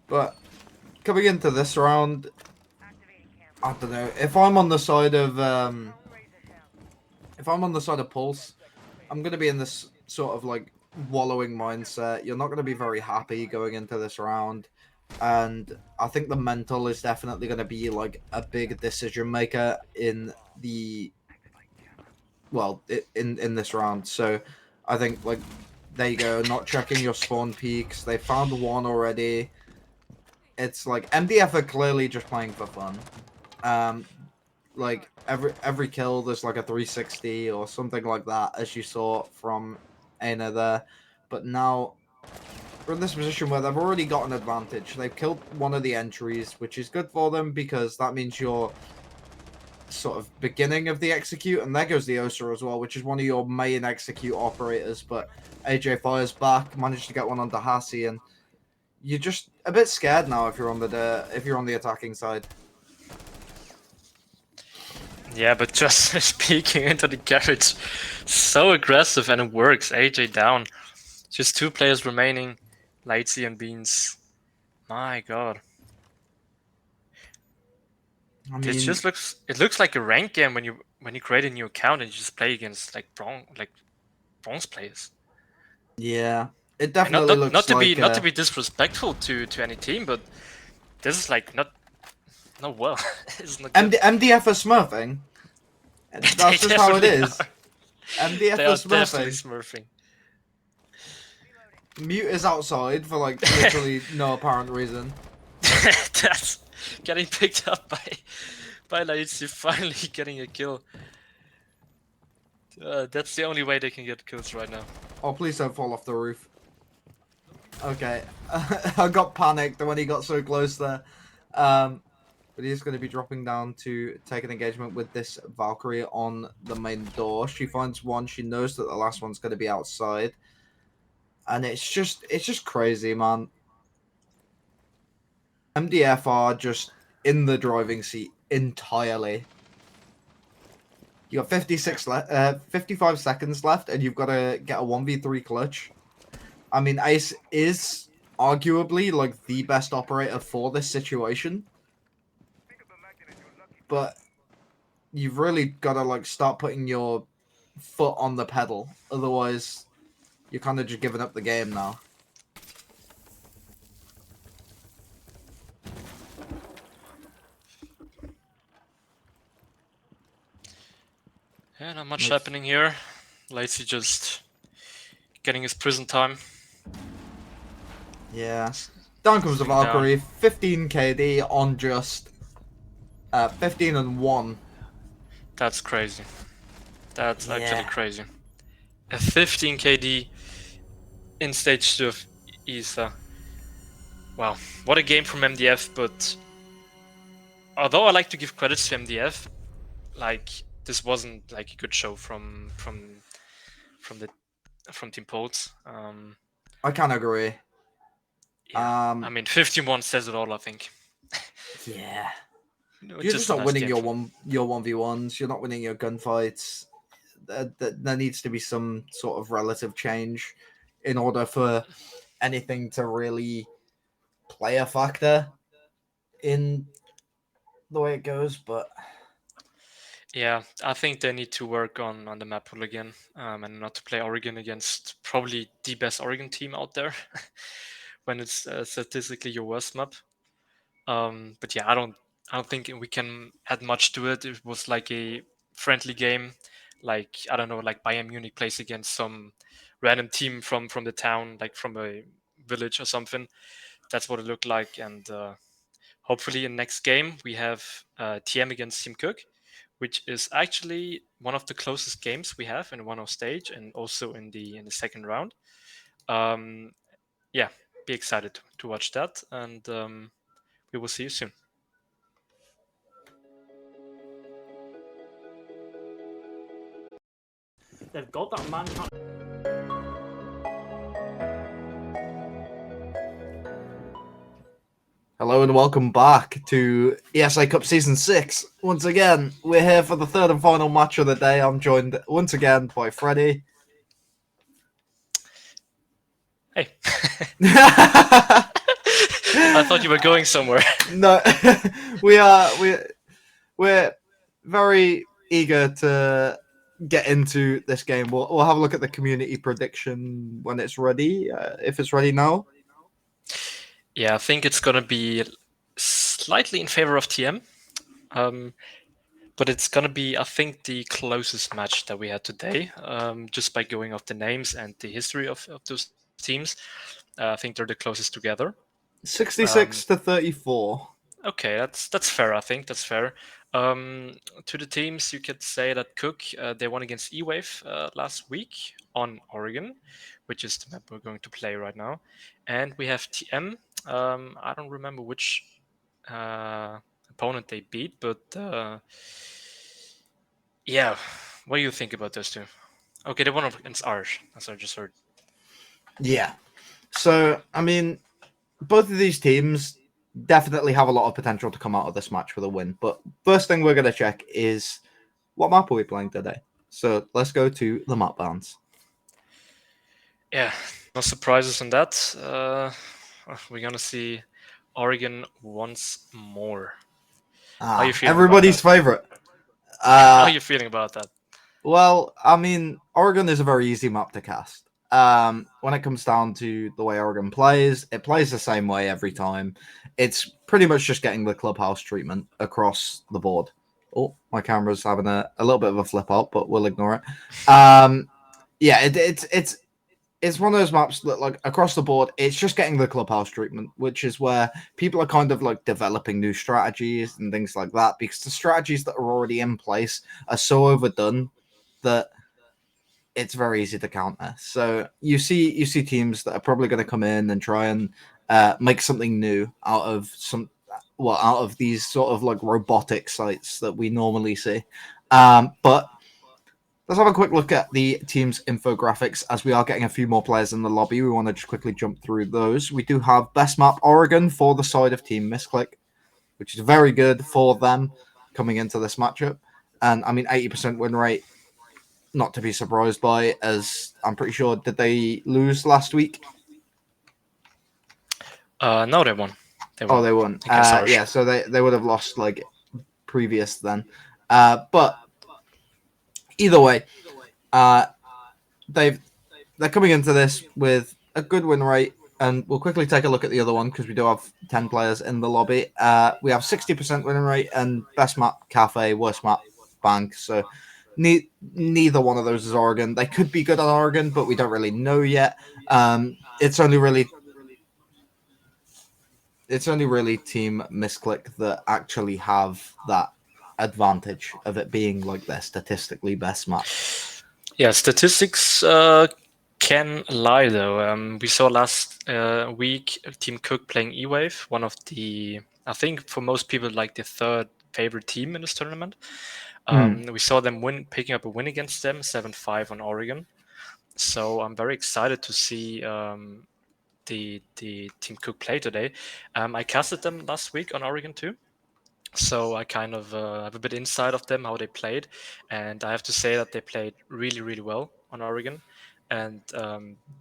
But coming into this round, I don't know. If I'm on the side of Pulse, I'm gonna be in this sort of like wallowing mindset. You're not gonna be very happy going into this round. And I think the mental is definitely going to be like a big decision maker in the in this round. So I think like there you go, not checking your spawn peaks. They found one already. It's like MDF are clearly just playing for fun. Like every kill there's like a 360 or something like that, as you saw from Aina there. But now we're in this position where they've already got an advantage. They've killed one of the entries, which is good for them because that means you're sort of beginning of the execute, and there goes the ESA as well, which is one of your main execute operators. But AJ fires back, managed to get one on Dahasi, and you're just a bit scared now if you're on the attacking side. Yeah, but just peeking into the garage, so aggressive, and it works. AJ down, just 2 players remaining. Lightsy and Beans. My god. I mean, It looks like a rank game when you create a new account and you just play against like bronze players. yeah, it And definitely looks not to like not to be disrespectful to any team, but this is like not well. It's not good. MDF are smurfing. That's just how it is. MDF They are are definitely smurfing. smurfing. Mute is outside for like literally no apparent reason. That's getting picked up by Laitsi, finally getting a kill. That's the only way they can get kills right now. Oh, please don't fall off the roof. Okay. I got panicked when he got so close there. But he's going to be dropping down to take an engagement with this Valkyrie on the main door. She finds one. She knows that the last one's going to be outside. And it's just crazy, man. MDF are just in the driving seat entirely. You got 55 seconds left, and you've got to get a 1v3 clutch. I mean, Ace is arguably like the best operator for this situation, but you've really got to like start putting your foot on the pedal. Otherwise, you're kind of just giving up the game now. Yeah, not much Like, happening here. Lacey just getting his prison time. yeah. Down comes the Sitting down. Valkyrie, 15 KD on just 15 and 1. That's crazy. That's actually Yeah. crazy. A 15 KD in stage 2 of ESA. Wow, what a game from MDF, but although I like to give credits to MDF, like this wasn't like a good show from the from Team Poles. I can agree. Yeah, I mean 51 says it all, I think. Yeah. No, You're just just a not nice winning game. your 1v1s. You're not winning your gunfights. There needs to be some sort of relative change in order for anything to really play a factor in the way it goes. But Yeah, I think they need to work on the map pool again, and not to play Oregon against probably the best Oregon team out there when it's statistically your worst map. But yeah, I don't think we can add much to it. It was like a friendly game, like I don't know, like Bayern Munich plays against some random team from the town, like from a village or something. That's what it looked like, and hopefully in next game we have TM against Team Cook, which is actually one of the closest games we have in one of stage and also in the second round. Um, yeah, be excited to watch that, and we will see you soon. They've got that man. hello and welcome back to ESA Cup Season 6. Once again, we're here for the third and final match of the day. I'm joined once again by Freddie. Hey. I thought you were going somewhere. No, we're very eager to get into this game. We'll have a look at the community prediction when it's ready. If it's ready now. Yeah, I think it's gonna be slightly in favor of TM. But it's gonna be, I think, the closest match that we had today. Just by going off the names and the history of those teams, I think they're the closest together. 66 to 34. Okay, that's fair. I think that's fair. To the teams, you could say that Cook they won against E-Wave last week on Oregon, which is the map we're going to play right now, and we have TM. I don't remember which opponent they beat, but yeah, what do you think about those two? Okay, they won against Arch, as I just heard. Yeah. So, I mean, both of these teams definitely have a lot of potential to come out of this match with a win. But first thing we're going to check is what map are we playing today? So let's go to the map bands. Yeah, no surprises in that. We're going to see Oregon once more. How are you feeling Everybody's about that? favorite. How are you feeling about that? Well, I mean, Oregon is a very easy map to cast. When it comes down to the way Oregon plays, it plays the same way every time. It's pretty much just getting the clubhouse treatment across the board. Oh, my camera's having a little bit of a flip out, but we'll ignore it. Yeah, it's one of those maps that, like, across the board, it's just getting the clubhouse treatment, which is where people are kind of like developing new strategies and things like that, because the strategies that are already in place are so overdone that it's very easy to counter. So you see teams that are probably going to come in and try and make something new out of out of these sort of like robotic sites that we normally see. But let's have a quick look at the team's infographics as we are getting a few more players in the lobby. We want to just quickly jump through those. We do have best map Oregon for the side of Team Misclick, which is very good for them coming into this matchup. And I mean, 80% win rate, not to be surprised by, as I'm pretty sure, did they lose last week? No, they won. They Oh, won they won. against Orange. Yeah, so they would have lost like previous then. But either way, uh, they've they're coming into this with a good win rate, and we'll quickly take a look at the other one because we do have 10 players in the lobby. We have 60% winning rate, and best map Cafe, worst map Bank. So neither one of those is Oregon. They could be good at Oregon, but we don't really know yet. It's only really Team Misclick that actually have that advantage of it being like their statistically best map. Yeah, statistics can lie though. We saw last week Team Cook playing E-Wave, one of the, I think for most people, like the third favorite team in this tournament. We saw them picking up a win against them, 7-5 on Oregon. So I'm very excited to see the Team Cook play today. I casted them last week on Oregon too. So I kind of have a bit insight of them, how they played, and I have to say that they played really, really well on Oregon, and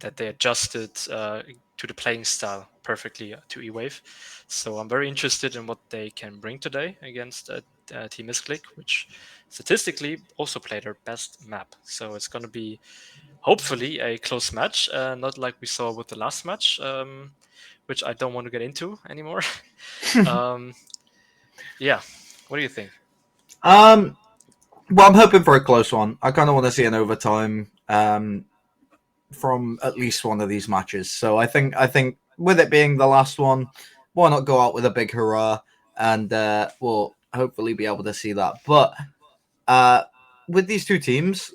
that they adjusted to the playing style perfectly to E-Wave. So I'm very interested in what they can bring today against Team Misclick, which statistically also played their best map. So it's going to be hopefully a close match, not like we saw with the last match, which I don't want to get into anymore. um, yeah, what do you think? Um, well, I'm hoping for a close one. I kind of want to see an overtime from at least one of these matches. So I think with it being the last one, why not go out with a big hurrah, and we'll hopefully be able to see that. But uh, with these two teams,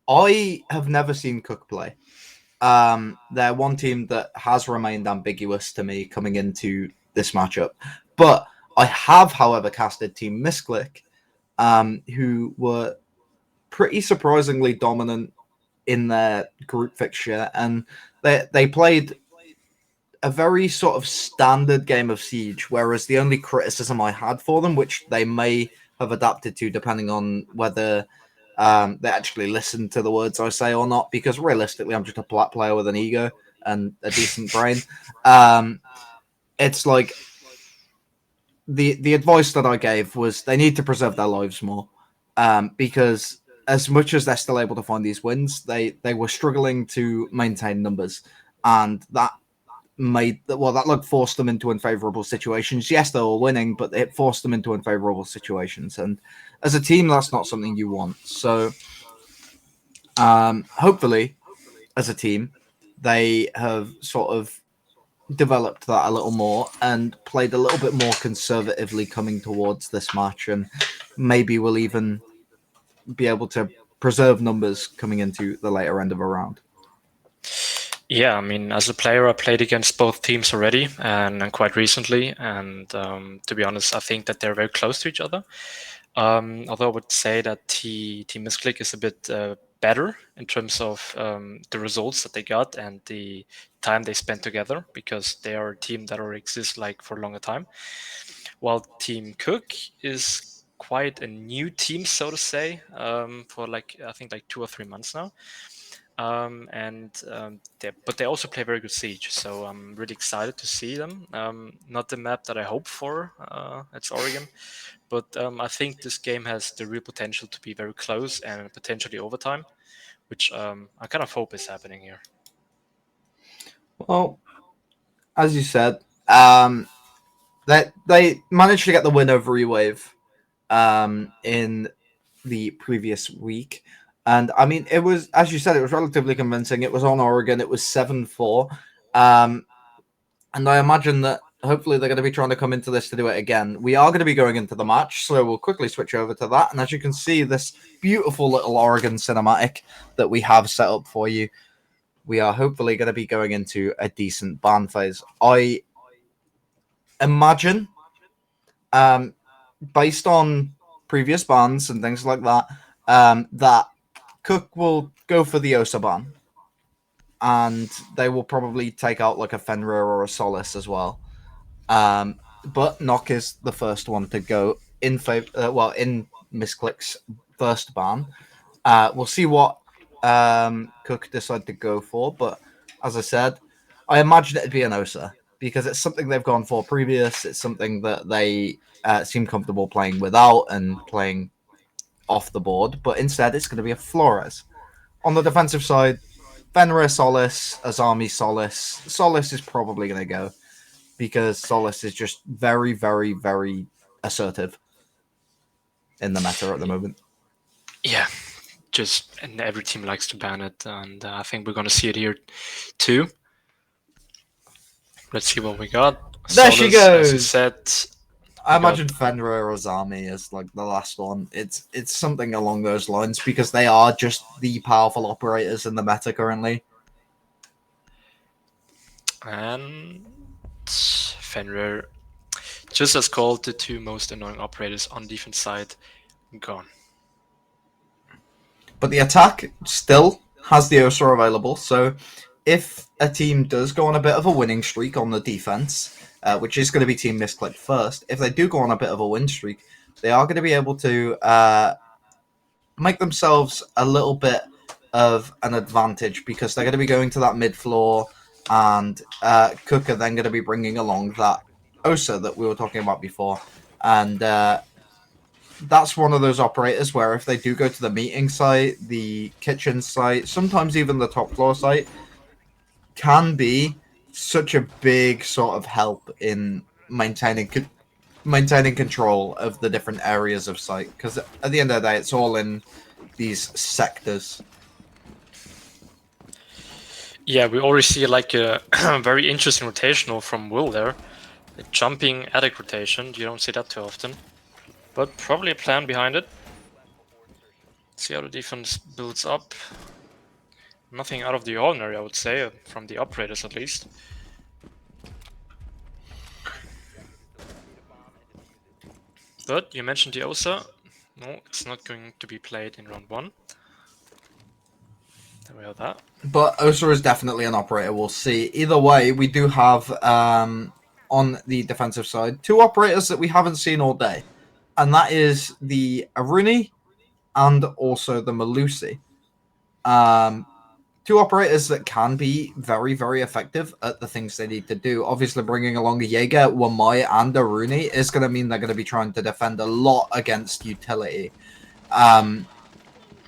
I have never seen Cook play. They're one team that has remained ambiguous to me coming into this matchup, but I have, however, casted Team Misclick, who were pretty surprisingly dominant in their group fixture, and they played a very sort of standard game of Siege. Whereas the only criticism I had for them, which they may have adapted to depending on whether they actually listen to the words I say or not, because realistically, I'm just a black player with an ego and a decent brain. Um, it's like the advice that I gave was they need to preserve their lives more, because as much as they're still able to find these wins, they were struggling to maintain numbers, and that forced them into unfavorable situations. Yes, they were winning, but it forced them into unfavorable situations, and as a team, that's not something you want. So, hopefully, as a team, they have sort of developed that a little more and played a little bit more conservatively coming towards this match, and maybe we'll even be able to preserve numbers coming into the later end of a round. Yeah, I mean, as a player, I played against both teams already and quite recently. And to be honest, I think that they're very close to each other. Although I would say that Team Misclick is a bit better in terms of the results that they got and the time they spent together, because they are a team that already exists like for a longer time. While Team Cook is quite a new team, so to say, for like I think like 2 or 3 months now. But they also play very good Siege, so I'm really excited to see them. Not the map that I hope for. It's Oregon, but I think this game has the real potential to be very close and potentially overtime, which I kind of hope is happening here. Well, as you said, they managed to get the win over E-Wave in the previous week. And I mean, it was, as you said, it was relatively convincing. It was on Oregon. It was 7-4. And I imagine that hopefully they're going to be trying to come into this to do it again. We are going to be going into the match, so we'll quickly switch over to that. And as you can see, this beautiful little Oregon cinematic that we have set up for you, we are hopefully going to be going into a decent ban phase. I imagine, um, based on previous bans and things like that, that Cook will go for the ESA ban, and they will probably take out like a Fenrir or a Solace as well. But Nock is the first one to go in favor. In Misclick's first ban. We'll see what Cook decide to go for, but as I said, I imagine it'd be an Osa. because it's something they've gone for previous. It's something that they seem comfortable playing without and playing off the board. But instead, it's going to be a Flores. On the defensive side, Fenrir Solis, Azami Solis. Solis is probably going to go because Solis is just very, very, very assertive in the meta at the moment. Yeah, and every team likes to ban it, and I think we're gonna see it here too. Let's see what we got. There she goes. As you said. I imagine Fenrir or Azami is like the last one. It's something along those lines because they are just the powerful operators in the meta currently. And Fenrir, just as called, the two most annoying operators on defense side, gone. But the attack still has the ESA available, so if a team does go on a bit of a winning streak on the defense, which is going to be Team Misclick first, if they do go on a bit of a win streak, they are going to be able to make themselves a little bit of an advantage because they're going to be going to that mid floor, and Cook are then going to be bringing along that ESA that we were talking about before. And that's one of those operators where if they do go to the meeting site, the kitchen site, sometimes even the top floor site, can be such a big sort of help in maintaining control of the different areas of site, because at the end of the day, it's all in these sectors. Yeah, we already see like a very interesting rotational from Will there. A jumping attic rotation. You don't see that too often. But probably a plan behind it. See how the defense builds up. Nothing out of the ordinary, I would say, from the operators at least. But you mentioned the ESA. No, it's not going to be played in round 1. There we have that. But ESA is definitely an operator. We'll see. Either way, we do have, on the defensive side, 2 operators that we haven't seen all day. And that is the Aruni and also the Malusi. 2 operators that can be very, very effective at the things they need to do. Obviously, bringing along a Jaeger, Wamai, and Aruni is going to mean they're going to be trying to defend a lot against utility.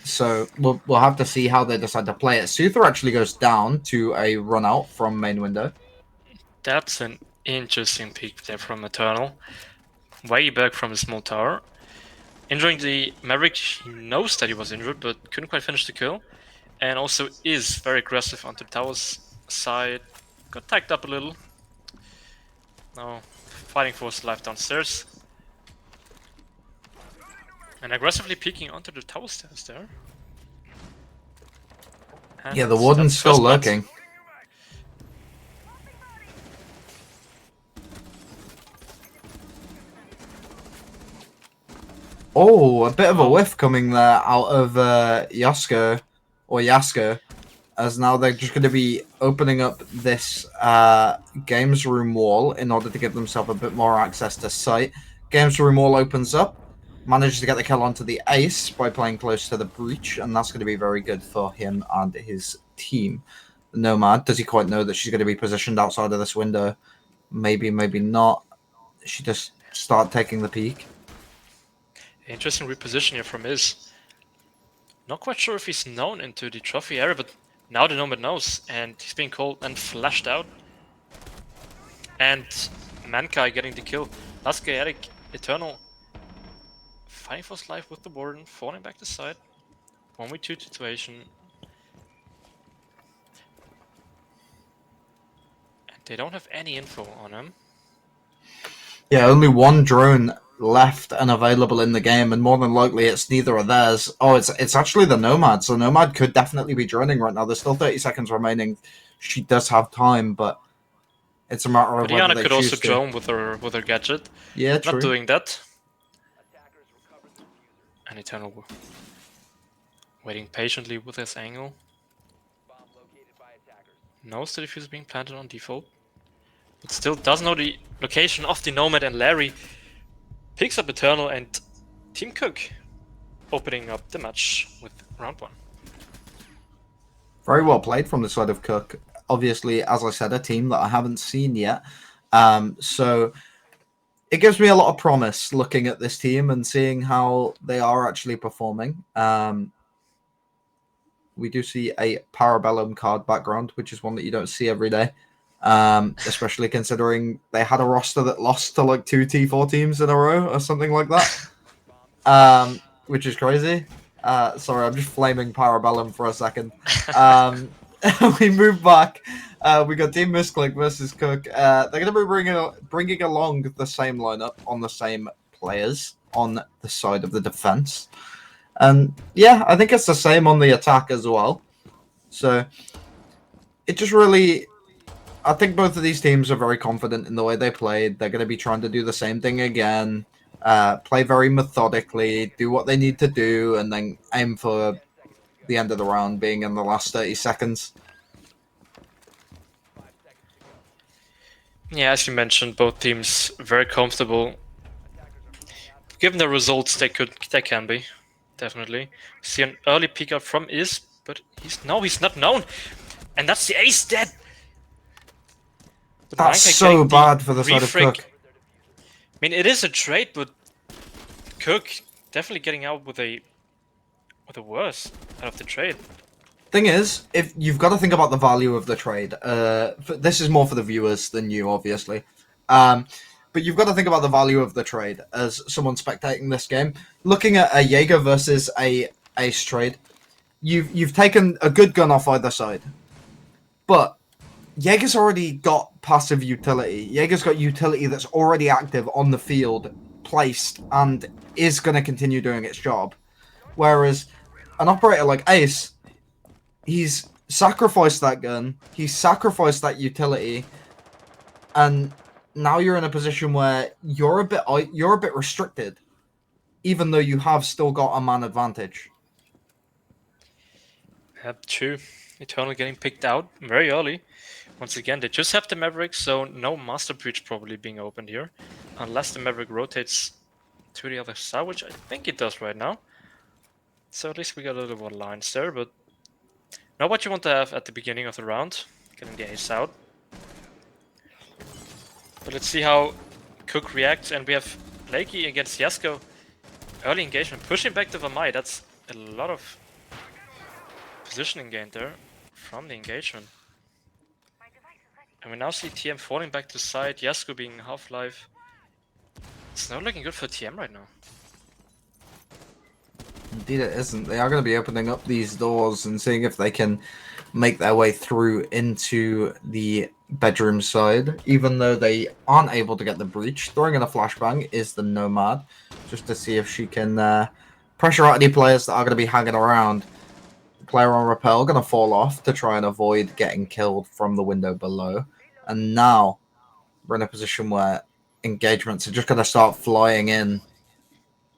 So we'll have to see how they decide to play it. Suther actually goes down to a run out from main window. That's an interesting peek there from Eternal. Way back from a small tower. Injuring the Maverick, he knows that he was injured, but couldn't quite finish the kill. And also is very aggressive onto the tower's side. Got tagged up a little. Now fighting for his life downstairs. And aggressively peeking onto the tower stairs there. And yeah, the Warden's still lurking. Oh, a bit of a whiff coming there out of Yasko, as now they're just going to be opening up this games room wall in order to give themselves a bit more access to site. Games room wall opens up, manages to get the kill onto the ace by playing close to the breach, and that's going to be very good for him and his team. Nomad, does he quite know that she's going to be positioned outside of this window? Maybe, maybe not. She just start taking the peek. Interesting reposition here from Iz. Not quite sure if he's known into the trophy area, but now the Nomad knows, and he's being called and flashed out. And Mankai getting the kill. Last chaotic Eternal fighting for his life with the Warden, falling back to side. 1v2 situation. And they don't have any info on him. Yeah, only 1 drone left and available in the game, and more than likely it's neither of theirs. Oh, it's actually the Nomad, so Nomad could definitely be droning right now. There's still 30 seconds remaining. She does have time, but it's a matter of Diana whether they could also choose to. drone with her gadget. Yeah, true. Not doing that. And Eternal waiting patiently with his angle. Knows the defuse is being planted on default. But still doesn't know the location of the Nomad, and Larry picks up Eternal and Team Cook opening up the match with round 1. Very well played from the side of Cook. obviously, as I said, a team that I haven't seen yet. So it gives me a lot of promise looking at this team and seeing how they are actually performing. We do see a Parabellum card background, which is one that you don't see every day. Especially considering they had a roster that lost to like 2 T4 teams in a row or something like that. Which is crazy. Sorry, I'm just flaming Parabellum for a second. We move back. We got Team Misclick versus Cook. They're going to be bringing along the same lineup on the same players on the side of the defense. And yeah, I think it's the same on the attack as well. So it just really, I think both of these teams are very confident in the way they played. They're going to be trying to do the same thing again, play very methodically, do what they need to do, and then aim for the end of the round being in the last 30 seconds. Yeah, as you mentioned, both teams very comfortable. Given the results, they can be, definitely. See an early pick up from Is, but he's not known, and that's the ace dead. But That's Manka so getting bad for the side of refrig. Cook. I mean, it is a trade, but Cook definitely getting out with the worst out of the trade. Thing is, if you've got to think about the value of the trade, this is more for the viewers than you, obviously. But you've got to think about the value of the trade as someone spectating this game. Looking at a Jaeger versus a Ace trade, you've taken a good gun off either side, but Jaeger's already got passive utility. Jaeger's got utility that's already active on the field, placed, and is going to continue doing its job. Whereas an operator like Ace, he's sacrificed that gun, he's sacrificed that utility, and now you're in a position where you're a bit restricted, even though you have still got a man advantage. Yep, true. Eternal getting picked out very early. Once again, they just have the Maverick, so no Master Breach probably being opened here. Unless the Maverick rotates to the other side, which I think it does right now. So at least we got a little bit of lines there, but not what you want to have at the beginning of the round. Getting the ace out. But let's see how Cook reacts, and we have Blakey against Yasko. Early engagement, pushing back to Vamai. That's a lot of positioning gain there from the engagement. And we now see TM falling back to side, Yasko being Half-Life. It's not looking good for TM right now. Indeed it isn't. They are going to be opening up these doors and seeing if they can make their way through into the bedroom side, even though they aren't able to get the breach. Throwing in a flashbang is the Nomad, just to see if she can pressure out any players that are going to be hanging around. Player on rappel going to fall off to try and avoid getting killed from the window below. And now we're in a position where engagements are just going to start flying in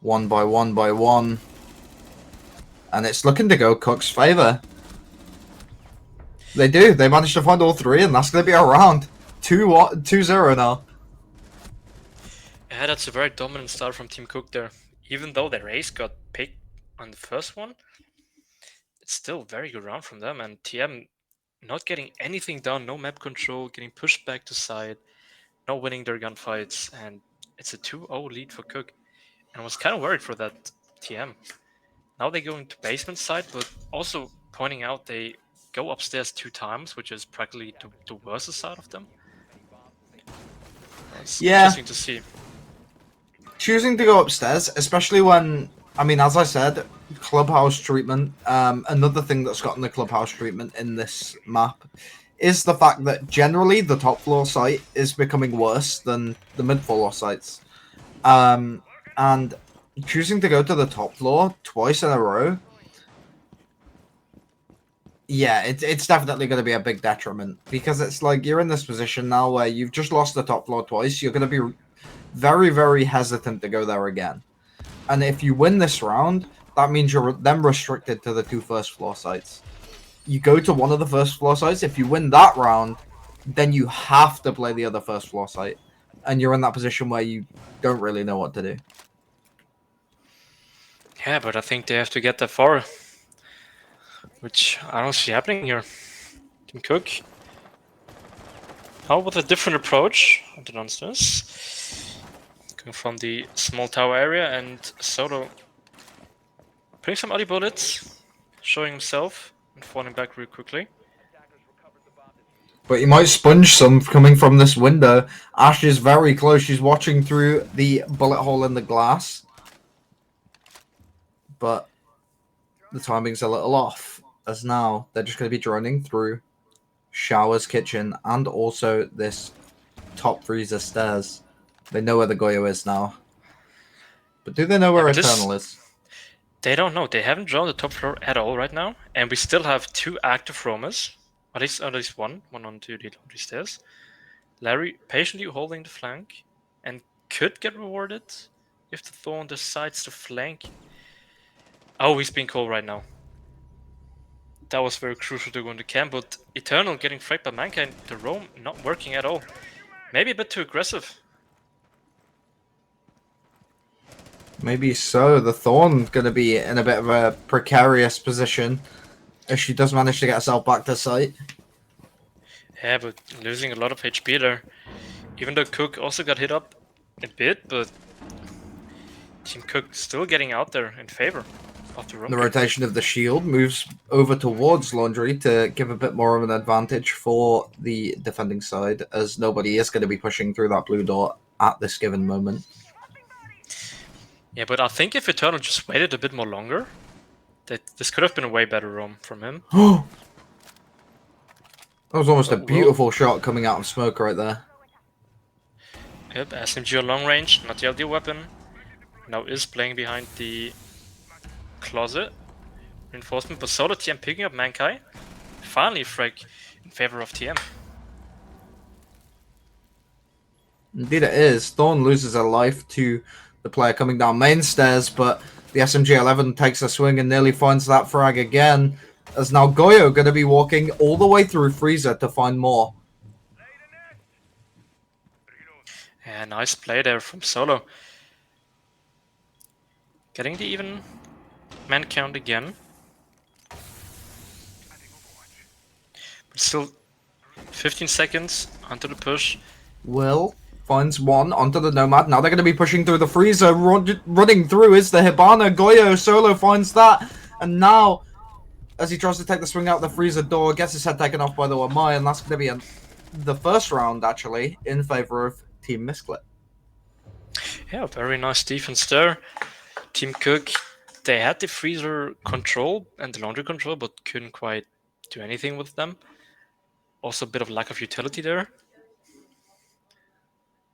one by one by one. And it's looking to go Cook's favor. They do. They managed to find all three, and that's going to be a round. 2-0 now. Yeah, that's a very dominant start from Team Cook there. Even though their ace got picked on the first one, it's still a very good round from them. And TM not getting anything done, no map control, getting pushed back to side, not winning their gunfights, and it's a 2-0 lead for Cook. And I was kind of worried for that TM. Now they go into basement side, but also pointing out they go upstairs 2 times, which is practically the worst side of them. It's interesting to see. Choosing to go upstairs, especially when, I mean, as I said, clubhouse treatment. Another thing that's gotten the clubhouse treatment in this map is the fact that generally the top floor site is becoming worse than the mid floor sites. And choosing to go to the top floor twice in a row, yeah, it's definitely going to be a big detriment, because it's like you're in this position now where you've just lost the top floor twice. You're going to be very, very hesitant to go there again. And if you win this round, that means you're then restricted to the 2 first floor sites. You go to one of the first floor sites. If you win that round, then you have to play the other first floor site. And you're in that position where you don't really know what to do. Yeah, but I think they have to get that far, which I don't see happening here. Team Cook How with a different approach on the downstairs? Going from the small tower area, and Solo putting some early bullets, showing himself and falling back real quickly. But he might sponge some coming from this window. Ash is very close. She's watching through the bullet hole in the glass. But the timing's a little off, as now they're just going to be droning through Shower's kitchen and also this top freezer stairs. They know where the Goyo is now. But do they know where Eternal is? They don't know. They haven't drawn the top floor at all right now. And we still have 2 active roamers. At least one onto the laundry stairs. Larry patiently holding the flank and could get rewarded if the Thorn decides to flank. Oh, he's being called right now. That was very crucial to go into camp, but Eternal getting fragged by Mankind, the roam not working at all. Maybe a bit too aggressive. Maybe so. The Thorn going to be in a bit of a precarious position if she does manage to get herself back to site. Yeah, but losing a lot of HP there. Even though Cook also got hit up a bit, but Team Cook still getting out there in favor of the roam. The rotation of the shield moves over towards Laundry to give a bit more of an advantage for the defending side, as nobody is going to be pushing through that blue door at this given moment. Yeah, but I think if Eternal just waited a bit more longer, that this could have been a way better roam from him. That was almost a beautiful shot coming out of smoke right there. Yep, SMG on long range, not the ideal weapon. Now is playing behind the closet. Reinforcement, but Solo TM picking up Mankai. Finally frag in favor of TM. Indeed it is. Thorn loses a life to the player coming down main stairs, but the SMG-11 takes a swing and nearly finds that frag again, as now Goyo going to be walking all the way through Freezer to find more. Yeah, nice play there from Solo. Getting the even man count again. But still 15 seconds onto the push. Will finds one onto the Nomad. Now they're going to be pushing through the Freezer. Running through is the Hibana. Goyo Solo finds that. And now, as he tries to take the swing out the Freezer door, gets his head taken off by the Wamai. And that's going to be the first round, actually, in favor of Team Misclip. Yeah, very nice defense there. Team Cook, they had the Freezer control and the laundry control, but couldn't quite do anything with them. Also a bit of lack of utility there.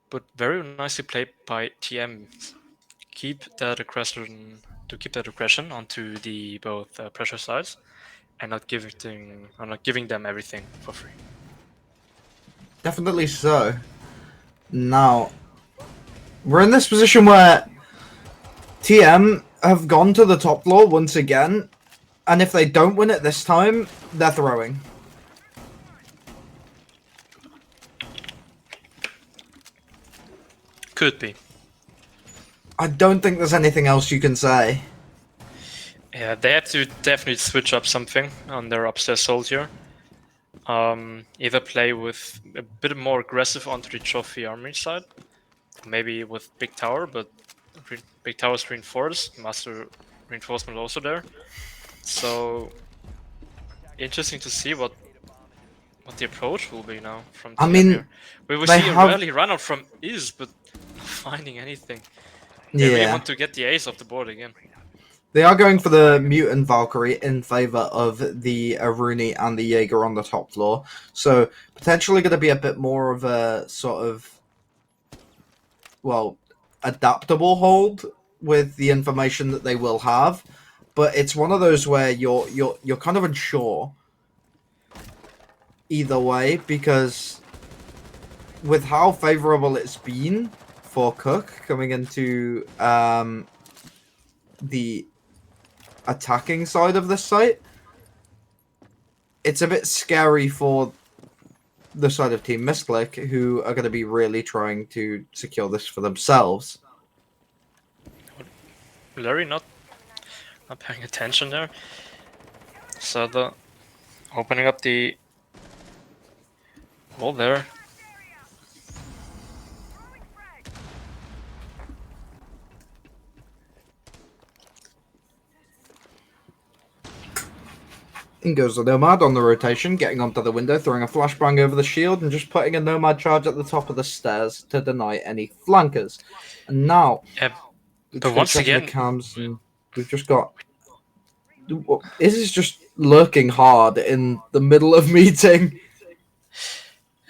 But very nicely played by TM. Keep that aggression onto the both pressure sides, and not giving them everything for free. Definitely so. Now, we're in this position where TM have gone to the top floor once again, and if they don't win it this time, they're throwing. Could be. I don't think there's anything else you can say. Yeah, they have to definitely switch up something on their upstairs soldier. Either play with a bit more aggressive onto the trophy army side, maybe with big tower, but big tower's reinforced, master reinforcement also there. So interesting to see what the approach will be now from TM. I mean, here. We will see a rally run out from Is, but not finding anything. They really want to get the ace off the board again. They are going for the Mutant Valkyrie in favor of the Aruni and the Jaeger on the top floor. So, potentially going to be a bit more of a sort of, well, adaptable hold with the information that they will have. But it's one of those where you're kind of unsure either way, because with how favorable it's been for Cook coming into the attacking side of this site, it's a bit scary for the side of Team Misclick, who are going to be really trying to secure this for themselves. Larry not paying attention there. So the opening up the wall there. In goes the Nomad on the rotation, getting onto the window, throwing a flashbang over the shield, and just putting a Nomad charge at the top of the stairs to deny any flankers. And now, but just once checking the again, cams, and we've just got. Is just lurking hard in the middle of meeting.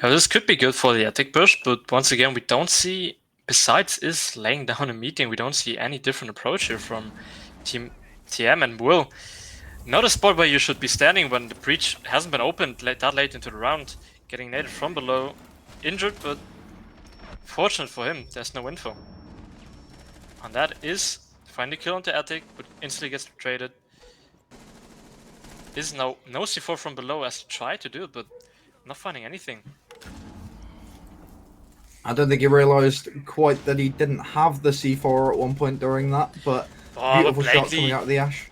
this could be good for the Attic push, but once again, we don't see, besides is laying down a meeting, we don't see any different approach here from Team TM and Will. Not a spot where you should be standing when the breach hasn't been opened that late into the round. Getting naded from below, injured, but fortunate for him, there's no info. And that is find the kill on the Attic, but instantly gets traded. Is no C4 from below as he tried to do it, but not finding anything. I don't think he realised quite that he didn't have the C4 at one point during that, but beautiful shots coming out of the Ash.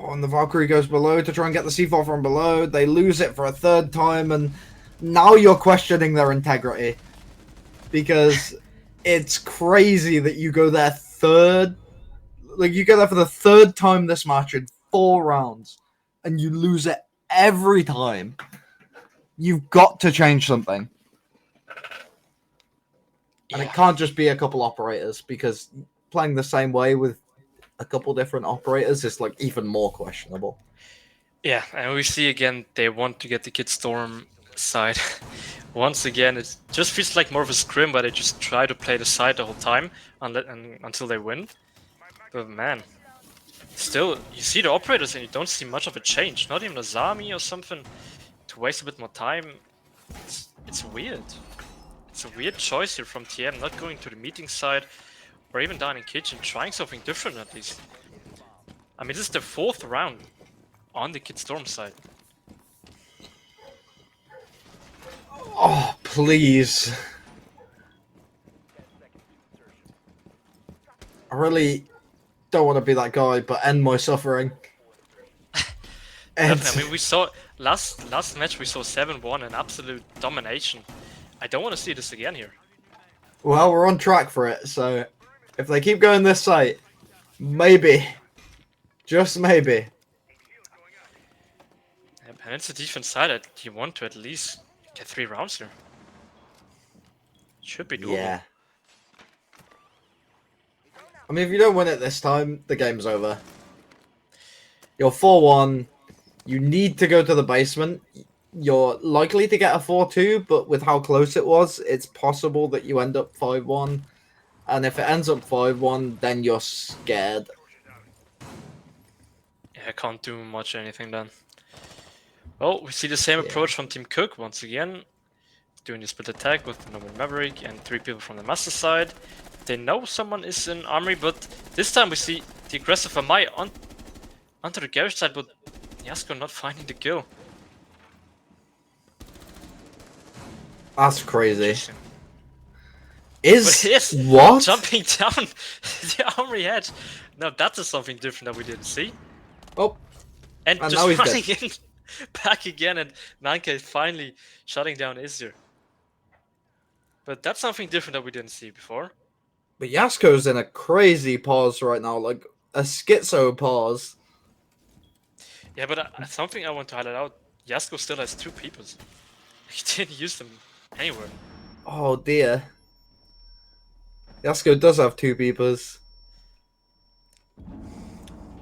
Oh, and the Valkyrie goes below to try and get the C4 from below. They lose it for a third time, and now you're questioning their integrity. Because it's crazy that you go there you go there for the third time this match in 4 rounds, and you lose it every time. You've got to change something. And it can't just be a couple operators, because playing the same way with a couple different operators is like even more questionable. Yeah, and we see again they want to get the Kid Storm side. Once again, it just feels like more of a scrim where they just try to play the side the whole time until they win. But man, still, you see the operators and you don't see much of a change. Not even a Zami or something to waste a bit more time. It's weird. It's a weird choice here from TM, not going to the meeting side or even down in kitchen, trying something different at least. I mean, this is the 4th round on the Kid Storm side. Oh, please. I really don't want to be that guy, but end my suffering. I mean, we saw last match we saw 7-1 and absolute domination. I don't want to see this again here. Well, we're on track for it, so if they keep going this site, maybe, just maybe. And it's a defense side that you want to at least get 3 rounds here. Should be doable. Yeah. I mean, if you don't win it this time, the game's over. You're 4-1. You need to go to the basement. You're likely to get a 4-2, but with how close it was, it's possible that you end up 5-1. And if it ends up 5-1, then you're scared. Yeah, I can't do much anything then. Well, we see the same approach from Team Cook once again. Doing the split attack with the Norman Maverick and 3 people from the Master side. They know someone is in armory, but this time we see the aggressive Amai onto the garage side, but Yasko not finding the kill. That's crazy. Is what? Jumping down the armory hedge. Now that is something different that we didn't see. Oh. And just running in back again, and Nanka finally shutting down Izir. But that's something different that we didn't see before. But Yasko's in a crazy pause right now, like a schizo pause. Yeah, but something I want to highlight out, Yasko still has 2 people. He didn't use them anywhere. Oh dear. Yasko does have 2 peepers.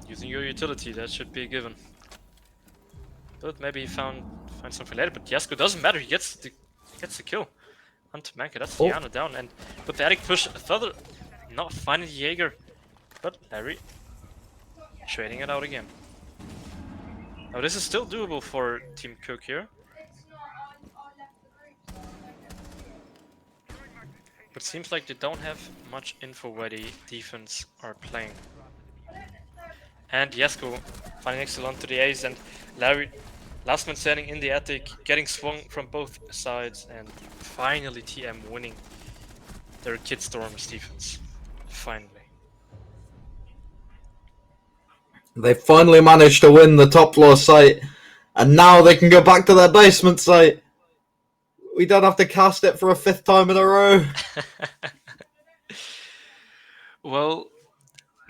Using your utility, that should be a given. But maybe he find something later, but Yasko doesn't matter, he gets the kill. Onto Manka, that's Diana down, and but the Attic push further, not finding the Jaeger, but Larry trading it out again. Now this is still doable for Team Cook here. But seems like they don't have much info where the defense are playing. And Yasko finding excellent to the ace, and Larry, last man standing in the Attic, getting swung from both sides, and finally TM winning their Kid Storm's defense. Finally. They finally managed to win the top floor site, and now they can go back to their basement site. We don't have to cast it for a 5th time in a row. Well,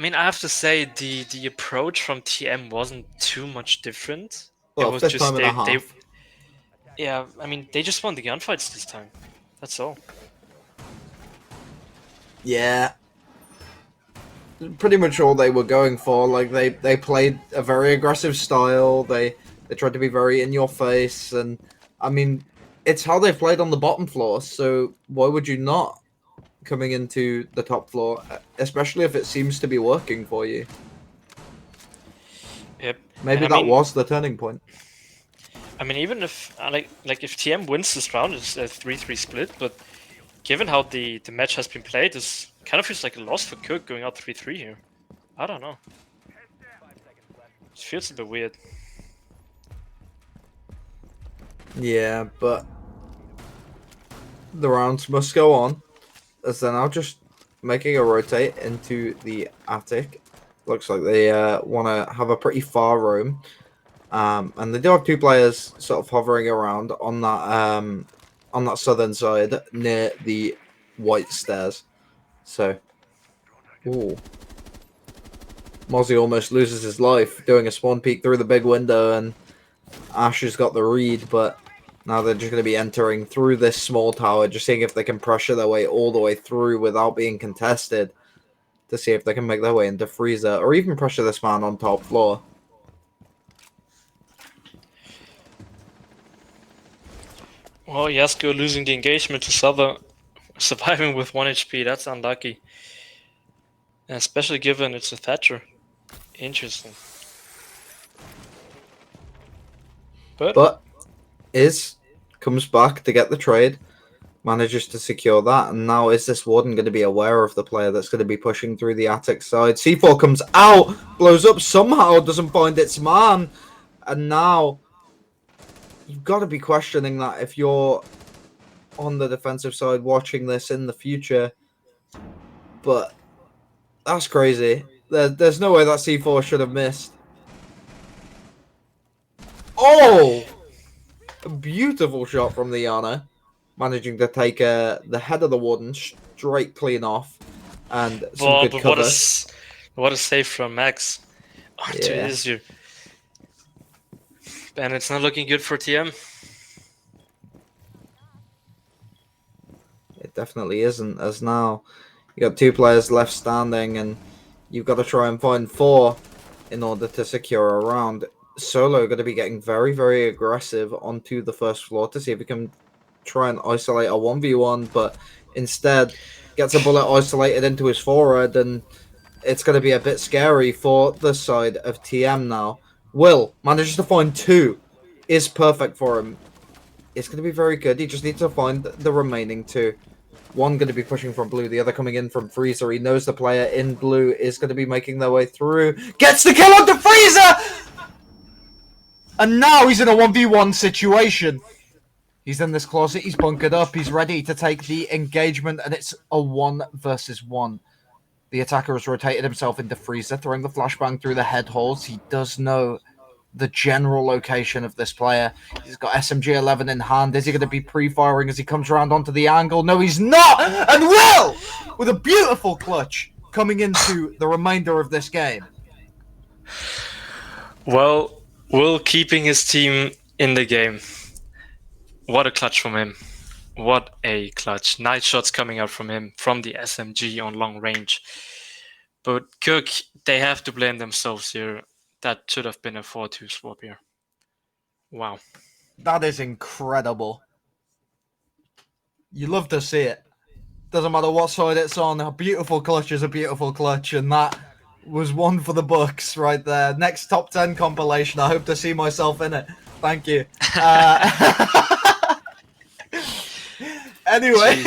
I mean, I have to say the approach from TM wasn't too much different. It Well, was fifth just time and a they half. yeah. I mean, they just won the gunfights this time. That's all. Yeah, pretty much all they were going for. Like they played a very aggressive style. They tried to be very in your face, and I mean, it's how they played on the bottom floor. So why would you not coming into the top floor, especially if it seems to be working for you? Yep. And Maybe that was the turning point. I mean, even if like if TM wins this round, it's a 3-3 split. But given how the match has been played, this kind of feels like a loss for Cook going out 3-3 here. I don't know. It feels a bit weird. Yeah, but the rounds must go on, as they're now just making a rotate into the attic. Looks like they want to have a pretty far roam. And they do have two players sort of hovering around on that southern side near the white stairs. So, ooh, Mozzie almost loses his life doing a spawn peek through the big window, and Ash has got the read, but now they're just going to be entering through this small tower, just seeing if they can pressure their way all the way through without being contested to see if they can make their way into Freezer or even pressure this man on top floor. Well, Yasuo losing the engagement to Sother, surviving with 1 HP, that's unlucky. And especially given it's a Thatcher. Interesting. But Iz comes back to get the trade, manages to secure that, and now is this Warden going to be aware of the player that's going to be pushing through the attic side? C4 comes out, blows up somehow, doesn't find its man, and now you've got to be questioning that if you're on the defensive side watching this in the future. But that's crazy. There's no way that C4 should have missed. Oh! A beautiful shot from the Yana, managing to take the head of the Warden straight clean off, and some good but cover. what a save from Max onto Yeah. Izzy. And it's not looking good for TM. It definitely isn't, as now you got two players left standing, and you've got to try and find four in order to secure a round. Solo going to be getting very, very aggressive onto the first floor to see if he can try and isolate a 1v1, but instead gets a bullet isolated into his forehead, and it's going to be a bit scary for the side of TM now. Will manages to find two, is perfect for him. It's going to be very good. He just needs to find the remaining two. One going to be pushing from blue, the other coming in from Freezer. He knows the player in blue is going to be making their way through. Gets the kill onto Freezer! And now he's in a 1v1 situation. He's in this closet, he's bunkered up, he's ready to take the engagement, and it's a 1 versus 1. The attacker has rotated himself into Freezer, throwing the flashbang through the head holes. He does know the general location of this player. He's got SMG-11 in hand. Is he going to be pre-firing as he comes around onto the angle? No, he's not! And Will, with a beautiful clutch, coming into the remainder of this game. Well, Will keeping his team in the game. What a clutch from him. What a clutch. Nice shots coming out from him from the SMG on long range. But Cook, they have to blame themselves here. That should have been a 4-2 swap here. Wow. That is incredible. You love to see it. Doesn't matter what side it's on. A beautiful clutch is a beautiful clutch, and that was one for the books right there. Next top 10 compilation. I hope to see myself in it. Thank you. Anyway,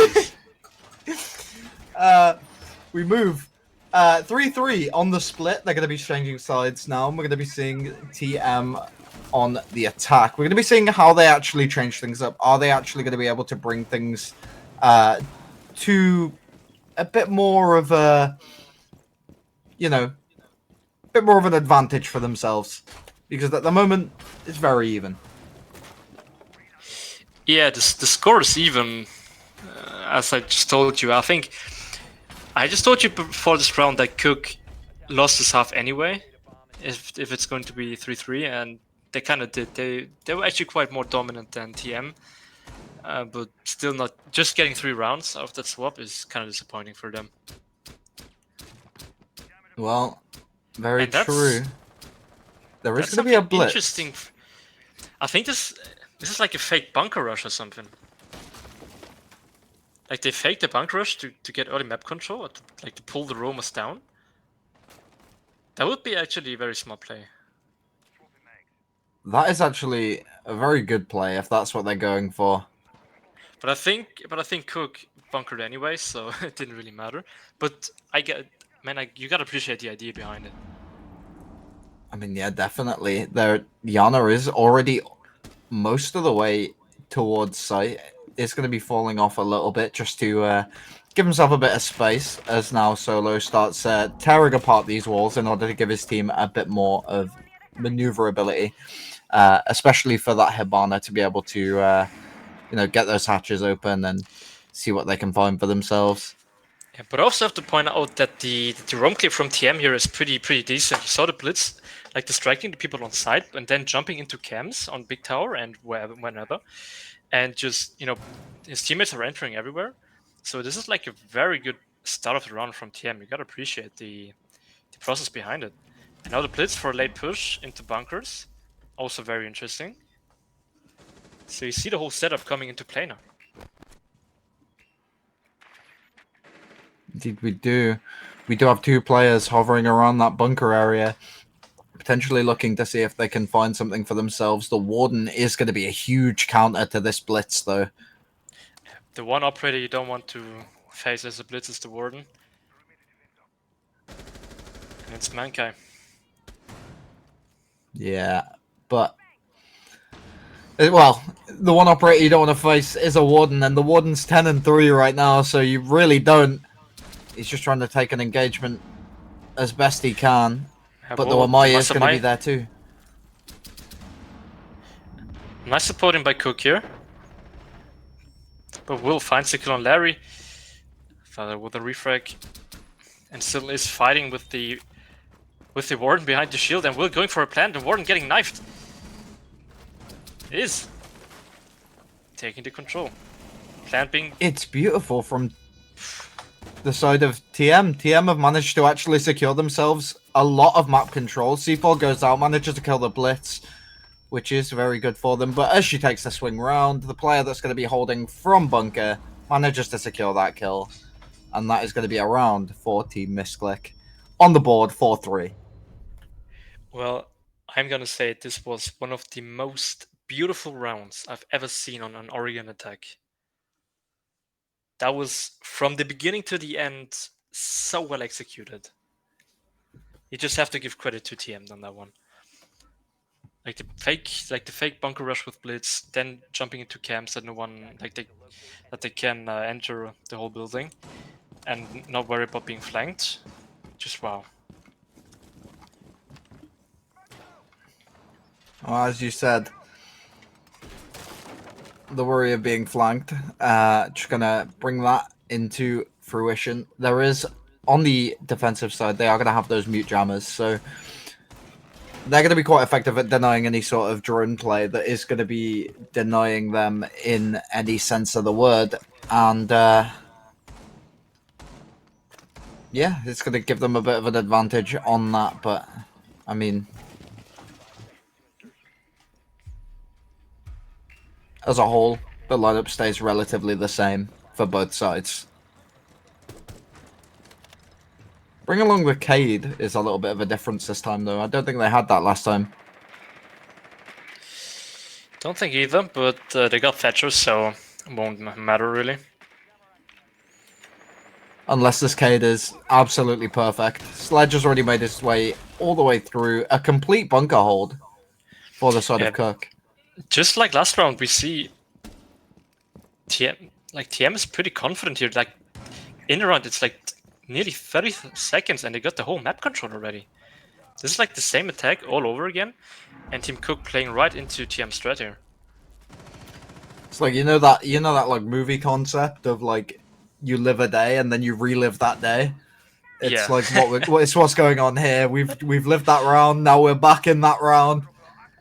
we move 3-3 on the split. They're going to be changing sides now, and we're going to be seeing TM on the attack. We're going to be seeing how they actually change things up. Are they actually going to be able to bring things to a bit more of a, a bit more of an advantage for themselves? Because at the moment, it's very even. Yeah, the score is even. As I just told you, I just told you before this round that Cook lost this half anyway. If it's going to be 3-3, and they kind of did. They were actually quite more dominant than TM, but still not. Just getting 3 rounds out of that swap is kind of disappointing for them. Well, very And that's true. There is that's going to be a something blitz. interesting. I think this is like a fake bunker rush or something. Like they faked the bunker rush to get early map control, or to pull the roamers down. That would be actually a very smart play. That is actually a very good play if that's what they're going for. But I think Cook bunkered anyway, so it didn't really matter. But you gotta appreciate the idea behind it. I mean, yeah, definitely. Yana is already most of the way towards site. It's going to be falling off a little bit just to give himself a bit of space as now Solo starts tearing apart these walls in order to give his team a bit more of maneuverability, especially for that Hibana to be able to get those hatches open and see what they can find for themselves. Yeah, but I also have to point out that the roam clear from TM here is pretty decent. You saw the blitz, like distracting the people on site and then jumping into cams on big tower and whenever, and just his teammates are entering everywhere. So this is like a very good start of the round from TM. You gotta appreciate the process behind it. And now the blitz for a late push into bunkers, also very interesting. So you see the whole setup coming into play now. Indeed, we do. We do have 2 players hovering around that bunker area, potentially looking to see if they can find something for themselves. The Warden is going to be a huge counter to this blitz, though. The one operator you don't want to face as a blitz is the Warden. And it's Mankai. Yeah, but well, the one operator you don't want to face is a Warden, and the Warden's 10-3 right now, so you really don't. He's just trying to take an engagement as best he can, but the Wamai is going to be there too. Nice supporting by Cook here. But Will finds the kill on Larry. Father with a refrag. And still is fighting with the Warden behind the shield, and Will going for a plant. The Warden getting knifed. Is taking the control. Plant being... It's beautiful from the side of TM. TM have managed to actually secure themselves a lot of map control. C4 goes out, manages to kill the Blitz, which is very good for them. But as she takes the swing round, the player that's going to be holding from bunker manages to secure that kill. And that is going to be a round for Team Misclick. On the board, 4-3. Well, I'm going to say this was one of the most beautiful rounds I've ever seen on an Oregon attack. That was, from the beginning to the end, so well executed. You just have to give credit to TM on that one. Like the fake bunker rush with Blitz, then jumping into camps that no one that they can enter the whole building, and not worry about being flanked. Just wow. Well, as you said, the worry of being flanked, just gonna bring that into fruition. There is, on the defensive side, they are gonna have those mute jammers, so they're going to be quite effective at denying any sort of drone play that is going to be denying them in any sense of the word. And yeah, it's going to give them a bit of an advantage on that. But I mean, as a whole, the lineup stays relatively the same for both sides. Bring along the Cade is a little bit of a difference this time, though. I don't think they had that last time. Don't think either, but they got Thatcher, so it won't matter really. Unless this Cade is absolutely perfect. Sledge has already made his way all the way through a complete bunker hold for the side of Cook. Just like last round, we see TM is pretty confident here. Like in the round, it's like nearly 30 seconds, and they got the whole map control already. This is like the same attack all over again, and Team Cook playing right into TM strat here. It's like you know that like movie concept of like you live a day and then you relive that day. It's Yeah. like it's what's going on here. We've lived that round. Now we're back in that round,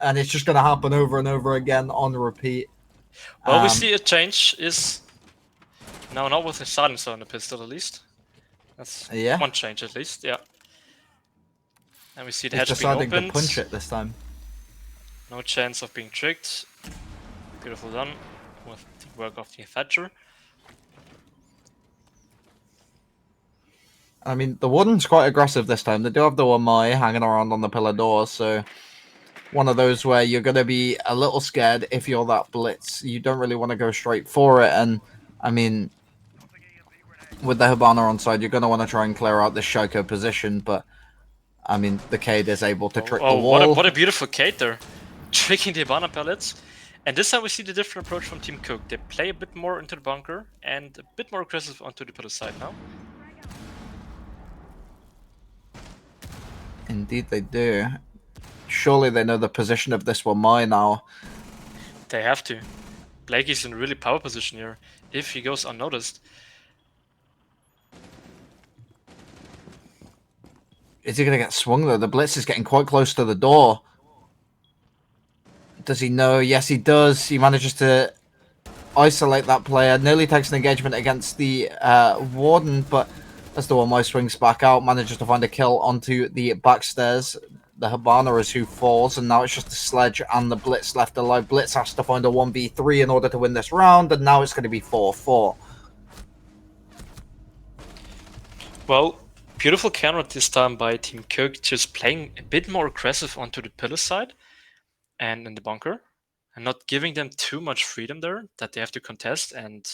and it's just going to happen over and over again on repeat. Well, we see a change is no, not with the silencer on the pistol at least. That's Yeah, one change at least. Yeah. And we see the he's hatch being deciding to opened. punch it this time. No chance of being tricked. Beautiful done with the work of the Thatcher. I mean, the Warden's quite aggressive this time. They do have the Wamai hanging around on the pillar door, so one of those where you're going to be a little scared if you're that blitz. You don't really want to go straight for it, and I mean, with the Hibana on side, you're going to want to try and clear out this Shaiko position, but I mean, the Cade is able to trick the wall. What a beautiful Cade there. Tricking the Hibana pellets. And this time we see the different approach from Team Cook. They play a bit more into the bunker and a bit more aggressive onto the pillar side now. Indeed, they do. Surely they know the position of this Wamai now. They have to. Blakey's in a really power position here. If he goes unnoticed. Is he going to get swung though? The Blitz is getting quite close to the door. Does he know? Yes, he does. He manages to isolate that player. Nearly takes an engagement against the Warden, but as the Wamai swings back out, manages to find a kill onto the backstairs. The Hibana is who falls, and now it's just the Sledge and the Blitz left alive. Blitz has to find a 1v3 in order to win this round, and now it's going to be 4-4. Well, beautiful counter this time by Team Cook, just playing a bit more aggressive onto the pillar side and in the bunker, and not giving them too much freedom there that they have to contest. And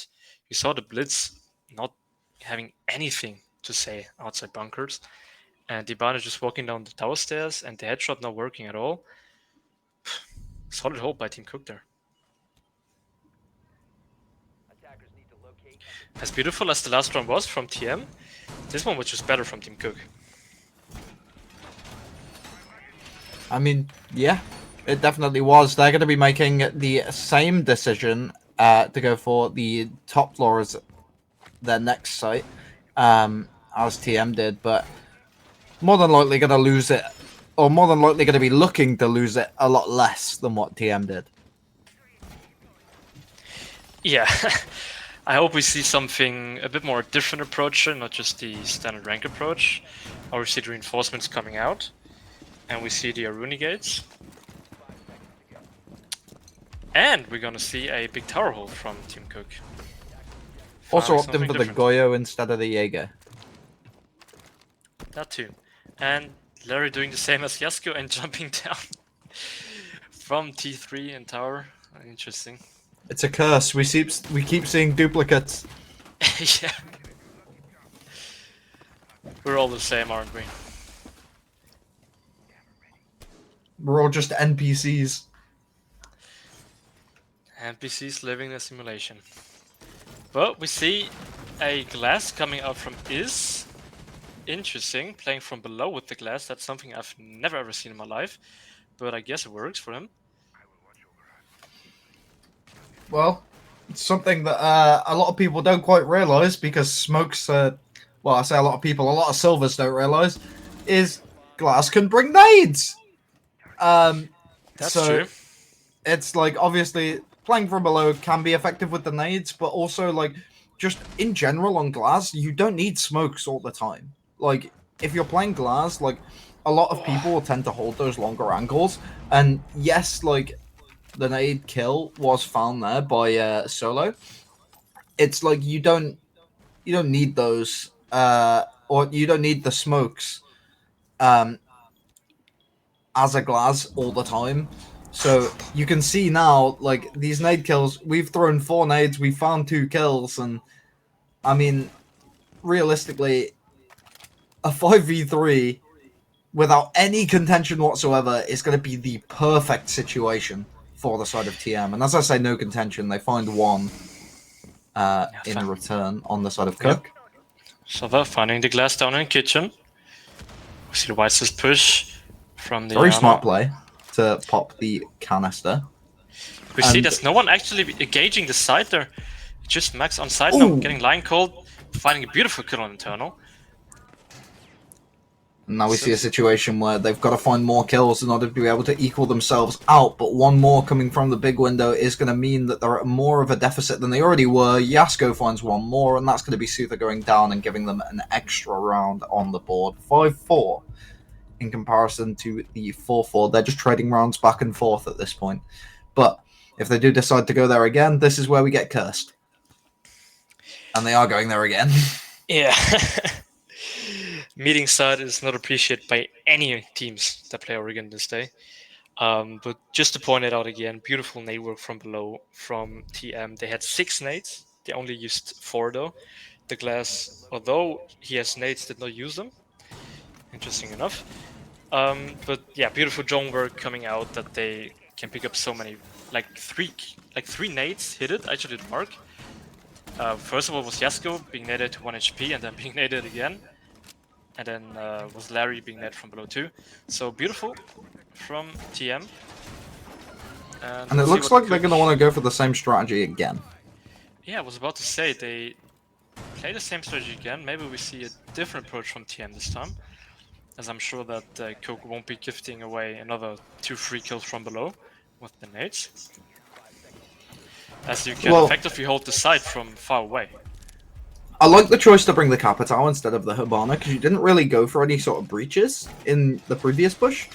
you saw the Blitz not having anything to say outside bunkers. And Dibana just walking down the tower stairs, and the headshot not working at all. Solid hold by Team Cook there. As beautiful as the last round was from TM, this one was just better from Team Cook. I mean, yeah, it definitely was. They're going to be making the same decision to go for the top floor as their next site, as TM did, but more than likely going to lose it, or more than likely going to be looking to lose it a lot less than what TM did. Yeah, I hope we see something a bit more different approach here, not just the standard rank approach. Or we see the reinforcements coming out, and we see the Aruni gates. And we're gonna see a big tower hold from Team Cook. Also Finding opting for the different. Goyo instead of the Jaeger. That too. And Larry doing the same as Yasko and jumping down from T3 and tower. Interesting. It's a curse. We keep seeing duplicates. Yeah. We're all the same, aren't we? We're all just NPCs. NPCs living a simulation. But we see a glass coming out from Is. Interesting, playing from below with the glass. That's something I've never ever seen in my life, but I guess it works for him. Well, it's something that a lot of people don't quite realize because smokes. Well, I say a lot of people, a lot of silvers don't realize is glass can bring nades. That's so true. It's like obviously playing from below can be effective with the nades, but also like just in general on glass, you don't need smokes all the time. Like if you're playing glass, like a lot of people will tend to hold those longer angles, and yes, like the nade kill was found there by Solo. It's like you don't need those or you don't need the smokes as a glass all the time. So you can see now, like these nade kills, we've thrown 4 nades, we found 2 kills, and I mean, realistically, a 5v3 without any contention whatsoever is going to be the perfect situation for the side of TM. And as I say, no contention, they find 1 in return on the side of Cook. So they're finding the glass down in the kitchen. We see the Whites just push from the Very smart play to pop the canister. We see there's no one actually engaging the side there. Just Max on side now, getting line called, finding a beautiful kill on internal. And now we see a situation where they've got to find more kills in order to be able to equal themselves out, but one more coming from the big window is going to mean that they're at more of a deficit than they already were. Yasko finds one more, and that's going to be Suther going down and giving them an extra round on the board. 5-4 in comparison to the 4-4. They're just trading rounds back and forth at this point. But if they do decide to go there again, this is where we get cursed. And they are going there again. Yeah. Meeting side is not appreciated by any teams that play Oregon this day. But just to point it out again, beautiful nade work from below from TM. They had 6 nades. They only used 4 though. The glass, although he has nades, did not use them. Interesting enough. But yeah, beautiful drone work coming out that they can pick up so many, like three nades hit it. Actually, did mark. First of all was Yasko being naded to 1 HP and then being naded again. And then was Larry being naded from below too. So beautiful from TM. And it looks like they're going to want to go for the same strategy again. Yeah, I was about to say, they play the same strategy again. Maybe we see a different approach from TM this time. As I'm sure that Coke won't be gifting away another 2 free kills from below with the nades. As you can effectively hold the site from far away. I like the choice to bring the Capitao instead of the Hibana, because you didn't really go for any sort of breaches in the previous push,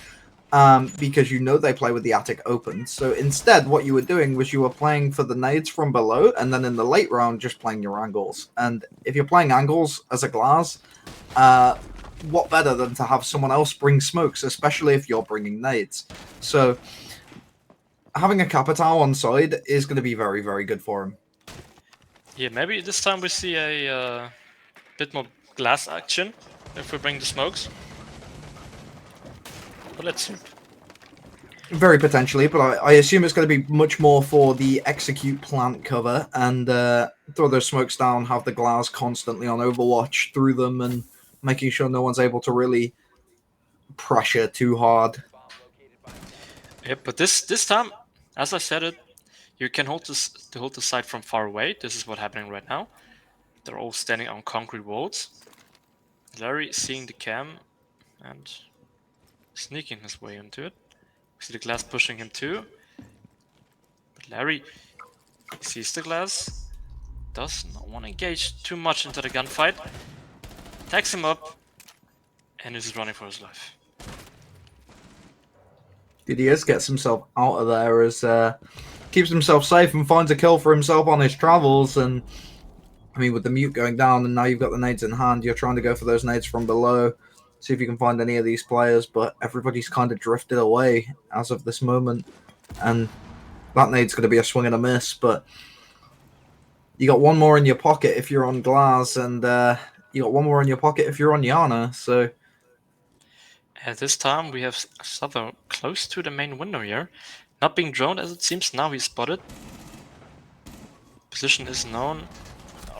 because you know they play with the attic open. So instead, what you were doing was you were playing for the nades from below, and then in the late round, just playing your angles. And if you're playing angles as a glass, what better than to have someone else bring smokes, especially if you're bringing nades. So having a Capitao on side is going to be very, very good for him. Yeah, maybe this time we see a bit more glass action if we bring the smokes. But let's see. Very potentially, but I assume it's going to be much more for the execute plant cover and throw those smokes down, have the glass constantly on overwatch through them, and making sure no one's able to really pressure too hard. Yeah, but this time, as I said it, you can hold the site from far away. This is what's happening right now. They're all standing on concrete walls. Larry seeing the cam and sneaking his way into it. We see the glass pushing him too. But Larry sees the glass, does not want to engage too much into the gunfight. Attacks him up, and is running for his life. Didiers gets himself out of there as keeps himself safe and finds a kill for himself on his travels. And I mean, with the mute going down and now you've got the nades in hand, you're trying to go for those nades from below, see if you can find any of these players, but everybody's kind of drifted away as of this moment, and that nade's going to be a swing and a miss. But you got one more in your pocket if you're on Glass, and you got one more in your pocket if you're on Yana. So at this time we have Suther close to the main window here, not being droned as it seems. Now he's spotted. Position is known.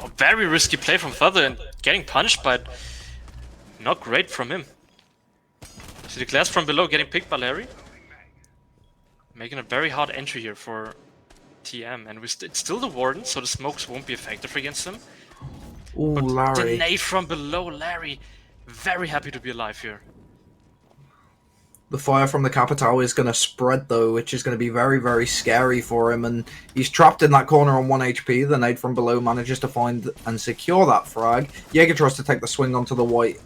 Oh, very risky play from Suther and getting punished, but not great from him. See the glass from below getting picked by Larry. Making a very hard entry here for TM, and it's still the Warden, so the smokes won't be effective against him. Ooh, but Larry. The nade from below, Larry, very happy to be alive here. The fire from the Capitao is going to spread, though, which is going to be very, very scary for him. And he's trapped in that corner on 1 HP. The nade from below manages to find and secure that frag. Jaeger tries to take the swing onto the white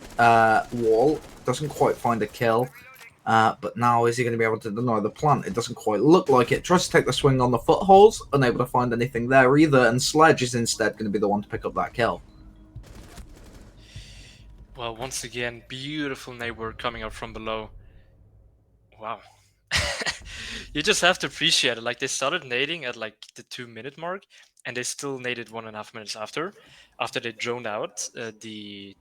wall. Doesn't quite find a kill. But now is he going to be able to deny the plant? It doesn't quite look like it. Tries to take the swing on the footholds. Unable to find anything there either. And Sledge is instead going to be the one to pick up that kill. Well, once again, beautiful nade work coming up from below. Wow. You just have to appreciate it. Like, they started nading at like the 2-minute mark, and they still naded 1.5 minutes after they droned out the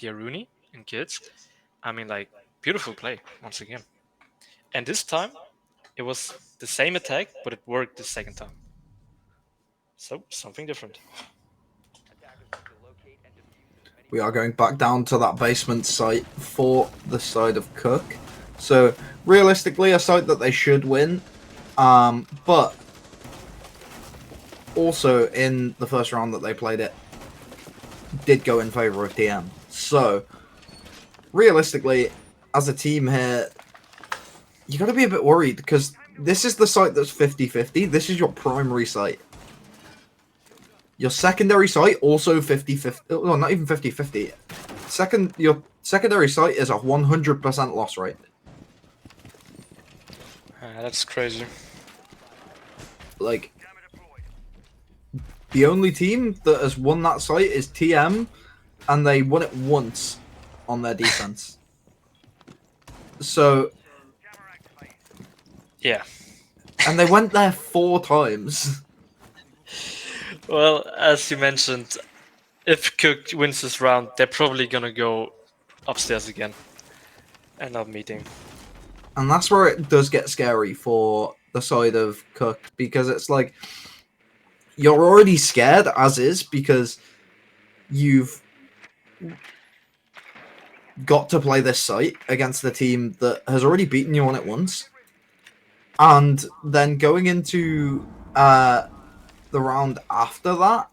Aruni and kids. I mean, like, beautiful play once again. And this time it was the same attack, but it worked the second time. So something different. We are going back down to that basement site for the side of Cook. So, realistically, a site that they should win. But also, in the first round that they played it, did go in favor of TM. So, realistically, as a team here, you got to be a bit worried because this is the site that's 50-50. This is your primary site. Your secondary site also 50-50. Oh, not even 50-50. Your secondary site is a 100% loss rate. That's crazy. Like, the only team that has won that site is TM, and they won it once on their defense. So, yeah. And they went there 4 times. Well, as you mentioned, if Cook wins this round, they're probably gonna go upstairs again and not meeting. And that's where it does get scary for the side of Cook, because it's like you're already scared as is because you've got to play this site against the team that has already beaten you on it once. And then going into the round after that,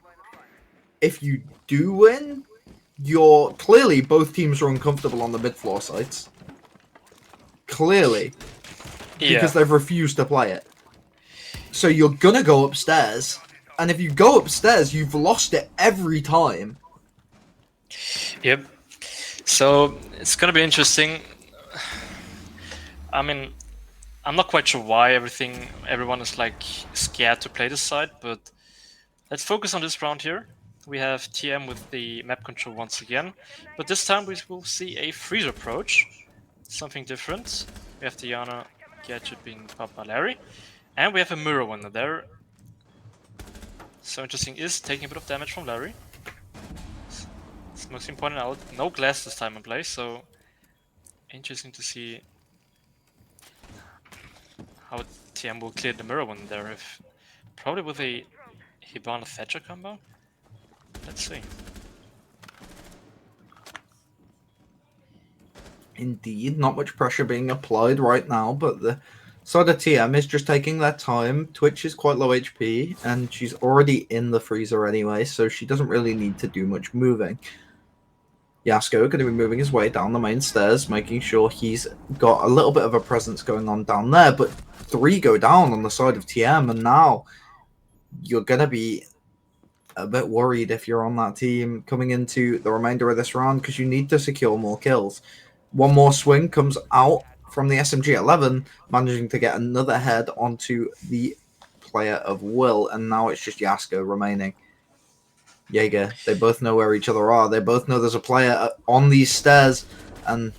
if you do win, you're clearly both teams are uncomfortable on the mid-floor sites. Clearly. Because they've refused to play it. So you're gonna go upstairs, and if you go upstairs, you've lost it every time. Yep. So it's gonna be interesting. I mean, I'm not quite sure why everyone is like scared to play this side, but let's focus on this round here. We have TM with the map control once again, but this time we will see a freeze approach, something different. We have Diana gadget being popped by Larry, and we have a mirror one there. So interesting is taking a bit of damage from Larry. It's most important out. No glass this time in play, so interesting to see how TM will clear the mirror one there. If probably with a Hibana Thatcher combo. Let's see. Indeed, not much pressure being applied right now, but the side of TM is just taking their time. Twitch is quite low HP, and she's already in the freezer anyway, so she doesn't really need to do much moving. Yasko going to be moving his way down the main stairs, making sure he's got a little bit of a presence going on down there, but 3 go down on the side of TM, and now you're going to be a bit worried if you're on that team coming into the remainder of this round because you need to secure more kills. One more swing comes out from the SMG-11, managing to get another head onto the player of Will, and now it's just Yasko remaining. Jaeger, they both know where each other are. They both know there's a player on these stairs, and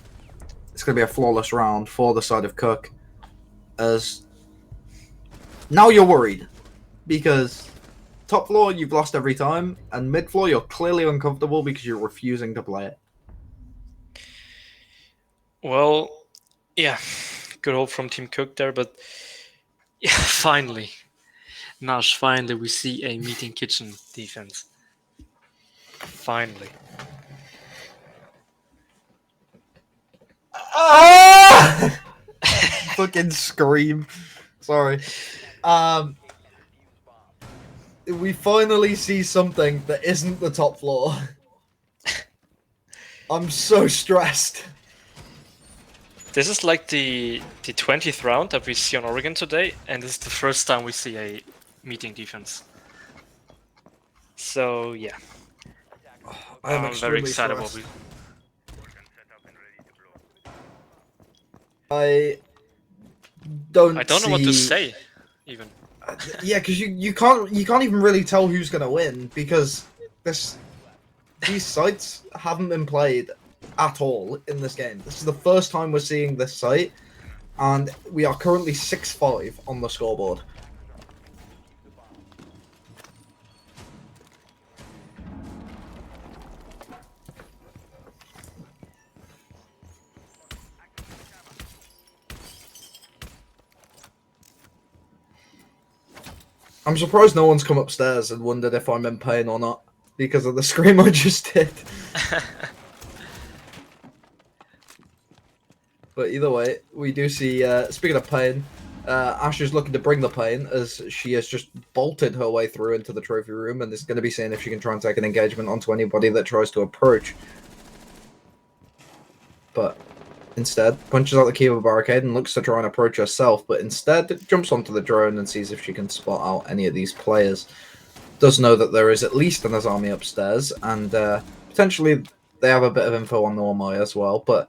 it's going to be a flawless round for the side of Cook. As now you're worried because top floor you've lost every time, and mid floor you're clearly uncomfortable because you're refusing to play it. Well, yeah, good hope from Team Cook there, but yeah, finally, Nash, finally we see a meeting kitchen defense. Finally. Ah! Fucking scream. Sorry. We finally see something that isn't the top floor. I'm so stressed. This is like the 20th round that we see on Oregon today, and this is the first time we see a meeting defense. So yeah, I'm very excited. I don't know what to say, even. Yeah, because you can't even really tell who's gonna win because these sites haven't been played at all in this game. This is the first time we're seeing this site, and we are currently 6-5 on the scoreboard. I'm surprised no one's come upstairs and wondered if I'm in pain or not because of the scream I just did. But either way, we do see, speaking of pain, Ash is looking to bring the pain as she has just bolted her way through into the trophy room and is going to be seeing if she can try and take an engagement onto anybody that tries to approach. but instead punches out the key of a barricade and looks to try and approach herself, but instead jumps onto the drone and sees if she can spot out any of these players. Does know that there is at least an army upstairs, and potentially they have a bit of info on Normai as well, but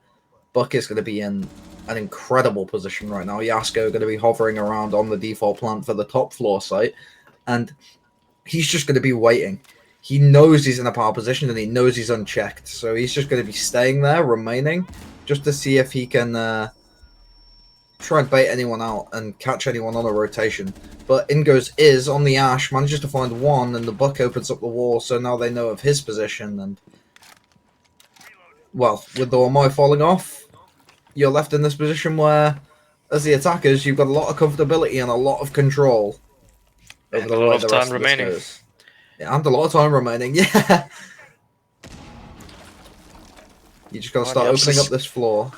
Buck is going to be in an incredible position right now. Yasko going to be hovering around on the default plant for the top floor site, and he's just going to be waiting. He knows he's in a power position and he knows he's unchecked, so he's just going to be staying there, remaining, just to see if he can try and bait anyone out and catch anyone on a rotation. But in goes Iz on the Ash, manages to find one, and the Buck opens up the wall, so now they know of his position. And well, with the Ormai falling off, you're left in this position where, as the attackers, you've got a lot of comfortability and a lot of control over And the a lot way of the time rest of this remaining. goes. Yeah, and a lot of time remaining. Yeah. You just got to start opening up this floor.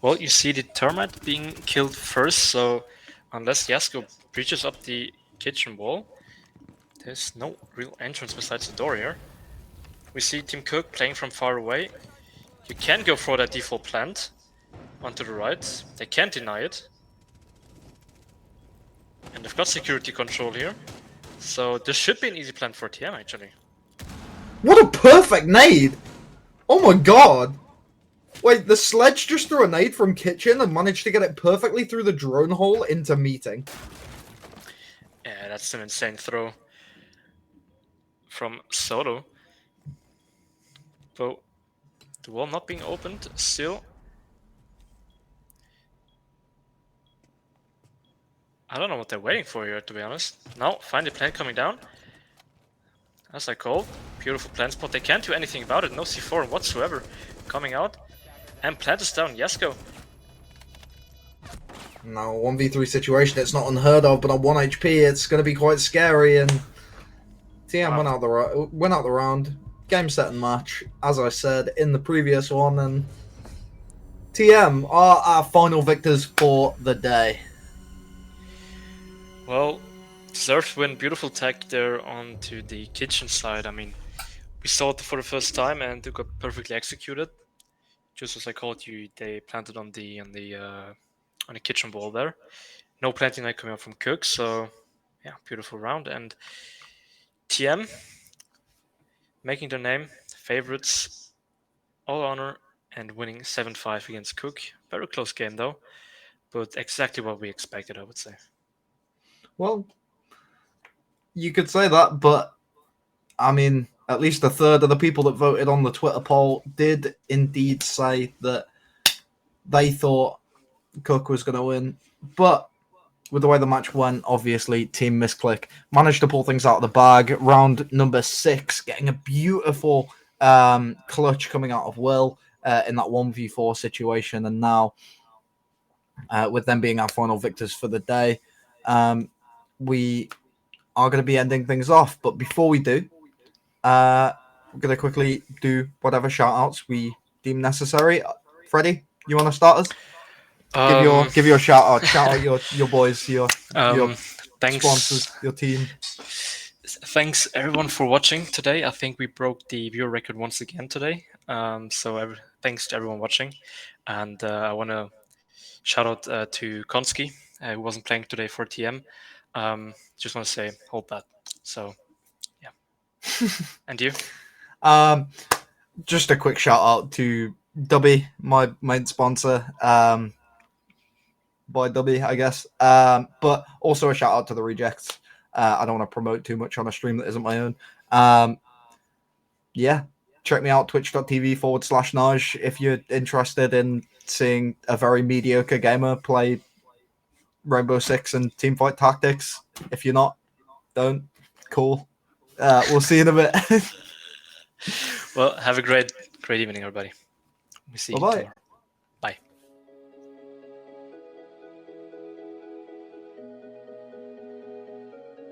Well, you see the termite being killed first, so unless Yasko breaches up the kitchen wall, there's no real entrance besides the door here. We see Team Cook playing from far away. You can go for that default plant onto the right. They can't deny it. And they've got security control here. So this should be an easy plant for TM actually. What a perfect nade! Oh my god! Wait, the sledge just threw a nade from kitchen and managed to get it perfectly through the drone hole into meeting. Yeah, that's an insane throw from Soto. But the wall not being opened still. I don't know what they're waiting for here, to be honest. Now, find the plant coming down. As I called, beautiful plant spot. They can't do anything about it. No C4 whatsoever coming out. And plant is down. Yasko. Now, 1v3 situation, it's not unheard of, but on 1 HP, it's going to be quite scary. And TM went out the round. Game, set, and match, as I said in the previous one. And TM are our final victors for the day. Well, deserved win. Beautiful tech there onto the kitchen side. I mean, we saw it for the first time and it got perfectly executed. Just as I called you, they planted on the kitchen wall there. No planting night coming out from Cook, so yeah, beautiful round. And TM making their name, favorites, all honor, and winning 7-5 against Cook. Very close game though, but exactly what we expected, I would say. Well, you could say that, but I mean, at least a third of the people that voted on the Twitter poll did indeed say that they thought Cook was going to win. But with the way the match went, obviously, Team Misclick managed to pull things out of the bag. Round number 6, getting a beautiful clutch coming out of Will in that 1v4 situation. And now, with them being our final victors for the day, we are going to be ending things off. But before we do, we're going to quickly do whatever shout-outs we deem necessary. Freddie, you want to start us? Give your shout out. Shout out your boys, your thanks, sponsors, your team. Thanks everyone for watching today. I think we broke the viewer record once again today. Thanks to everyone watching, and I want to shout out to Konski, who wasn't playing today for TM. Just want to say hold that. So yeah. And you? Just a quick shout out to Dubby, my main sponsor. By Dubby, I guess. But also a shout out to the rejects. I don't want to promote too much on a stream that isn't my own. Yeah, check me out, twitch.tv/Naj if you're interested in seeing a very mediocre gamer play Rainbow Six and Teamfight Tactics. If you're not, don't. Cool. We'll see you in a bit. Well, have a great evening, everybody. We see you tomorrow.